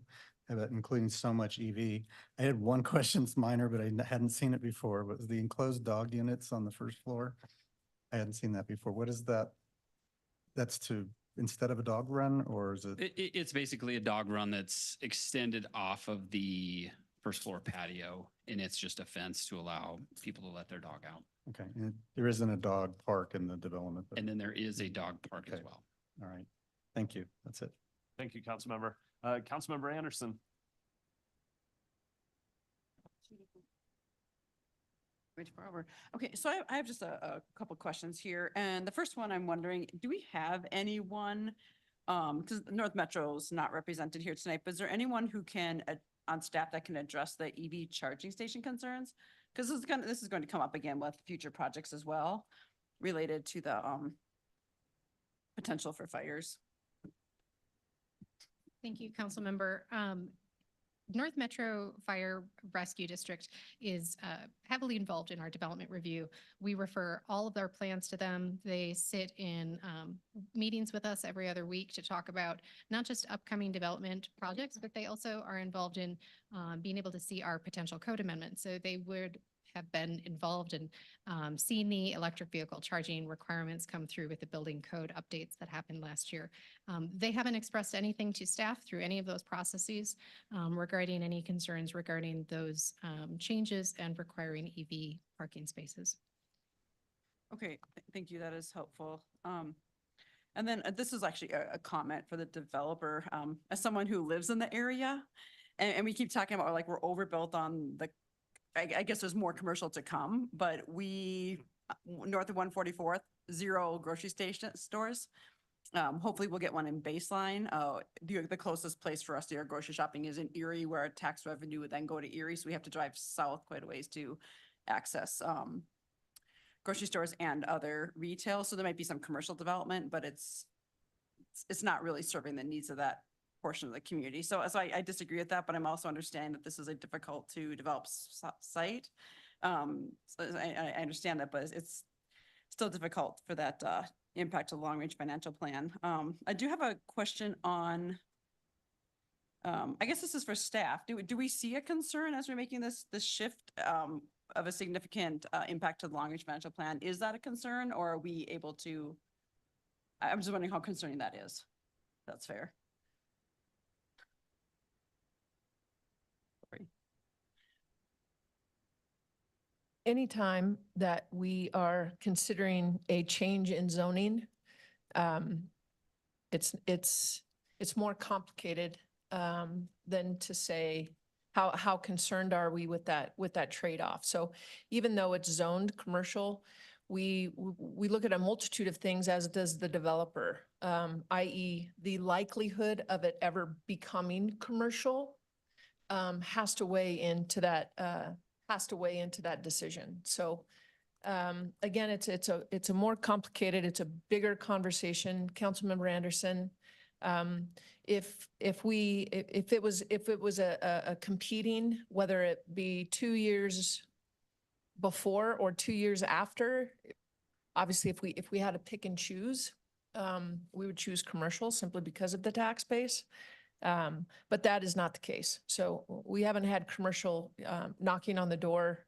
but including so much EV. I had one question, it's minor, but I hadn't seen it before. Was the enclosed dog units on the first floor? I hadn't seen that before. What is that? That's to, instead of a dog run, or is it? It's basically a dog run that's extended off of the first floor patio, and it's just a fence to allow people to let their dog out. Okay, and there isn't a dog park in the development. And then there is a dog park as well. All right, thank you. That's it. Thank you, Councilmember. Councilmember Anderson. Okay, so I have just a couple questions here. And the first one, I'm wondering, do we have anyone, because North Metro's not represented here tonight, but is there anyone who can, on staff that can address the EV charging station concerns? Because this is going to come up again with future projects as well, related to the potential for fires. Thank you, Councilmember. North Metro Fire Rescue District is heavily involved in our development review. We refer all of our plans to them. They sit in meetings with us every other week to talk about not just upcoming development projects, but they also are involved in being able to see our potential code amendments. So they would have been involved in seeing the electric vehicle charging requirements come through with the building code updates that happened last year. They haven't expressed anything to staff through any of those processes regarding any concerns regarding those changes and requiring EV parking spaces. Okay, thank you. That is helpful. And then this is actually a comment for the developer. As someone who lives in the area, and we keep talking about like we're overbuilt on the I guess there's more commercial to come, but north of 144th, 0 grocery station stores. Hopefully we'll get one in Baseline. The closest place for us to our grocery shopping is in Erie, where our tax revenue would then go to Erie. So we have to drive south quite a ways to access grocery stores and other retail. So there might be some commercial development, but it's not really serving the needs of that portion of the community. So I disagree with that, but I'm also understanding that this is a difficult to develop site. So I understand that, but it's still difficult for that impact of the long-range financial plan. I do have a question on, I guess this is for staff. Do we see a concern as we're making this shift of a significant impact to the long-range financial plan? Is that a concern, or are we able to, I'm just wondering how concerning that is. That's fair. Anytime that we are considering a change in zoning, it's more complicated than to say how concerned are we with that trade-off. So even though it's zoned commercial, we look at a multitude of things, as does the developer, i.e. the likelihood of it ever becoming commercial has to weigh into that decision. So again, it's a more complicated, it's a bigger conversation. Councilmember Anderson, if it was a competing, whether it be 2 years before or 2 years after, obviously if we had to pick and choose, we would choose commercial simply because of the tax base. But that is not the case. So we haven't had commercial knocking on the door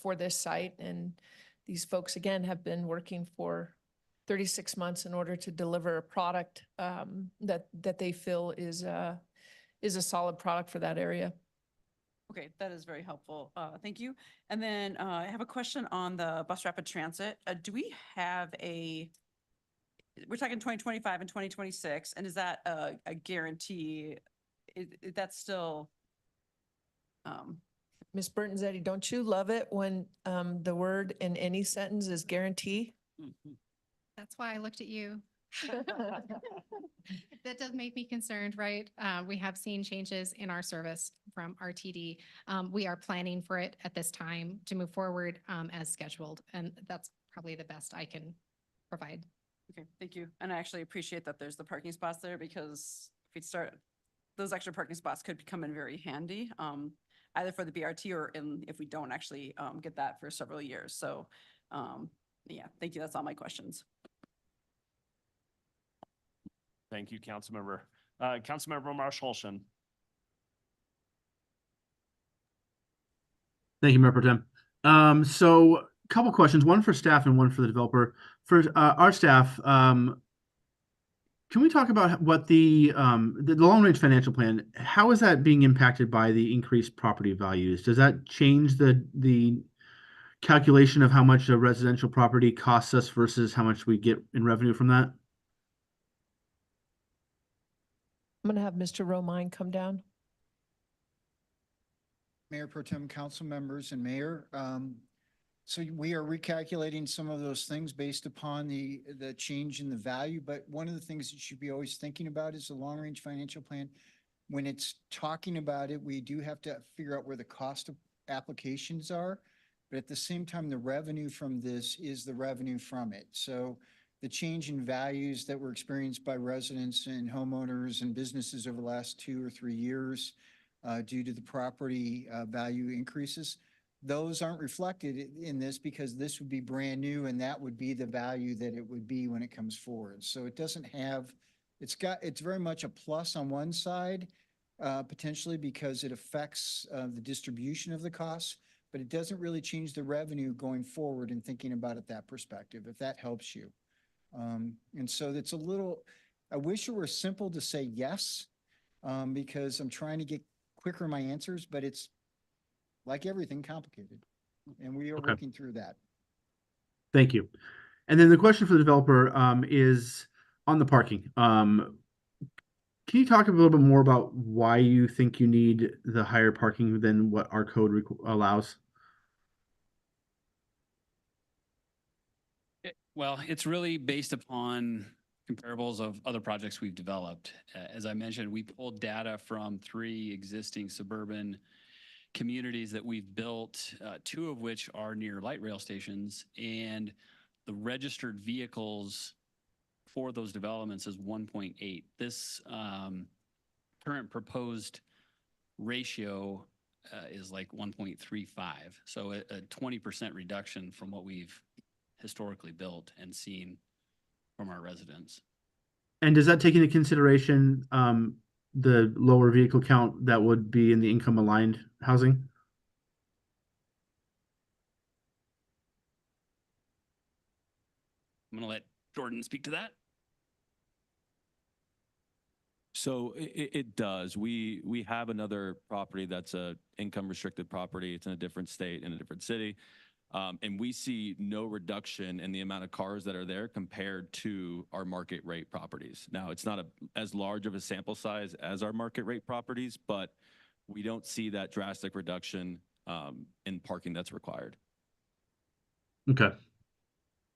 for this site. And these folks, again, have been working for 36 months in order to deliver a product that they feel is a solid product for that area. Okay, that is very helpful. Thank you. And then I have a question on the bus rapid transit. Do we have we're talking 2025 and 2026, and is that a guarantee? Is that still? Ms. Burton-Zetti, don't you love it when the word in any sentence is guarantee? That's why I looked at you. That does make me concerned, right? We have seen changes in our service from RTD. We are planning for it at this time to move forward as scheduled, and that's probably the best I can provide. Okay, thank you. And I actually appreciate that there's the parking spots there, because if we start, those extra parking spots could come in very handy, either for the BRT or if we don't actually get that for several years. So yeah, thank you. That's all my questions. Thank you, Councilmember. Councilmember Marshall-Olson. Thank you, Mayor Pro Tem. So a couple questions, one for staff and one for the developer. For our staff, can we talk about what the long-range financial plan, how is that being impacted by the increased property values? Does that change the calculation of how much a residential property costs us versus how much we get in revenue from that? I'm going to have Mr. Romine come down. Mayor Pro Tem, council members, and mayor. So we are recalculating some of those things based upon the change in the value. But one of the things that you should be always thinking about is the long-range financial plan. When it's talking about it, we do have to figure out where the cost of applications are. But at the same time, the revenue from this is the revenue from it. So the change in values that were experienced by residents and homeowners and businesses over the last 2 or 3 years due to the property value increases, those aren't reflected in this, because this would be brand new and that would be the value that it would be when it comes forward. So it doesn't have, it's very much a plus on one side, potentially, because it affects the distribution of the costs, but it doesn't really change the revenue going forward and thinking about it that perspective, if that helps you. And so it's a little, I wish it were simple to say yes, because I'm trying to get quicker in my answers, but it's like everything, complicated. And we are working through that. Thank you. And then the question for the developer is on the parking. Can you talk a little bit more about why you think you need the higher parking than what our code allows? Well, it's really based upon comparables of other projects we've developed. As I mentioned, we pulled data from 3 existing suburban communities that we've built, 2 of which are near light rail stations, and the registered vehicles for those developments is 1.8. This current proposed ratio is like 1.35. So a 20% reduction from what we've historically built and seen from our residents. And does that take into consideration the lower vehicle count that would be in the income aligned housing? I'm going to let Jordan speak to that. So it does. We have another property that's a income restricted property. It's in a different state, in a different city. And we see no reduction in the amount of cars that are there compared to our market rate properties. Now, it's not as large of a sample size as our market rate properties, but we don't see that drastic reduction in parking that's required. Okay.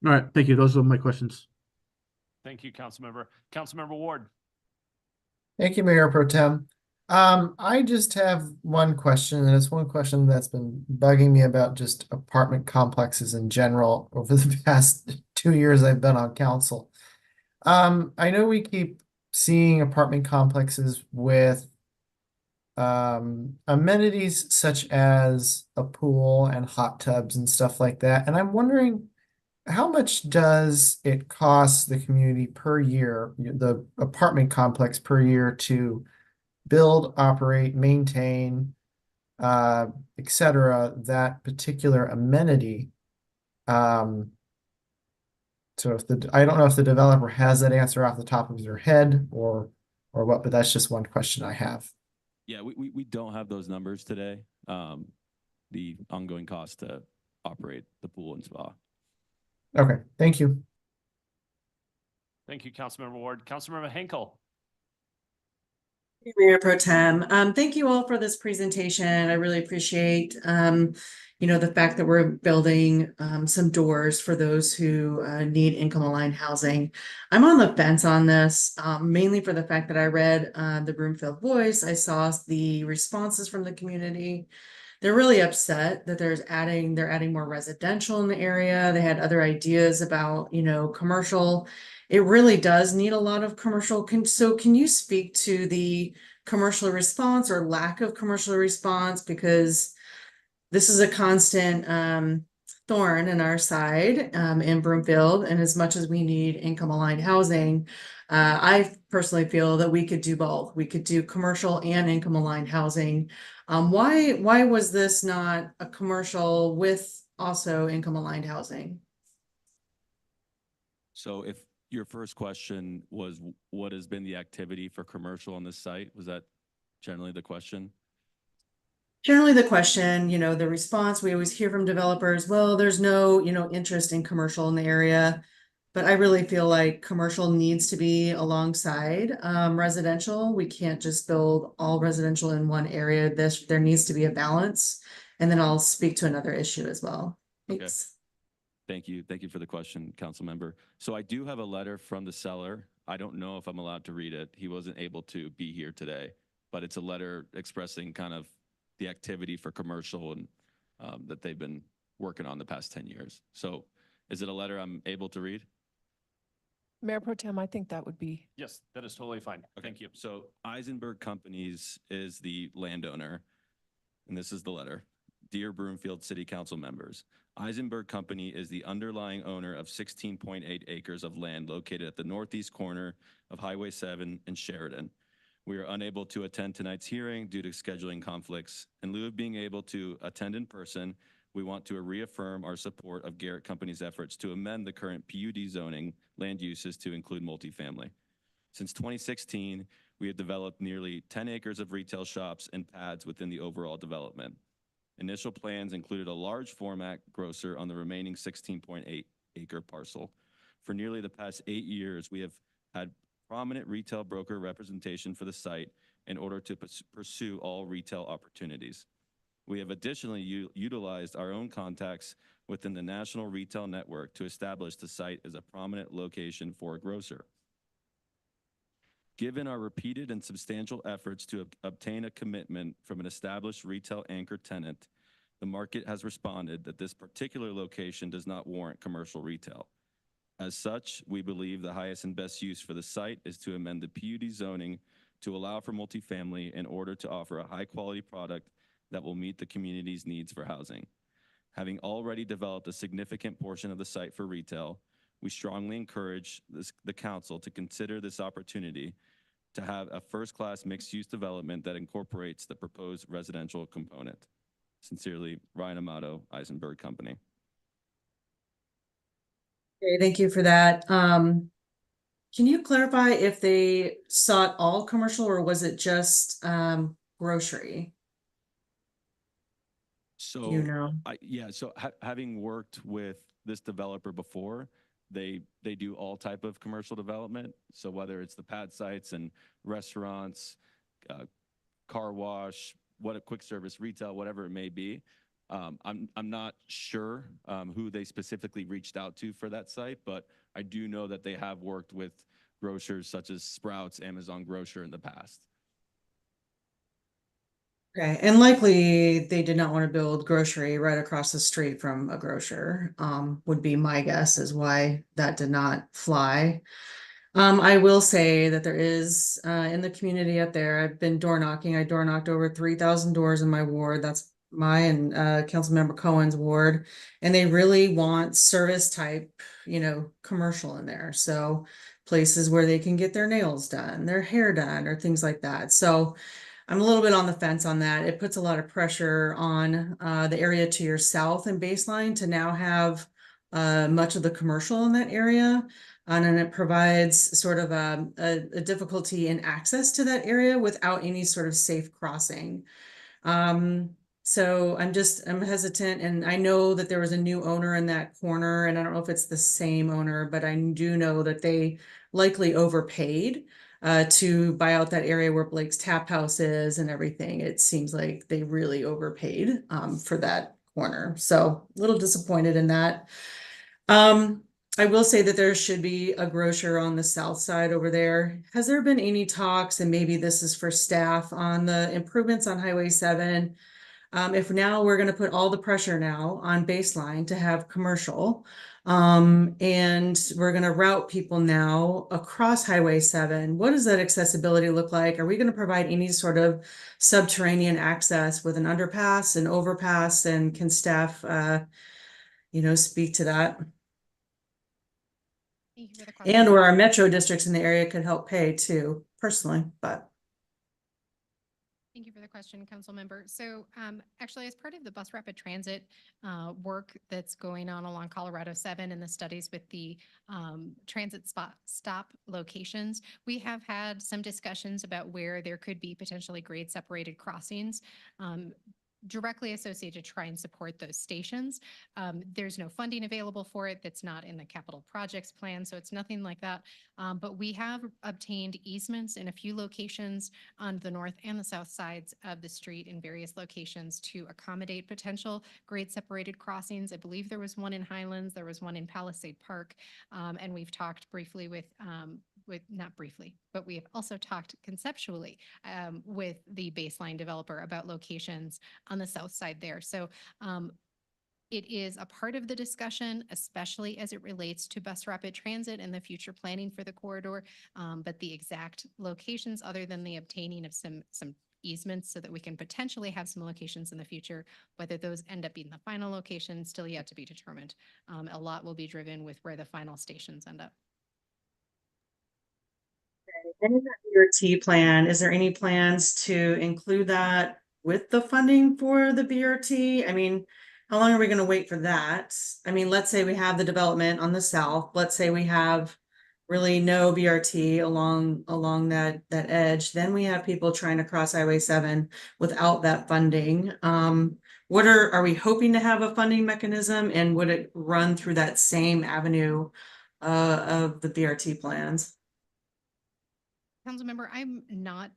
All right. Thank you. Those are my questions. Thank you, Councilmember. Councilmember Ward. Thank you, Mayor Pro Tem. I just have one question, and it's one question that's been bugging me about just apartment complexes in general over the past 2 years I've been on council. I know we keep seeing apartment complexes with amenities such as a pool and hot tubs and stuff like that, and I'm wondering, how much does it cost the community per year, the apartment complex per year, to build, operate, maintain, et cetera, that particular amenity? So I don't know if the developer has that answer off the top of their head or what, but that's just one question I have. Yeah, we don't have those numbers today. The ongoing cost to operate the pool and spa. Okay, thank you. Thank you, Councilmember Ward. Councilmember Henkel. Mayor Pro Tem. Thank you all for this presentation. I really appreciate, the fact that we're building some doors for those who need income aligned housing. I'm on the fence on this, mainly for the fact that I read the Broomfield Voice. I saw the responses from the community. They're really upset that they're adding more residential in the area. They had other ideas about, commercial. It really does need a lot of commercial. So can you speak to the commercial response or lack of commercial response? Because this is a constant thorn in our side in Broomfield. And as much as we need income aligned housing, I personally feel that we could do both. We could do commercial and income aligned housing. Why was this not a commercial with also income aligned housing? So if your first question was what has been the activity for commercial on this site, was that generally the question? Generally the question, the response we always hear from developers, well, there's no, interest in commercial in the area. But I really feel like commercial needs to be alongside residential. We can't just build all residential in one area. There needs to be a balance. And then I'll speak to another issue as well. Thanks. Okay. Thank you. Thank you for the question, council member. So I do have a letter from the seller. I don't know if I'm allowed to read it. He wasn't able to be here today, but it's a letter expressing kind of the activity for commercial and that they've been working on the past 10 years. So is it a letter I'm able to read? Mayor Pro Tem, I think that would be. Yes, that is totally fine. Thank you. So Eisenberg Companies is the landowner, and this is the letter. Dear Broomfield City Council members, Eisenberg Company is the underlying owner of 16.8 acres of land located at the northeast corner of Highway 7 and Sheridan. We are unable to attend tonight's hearing due to scheduling conflicts. In lieu of being able to attend in person, we want to reaffirm our support of Garrett Company's efforts to amend the current PUD zoning land uses to include multifamily. Since 2016, we have developed nearly 10 acres of retail shops and pads within the overall development. Initial plans included a large format grocer on the remaining 16.8 acre parcel. For nearly the past 8 years, we have had prominent retail broker representation for the site in order to pursue all retail opportunities. We have additionally utilized our own contacts within the national retail network to establish the site as a prominent location for a grocer. Given our repeated and substantial efforts to obtain a commitment from an established retail anchor tenant, the market has responded that this particular location does not warrant commercial retail. As such, we believe the highest and best use for the site is to amend the PUD zoning to allow for multifamily in order to offer a high-quality product that will meet the community's needs for housing. Having already developed a significant portion of the site for retail, we strongly encourage the council to consider this opportunity to have a first-class mixed-use development that incorporates the proposed residential component. Sincerely, Ryan Amato, Eisenberg Company. Okay, thank you for that. Can you clarify if they sought all commercial or was it just grocery? So, You know. having worked with this developer before, they do all type of commercial development. So whether it's the pad sites and restaurants, car wash, what a quick service retail, whatever it may be. I'm not sure who they specifically reached out to for that site, but I do know that they have worked with grocers such as Sprouts, Amazon Grocer in the past. Okay, and likely they did not want to build grocery right across the street from a grocer, would be my guess is why that did not fly. I will say that there is, in the community up there, I've been door knocking. I door knocked over 3,000 doors in my ward. That's my and Councilmember Cohen's ward. And they really want service type, commercial in there. So places where they can get their nails done, their hair done, or things like that. So I'm a little bit on the fence on that. It puts a lot of pressure on the area to your south and Baseline to now have much of the commercial in that area. And then it provides sort of a difficulty in access to that area without any sort of safe crossing. So I'm hesitant, and I know that there was a new owner in that corner, and I don't know if it's the same owner, but I do know that they likely overpaid to buy out that area where Blake's Tap House is and everything. It seems like they really overpaid for that corner. So a little disappointed in that. I will say that there should be a grocer on the south side over there. Has there been any talks, and maybe this is for staff, on the improvements on Highway 7? If now we're going to put all the pressure now on Baseline to have commercial, and we're going to route people now across Highway 7, what does that accessibility look like? Are we going to provide any sort of subterranean access with an underpass, an overpass, and can staff, speak to that? And or our metro districts in the area could help pay too, personally, but. Thank you for the question, council member. So actually, as part of the bus rapid transit work that's going on along Colorado 7 and the studies with the transit stop locations, we have had some discussions about where there could be potentially grade separated crossings directly associated to try and support those stations. There's no funding available for it. That's not in the capital projects plan. So it's nothing like that. But we have obtained easements in a few locations on the north and the south sides of the street in various locations to accommodate potential grade separated crossings. I believe there was one in Highlands, there was one in Palisade Park. And we've talked briefly not briefly, but we have also talked conceptually with the Baseline developer about locations on the south side there. So it is a part of the discussion, especially as it relates to bus rapid transit and the future planning for the corridor. But the exact locations, other than the obtaining of some easements so that we can potentially have some locations in the future, whether those end up being the final location, still yet to be determined. A lot will be driven with where the final stations end up. And in that BRT plan, is there any plans to include that with the funding for the BRT? I mean, how long are we going to wait for that? I mean, let's say we have the development on the south. Let's say we have really no BRT along that edge. Then we have people trying to cross Highway 7 without that funding. Are we hoping to have a funding mechanism, and would it run through that same avenue of the BRT plans? Councilmember, I'm not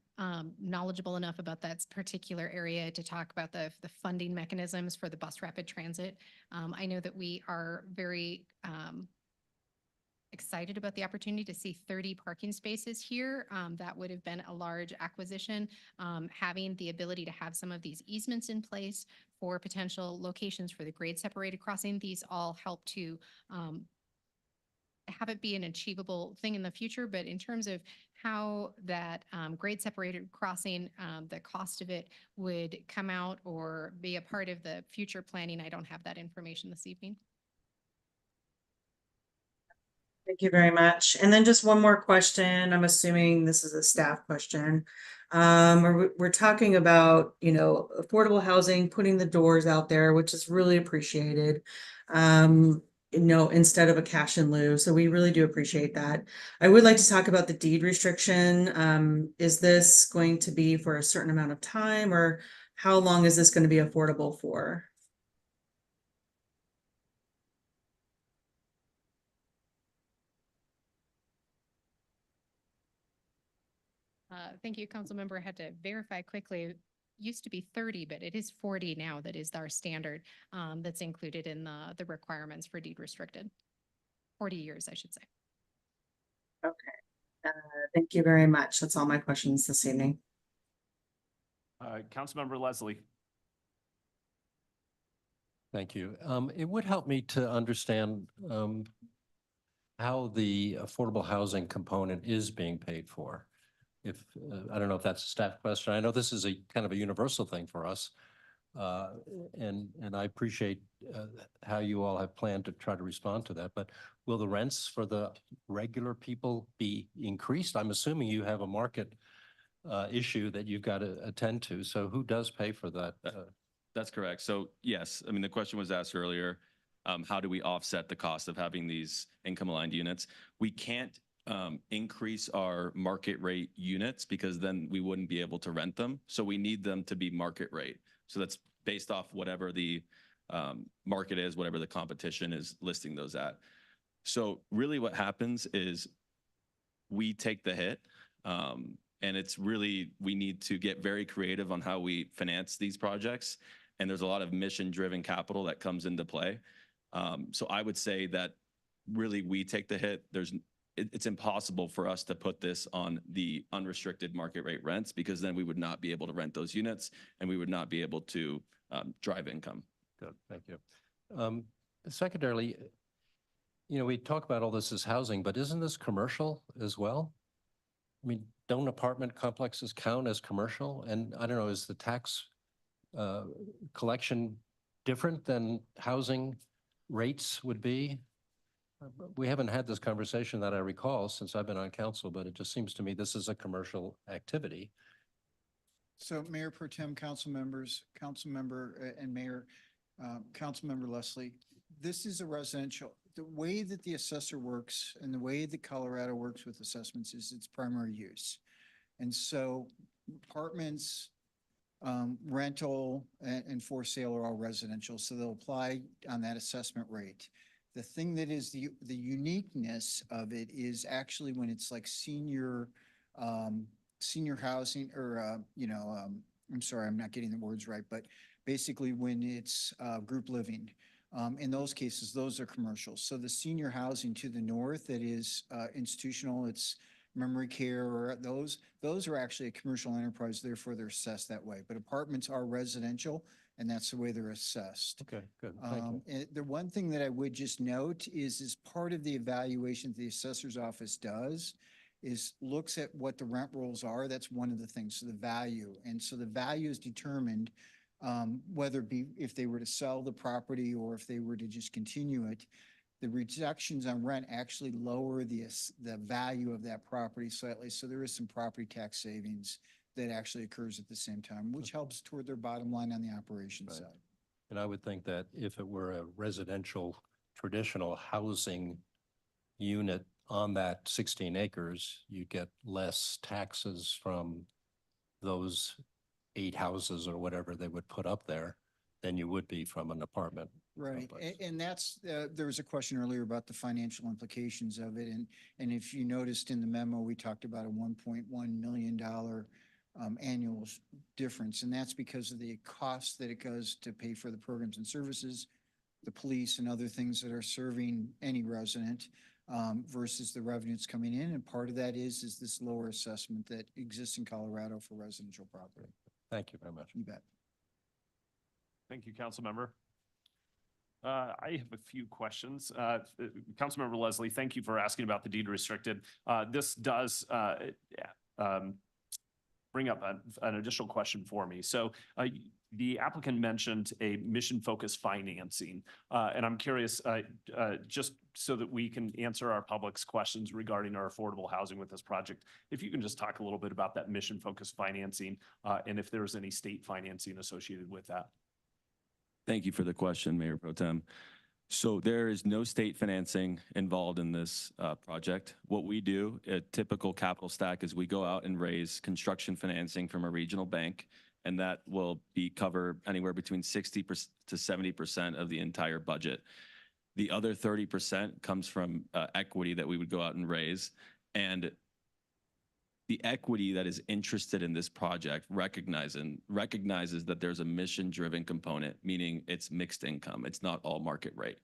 knowledgeable enough about that particular area to talk about the funding mechanisms for the bus rapid transit. I know that we are very excited about the opportunity to see 30 parking spaces here. That would have been a large acquisition. Having the ability to have some of these easements in place for potential locations for the grade separated crossing, these all help to have it be an achievable thing in the future. But in terms of how that grade separated crossing, the cost of it would come out or be a part of the future planning, I don't have that information this evening. Thank you very much. And then just one more question. I'm assuming this is a staff question. We're talking about, you know, affordable housing, putting the doors out there, which is really appreciated. You know, instead of a cash in lieu. So we really do appreciate that. I would like to talk about the deed restriction. Is this going to be for a certain amount of time, or how long is this going to be affordable for? Thank you, Councilmember. I had to verify quickly. It used to be 30, but it is 40 now. That is our standard that's included in the requirements for deed restricted. 40 years, I should say. Okay. Thank you very much. That's all my questions this evening. Councilmember Leslie. Thank you. It would help me to understand how the affordable housing component is being paid for. If I don't know if that's a staff question. I know this is a kind of a universal thing for us. And I appreciate how you all have planned to try to respond to that. But will the rents for the regular people be increased? I'm assuming you have a market issue that you've got to attend to. So who does pay for that? That's correct. So yes, I mean, the question was asked earlier, how do we offset the cost of having these income aligned units? We can't increase our market rate units because then we wouldn't be able to rent them. So we need them to be market rate. So that's based off whatever the market is, whatever the competition is listing those at. So really what happens is we take the hit. And it's really, we need to get very creative on how we finance these projects. And there's a lot of mission driven capital that comes into play. So I would say that really we take the hit. It's impossible for us to put this on the unrestricted market rate rents because then we would not be able to rent those units and we would not be able to drive income. Good, thank you. Secondarily, you know, we talk about all this as housing, but isn't this commercial as well? I mean, don't apartment complexes count as commercial? And I don't know, is the tax collection different than housing rates would be? We haven't had this conversation that I recall since I've been on council, but it just seems to me this is a commercial activity. So Mayor Pro Tem, council members, Councilmember and Mayor, Councilmember Leslie, this is a residential. The way that the assessor works and the way that Colorado works with assessments is its primary use. And so apartments, rental and for sale are all residential. So they'll apply on that assessment rate. The thing that is the uniqueness of it is actually when it's like senior housing or, I'm sorry, I'm not getting the words right, but basically when it's group living. In those cases, those are commercial. So the senior housing to the north that is institutional, it's memory care or those are actually a commercial enterprise, therefore they're assessed that way. But apartments are residential and that's the way they're assessed. Okay, good. Thank you. And the one thing that I would just note is as part of the evaluation the assessor's office does is looks at what the rent rolls are. That's one of the things, so the value. And so the value is determined whether it be if they were to sell the property or if they were to just continue it. The reductions on rent actually lower the value of that property slightly. So there is some property tax savings that actually occurs at the same time, which helps toward their bottom line on the operations side. And I would think that if it were a residential, traditional housing unit on that 16 acres, you get less taxes from those 8 houses or whatever they would put up there than you would be from an apartment. Right. complex. And that's, there was a question earlier about the financial implications of it. And if you noticed in the memo, we talked about a $1.1 million annual difference. And that's because of the cost that it goes to pay for the programs and services, the police and other things that are serving any resident versus the revenues coming in. And part of that is this lower assessment that exists in Colorado for residential property. Thank you very much. You bet. Thank you, Councilmember. I have a few questions. Councilmember Leslie, thank you for asking about the deed restricted. This does bring up an additional question for me. So the applicant mentioned a mission-focused financing, and I'm curious, just so that we can answer our public's questions regarding our affordable housing with this project, if you can just talk a little bit about that mission-focused financing and if there's any state financing associated with that. Thank you for the question, Mayor Pro Tem. So there is no state financing involved in this project. What we do, a typical capital stack, is we go out and raise construction financing from a regional bank, and that will be cover anywhere between 60% to 70% of the entire budget. The other 30% comes from equity that we would go out and raise. And the equity that is interested in this project recognizes that there's a mission-driven component, meaning it's mixed income. It's not all market rate.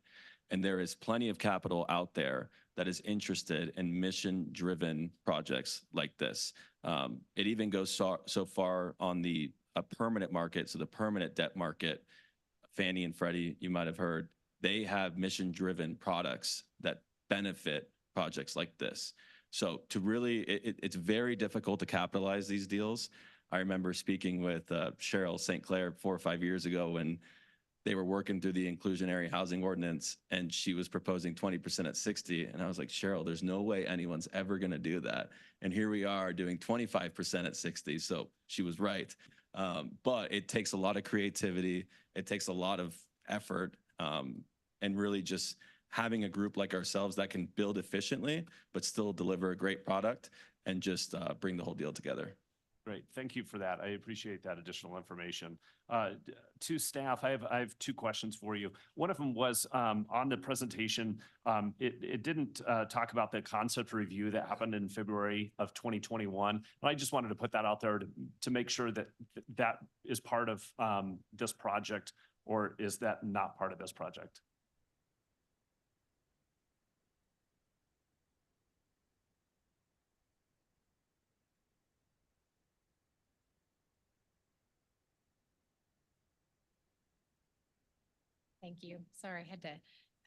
And there is plenty of capital out there that is interested in mission-driven projects like this. It even goes so far on the permanent market, so the permanent debt market, Fannie and Freddie, you might have heard, they have mission-driven products that benefit projects like this. So to really, it's very difficult to capitalize these deals. I remember speaking with Cheryl St. Clair 4 or 5 years ago when they were working through the inclusionary housing ordinance, and she was proposing 20% at 60. And I was like, Cheryl, there's no way anyone's ever going to do that. And here we are doing 25% at 60. So she was right. But it takes a lot of creativity. It takes a lot of effort, and really just having a group like ourselves that can build efficiently, but still deliver a great product and just bring the whole deal together. Great. Thank you for that. I appreciate that additional information. To staff, I have 2 questions for you. One of them was on the presentation. It didn't talk about the concept review that happened in February of 2021. And I just wanted to put that out there to make sure that that is part of this project, or is that not part of this project? Thank you. Sorry, I had to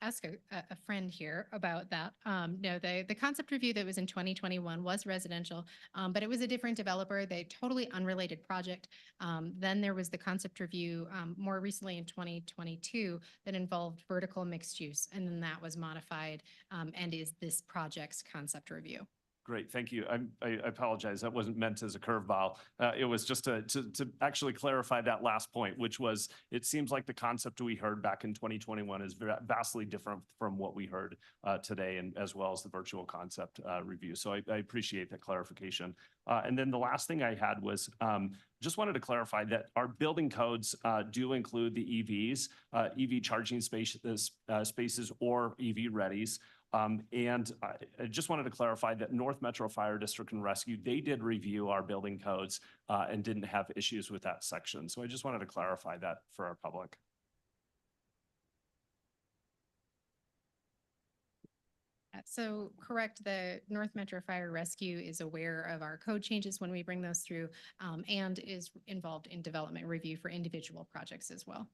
ask a friend here about that. No, the concept review that was in 2021 was residential, but it was a different developer, they totally unrelated project. Then there was the concept review more recently in 2022 that involved vertical mixed use, and then that was modified and is this project's concept review. Great, thank you. I apologize. That wasn't meant as a curveball. It was just to actually clarify that last point, which was, it seems like the concept we heard back in 2021 is vastly different from what we heard today, and as well as the virtual concept review. So I appreciate that clarification. And then the last thing I had was just wanted to clarify that our building codes do include the EVs, EV charging spaces or EV readies. And I just wanted to clarify that North Metro Fire District and Rescue, they did review our building codes and didn't have issues with that section. So I just wanted to clarify that for our public. So correct, the North Metro Fire Rescue is aware of our code changes when we bring those through and is involved in development review for individual projects as well.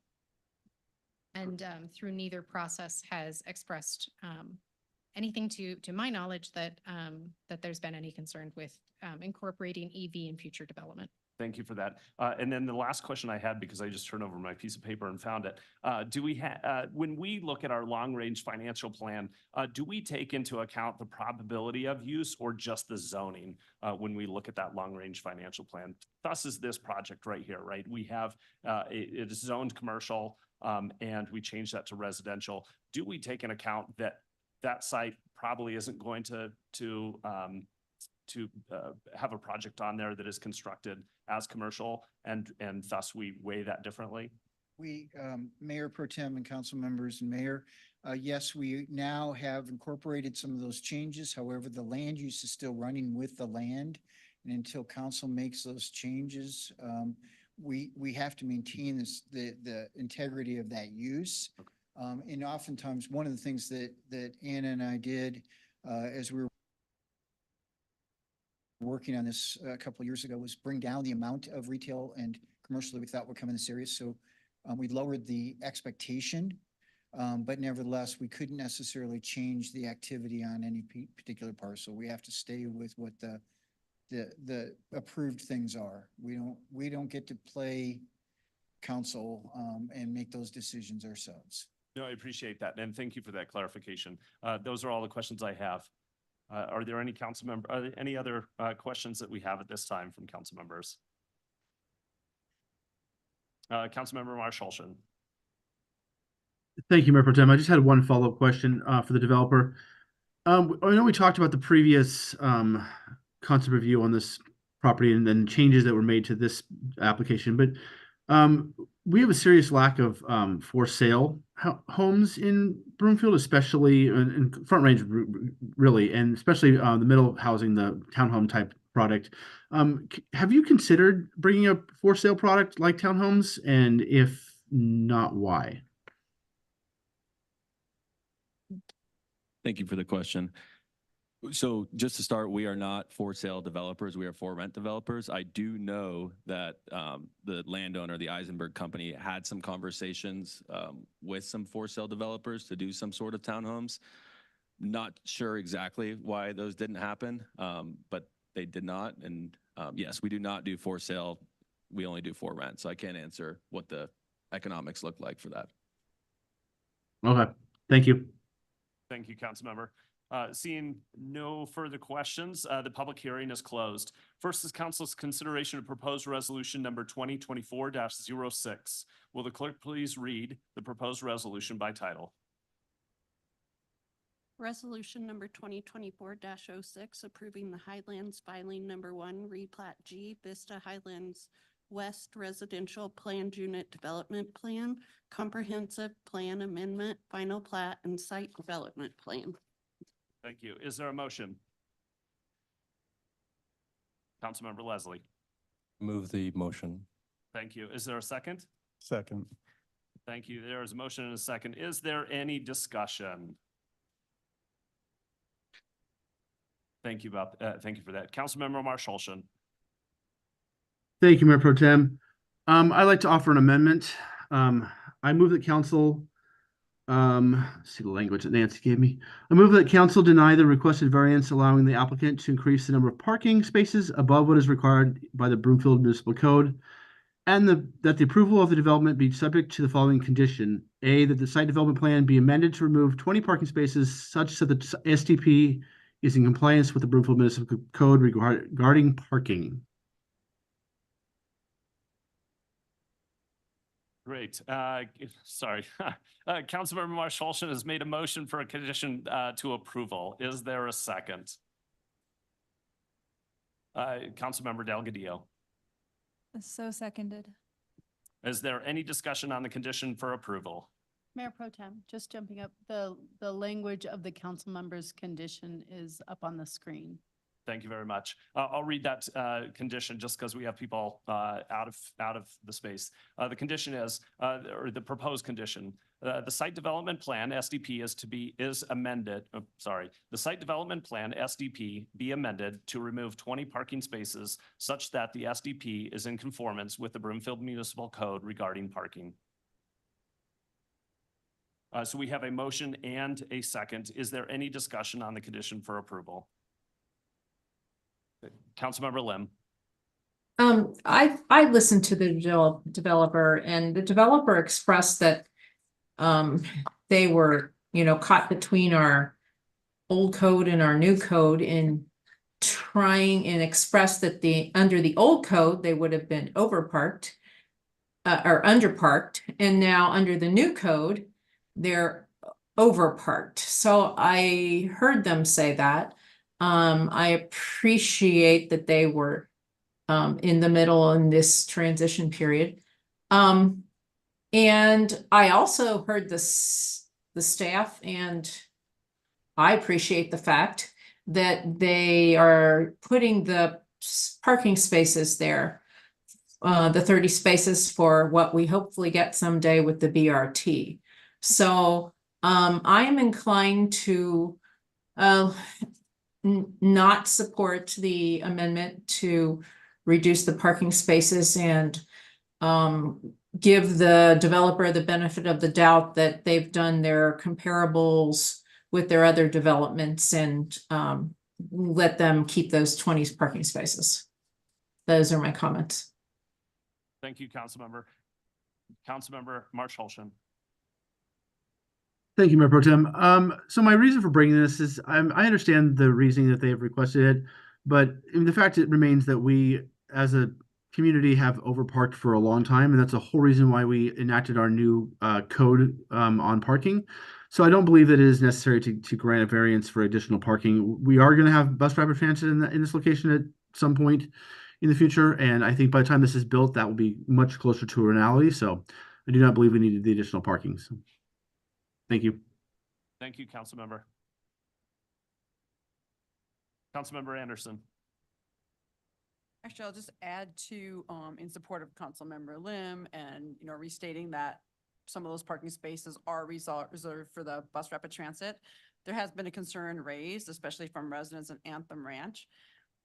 And through neither process has expressed anything to my knowledge that that there's been any concern with incorporating EV in future development. Thank you for that. And then the last question I had, because I just turned over my piece of paper and found it, do we when we look at our long-range financial plan, do we take into account the probability of use or just the zoning when we look at that long-range financial plan? Thus is this project right here, right? We have it is zoned commercial and we change that to residential. Do we take into account that that site probably isn't going to have a project on there that is constructed as commercial, and thus we weigh that differently? We, Mayor Pro Tem and council members and Mayor, yes, we now have incorporated some of those changes. However, the land use is still running with the land. And until council makes those changes, we have to maintain the integrity of that use. And oftentimes, one of the things that Anna and I did, as we were working on this a couple of years ago, was bring down the amount of retail and commercial that we thought would come in this area. So we lowered the expectation, but nevertheless, we couldn't necessarily change the activity on any particular parcel. We have to stay with what the approved things are. We don't get to play council and make those decisions ourselves. No, I appreciate that. And thank you for that clarification. Those are all the questions I have. Are there any any other questions that we have at this time from council members? Councilmember Marshallson. Thank you, Mayor Pro Tem. I just had one follow-up question for the developer. I know we talked about the previous concept review on this property and then changes that were made to this application, but we have a serious lack of for sale homes in Broomfield, especially in Front Range, really, and especially the middle housing, the townhome type product. Have you considered bringing a for sale product like townhomes? And if not, why? Thank you for the question. So just to start, we are not for sale developers. We are for rent developers. I do know that the landowner, the Eisenberg company, had some conversations with some for sale developers to do some sort of townhomes. Not sure exactly why those didn't happen, but they did not. And yes, we do not do for sale. We only do for rent. So I can't answer what the economics look like for that. Okay, thank you. Thank you, Councilmember. Seeing no further questions, the public hearing is closed. First is council's consideration of proposed resolution number 2024-06. Will the clerk please read the proposed resolution by title? Resolution number 2024-06, approving the Highlands Filing Number 1 Replat G Vista Highlands West Residential Planned Unit Development Plan, Comprehensive Plan Amendment, Final Plat, and Site Development Plan. Thank you. Is there a motion? Councilmember Leslie. Move the motion. Thank you. Is there a second? Second. Thank you. There is a motion and a second. Is there any discussion? Thank you thank you for that. Councilmember Marshallson. Thank you, Mayor Pro Tem. I'd like to offer an amendment. I move that council, see the language that Nancy gave me. I move that council deny the requested variance allowing the applicant to increase the number of parking spaces above what is required by the Broomfield Municipal Code, and that the approval of the development be subject to the following condition. A, that the site development plan be amended to remove 20 parking spaces such that the SDP is in compliance with the Broomfield Municipal Code regarding parking. Great. Sorry. Councilmember Marshallson has made a motion for a condition to approval. Is there a second? Councilmember Delgadillo. So seconded. Is there any discussion on the condition for approval? Mayor Pro Tem, just jumping up, the language of the council member's condition is up on the screen. Thank you very much. I'll read that condition just because we have people out of the space. The condition is, or the proposed condition, the site development plan SDP is amended. Oh, sorry, the site development plan SDP be amended to remove 20 parking spaces such that the SDP is in conformance with the Broomfield Municipal Code regarding parking. So we have a motion and a second. Is there any discussion on the condition for approval? Councilmember Lim. I listened to the developer, and the developer expressed that they were, caught between our old code and our new code in trying, and expressed that under the old code, they would have been overparked or underparked, and now under the new code, they're overparked. So I heard them say that. I appreciate that they were in the middle in this transition period. And I also heard the staff, and I appreciate the fact that they are putting the parking spaces there. The 30 spaces for what we hopefully get someday with the BRT. So I am inclined to not support the amendment to reduce the parking spaces and give the developer the benefit of the doubt that they've done their comparables with their other developments and let them keep those 20 parking spaces. Those are my comments. Thank you, Councilmember. Councilmember Marsh Holshan. Thank you, Mayor Pro Tem. So my reason for bringing this is I understand the reasoning that they have requested it, but the fact it remains that we as a community have overparked for a long time, and that's the whole reason why we enacted our new code on parking. So I don't believe that it is necessary to grant a variance for additional parking. We are going to have bus rapid transit in this location at some point in the future, and I think by the time this is built, that will be much closer to a reality. So I do not believe we needed the additional parking. So thank you. Thank you, Councilmember. Councilmember Anderson. Actually, I'll just add to, in support of Councilmember Lim and, restating that some of those parking spaces are reserved for the bus rapid transit. There has been a concern raised, especially from residents in Anthem Ranch,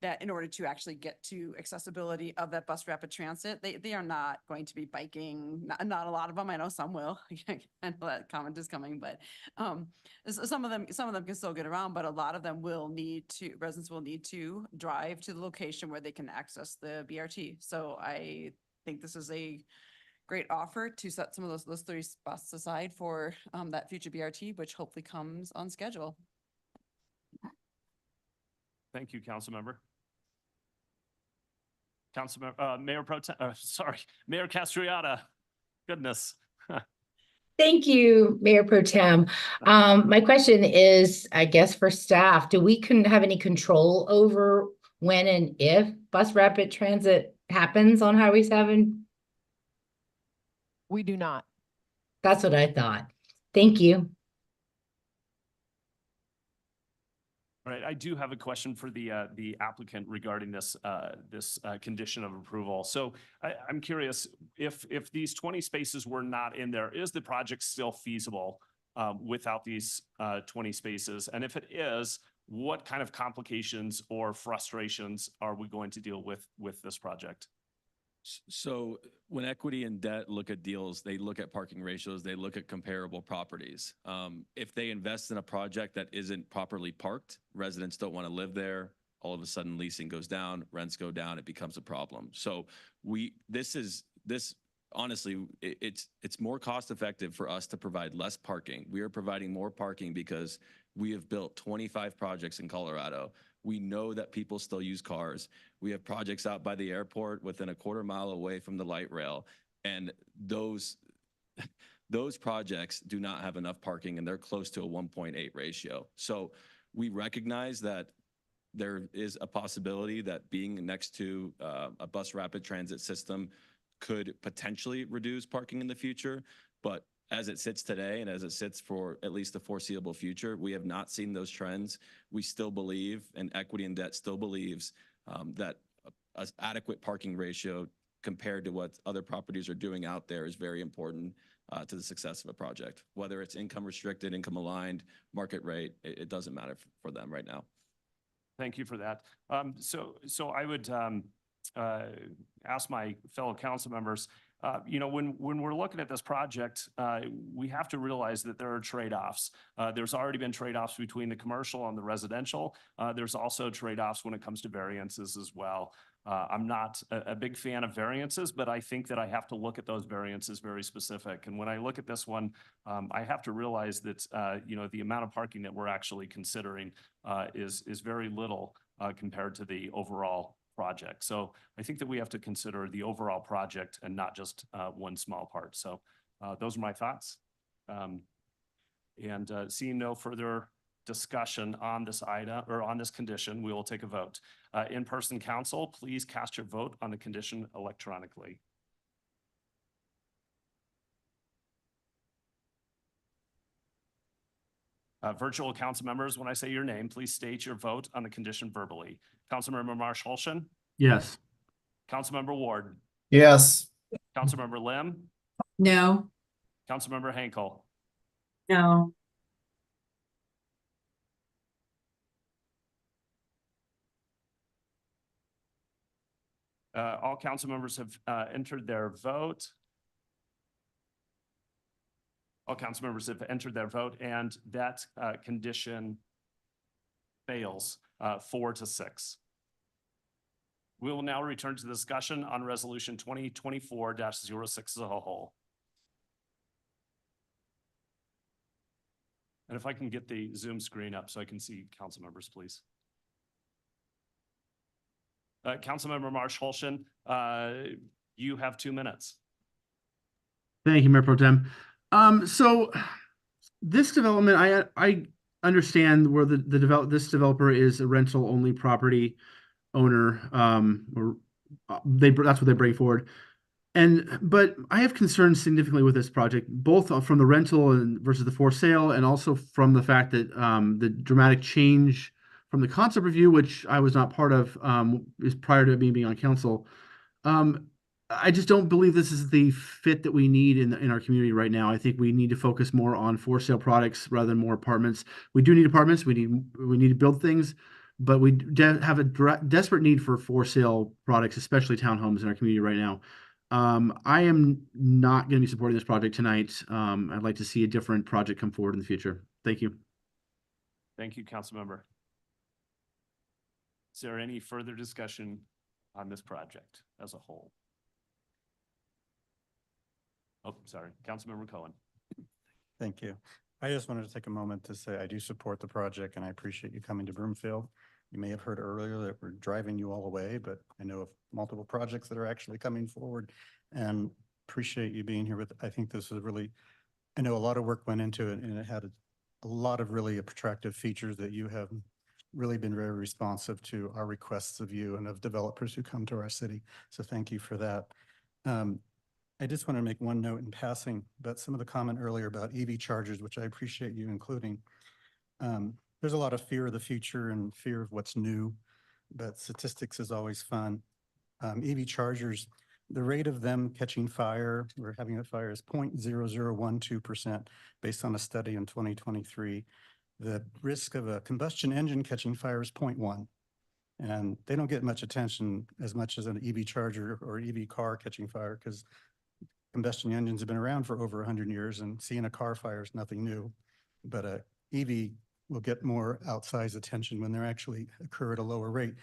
that in order to actually get to accessibility of that bus rapid transit, they are not going to be biking. Not a lot of them. I know some will. I know that comment is coming, but some of them can still get around, but a lot of them residents will need to drive to the location where they can access the BRT. So I think this is a great offer to set some of those 30 spots aside for that future BRT, which hopefully comes on schedule. Thank you, Councilmember. Mayor Pro Tem, Mayor Castriota. Goodness. Thank you, Mayor Pro Tem. My question is, I guess, for staff, do we have any control over when and if bus rapid transit happens on Highway 7? We do not. That's what I thought. Thank you. All right, I do have a question for the applicant regarding this condition of approval. So I'm curious if these 20 spaces were not in there, is the project still feasible without these 20 spaces? And if it is, what kind of complications or frustrations are we going to deal with this project? So when equity and debt look at deals, they look at parking ratios, they look at comparable properties. If they invest in a project that isn't properly parked, residents don't want to live there. All of a sudden leasing goes down, rents go down, it becomes a problem. So honestly, it's more cost effective for us to provide less parking. We are providing more parking because we have built 25 projects in Colorado. We know that people still use cars. We have projects out by the airport within a quarter mile away from the light rail. And those projects do not have enough parking, and they're close to a 1.8 ratio. So we recognize that there is a possibility that being next to a bus rapid transit system could potentially reduce parking in the future. But as it sits today and as it sits for at least the foreseeable future, we have not seen those trends. We still believe, and equity and debt still believes, that an adequate parking ratio compared to what other properties are doing out there is very important to the success of a project. Whether it's income restricted, income aligned, market rate, it doesn't matter for them right now. Thank you for that. So I would ask my fellow council members, when we're looking at this project, we have to realize that there are trade-offs. There's already been trade-offs between the commercial and the residential. There's also trade-offs when it comes to variances as well. I'm not a big fan of variances, but I think that I have to look at those variances very specific. And when I look at this one, I have to realize that, the amount of parking that we're actually considering is very little compared to the overall project. So I think that we have to consider the overall project and not just one small part. So those are my thoughts. And seeing no further discussion on this item or on this condition, we will take a vote. In-person council, please cast your vote on the condition electronically. Virtual council members, when I say your name, please state your vote on the condition verbally. Councilmember Marsh Holshan. Yes. Councilmember Ward, Yes. Councilmember Lim, No. Councilmember Henkel, No. all council members have entered their vote. All council members have entered their vote, and that condition fails 4-6. We will now return to the discussion on resolution 2024-06 as a whole. And if I can get the Zoom screen up so I can see council members, please. Councilmember Marsh Holshan, you have 2 minutes. Thank you, Mayor Pro Tem. So this development, I understand where this developer is a rental only property owner, or that's what they bring forward. But I have concerns significantly with this project, both from the rental and versus the for sale, and also from the fact that the dramatic change from the concept review, which I was not part of, is prior to me being on council. I just don't believe this is the fit that we need in our community right now. I think we need to focus more on for sale products rather than more apartments. We do need apartments. We need to build things, but we have a desperate need for sale products, especially townhomes in our community right now. I am not going to be supporting this project tonight. I'd like to see a different project come forward in the future. Thank you. Thank you, Councilmember. Is there any further discussion on this project as a whole? Oh, sorry, Councilmember Cohen. Thank you. I just wanted to take a moment to say I do support the project and I appreciate you coming to Broomfield. You may have heard earlier that we're driving you all away, but I know of multiple projects that are actually coming forward and appreciate you being here with, I think this is really, I know a lot of work went into it and it had a lot of really attractive features that you have really been very responsive to our requests of you and of developers who come to our city. So thank you for that. I just want to make one note in passing about some of the comment earlier about EV chargers, which I appreciate you including. There's a lot of fear of the future and fear of what's new, but statistics is always fun. EV chargers, the rate of them catching fire or having a fire is 0.0012% based on a study in 2023. The risk of a combustion engine catching fire is 0.1. And they don't get much attention as much as an EV charger or EV car catching fire because combustion engines have been around for over 100 years and seeing a car fire is nothing new. But a EV will get more outsized attention when they actually occur at a lower rate.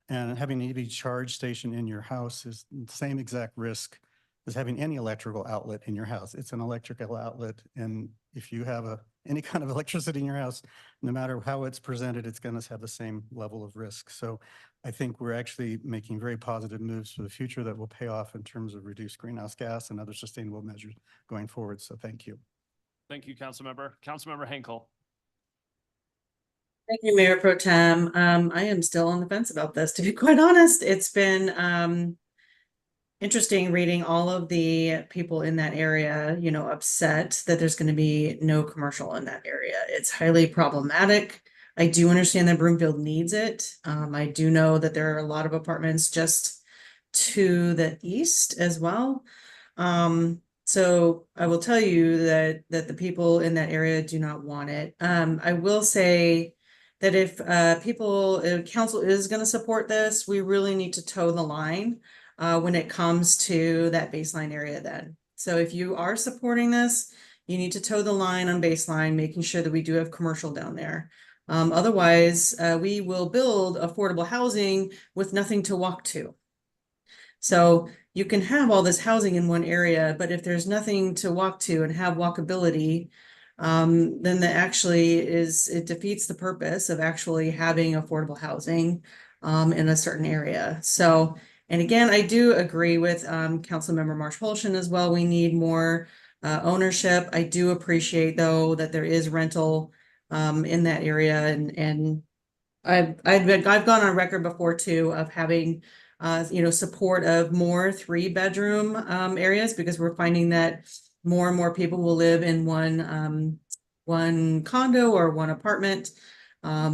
And having an EV charge station in your house is the same exact risk as having any electrical outlet in your house. It's an electrical outlet. And if you have any kind of electricity in your house, no matter how it's presented, it's going to have the same level of risk. So I think we're actually making very positive moves for the future that will pay off in terms of reduced greenhouse gas and other sustainable measures going forward. So thank you. Thank you, Councilmember. Councilmember Henkel. Thank you, Mayor Pro Tem. I am still on the fence about this, to be quite honest. It's been interesting reading all of the people in that area, upset that there's going to be no commercial in that area. It's highly problematic. I do understand that Broomfield needs it. I do know that there are a lot of apartments just to the east as well. So I will tell you that the people in that area do not want it. I will say that if council is going to support this, we really need to toe the line when it comes to that baseline area then. So if you are supporting this, you need to toe the line on baseline, making sure that we do have commercial down there. Otherwise, we will build affordable housing with nothing to walk to. So you can have all this housing in one area, but if there's nothing to walk to and have walkability, then it defeats the purpose of actually having affordable housing in a certain area. So, and again, I do agree with Councilmember Marsh Holshan as well. We need more ownership. I do appreciate though that there is rental in that area, and I've gone on record before too of having support of more 3-bedroom areas, because we're finding that more and more people will live in one condo or one apartment.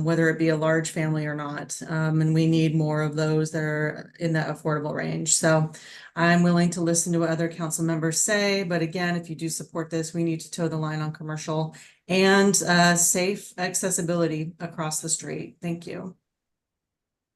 whether it be a large family or not. And we need more of those that are in that affordable range. So I'm willing to listen to what other council members say, but again, if you do support this, we need to toe the line on commercial and safe accessibility across the street. Thank you.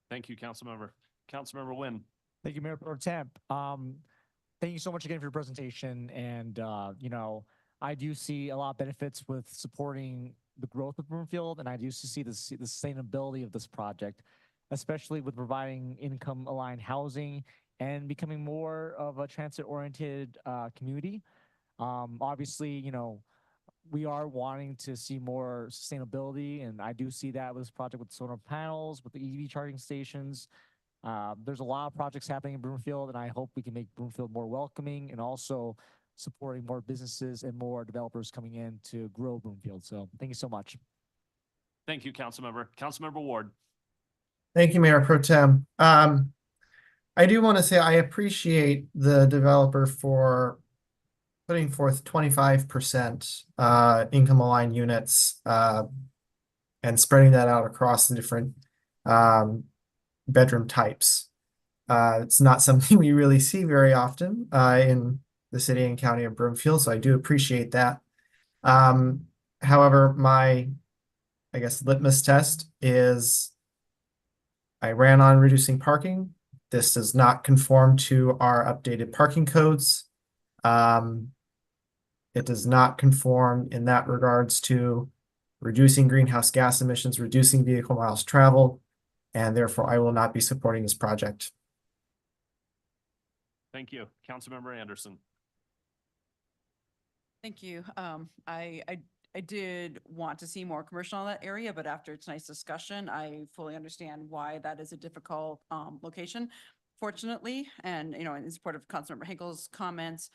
Thank you, Councilmember. Councilmember Wynn. Thank you, Mayor Pro Temp. Thank you so much again for your presentation. And, you know, I do see a lot of benefits with supporting the growth of Broomfield, and I do see the sustainability of this project, especially with providing income-aligned housing and becoming more of a transit-oriented community. Obviously, you know, we are wanting to see more sustainability, and I do see that with this project with solar panels, with the EV charging stations. There's a lot of projects happening in Broomfield, and I hope we can make Broomfield more welcoming and also supporting more businesses and more developers coming in to grow Broomfield. So thank you so much. Thank you, Councilmember. Councilmember Ward. Thank you, Mayor Pro Tem. I do want to say I appreciate the developer for putting forth 25% income aligned units and spreading that out across the different bedroom types. It's not something we really see very often in the city and county of Broomfield, so I do appreciate that. However, my, I guess, litmus test is I ran on reducing parking. This does not conform to our updated parking codes. It does not conform in that regards to reducing greenhouse gas emissions, reducing vehicle miles traveled, and therefore I will not be supporting this project. Thank you. Councilmember Anderson. Thank you. I did want to see more commercial in that area, but after tonight's discussion, I fully understand why that is a difficult location. Fortunately, and you know, in support of Councilmember Hinkle's comments,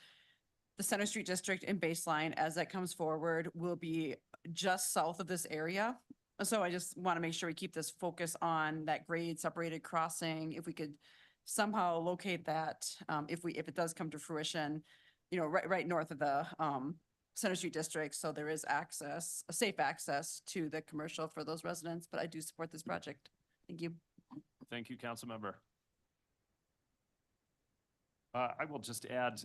the Center Street District and Baseline, as that comes forward, will be just south of this area. So I just want to make sure we keep this focus on that grade separated crossing. If we could somehow locate that, if it does come to fruition, you know, right north of the Center Street District, so there is access, a safe access to the commercial for those residents. But I do support this project. Thank you. Thank you, Councilmember. I will just add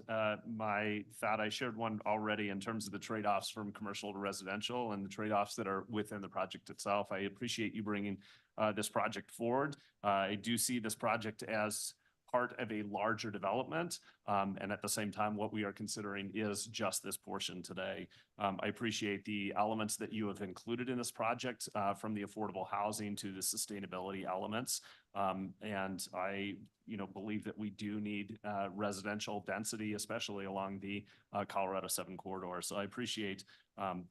my thought. I shared one already in terms of the trade-offs from commercial to residential and the trade-offs that are within the project itself. I appreciate you bringing this project forward. I do see this project as part of a larger development. And at the same time, what we are considering is just this portion today. I appreciate the elements that you have included in this project, from the affordable housing to the sustainability elements. And I, believe that we do need residential density, especially along the Colorado 7 corridor. So I appreciate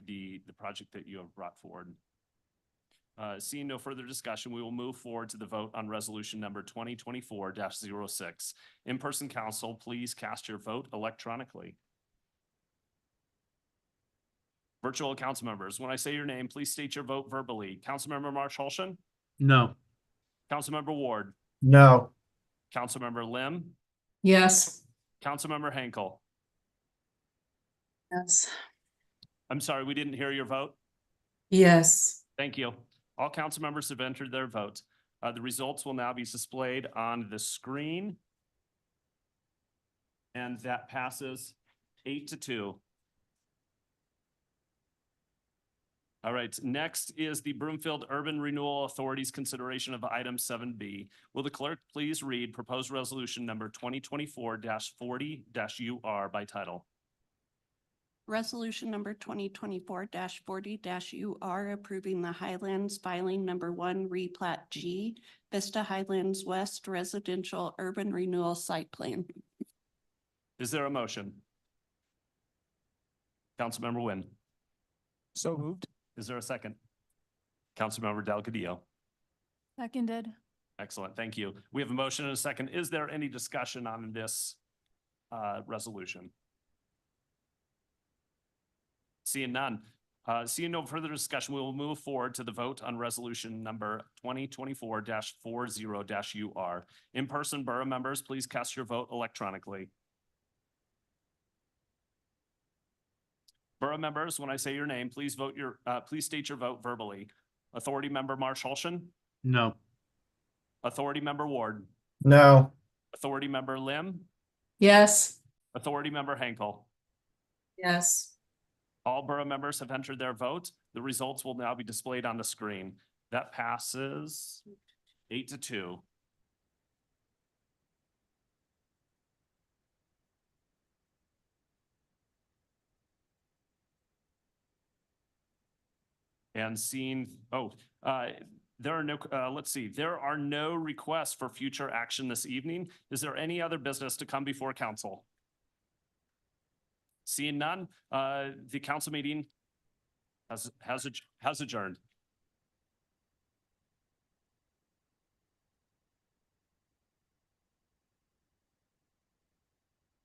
the project that you have brought forward. Seeing no further discussion, we will move forward to the vote on resolution number 2024-06. In-person council, please cast your vote electronically. Virtual council members, when I say your name, please state your vote verbally. Councilmember Marsh Holshan? No. Councilmember Ward? No. Councilmember Lim? Yes. Councilmember Henkel? Yes. I'm sorry, we didn't hear your vote? Yes. Thank you. All council members have entered their vote. The results will now be displayed on the screen. And that passes 8-2. All right, next is the Broomfield Urban Renewal Authority's consideration of item 7B. Will the clerk please read proposed resolution number 2024-40-UR by title? Resolution number 2024-40-UR approving the Highlands filing number 1 replat G, Vista Highlands West Residential Urban Renewal Site Plan. Is there a motion? Councilmember Wynn. So moved. Is there a second? Councilmember Delgadillo. Seconded. Excellent, thank you. We have a motion and a second. Is there any discussion on this resolution? Seeing none. Seeing no further discussion, we will move forward to the vote on resolution number 2024-40-UR. In-person borough members, please cast your vote electronically. Borough members, when I say your name, please state your vote verbally. Authority Member Marshallson, No. Authority Member Ward, No. Authority Member Lim, Yes. Authority Member Henkel. Yes. All borough members have entered their vote. The results will now be displayed on the screen. That passes 8-2. And seeing, there are no, let's see, there are no requests for future action this evening. Is there any other business to come before council? Seeing none, the council meeting has adjourned.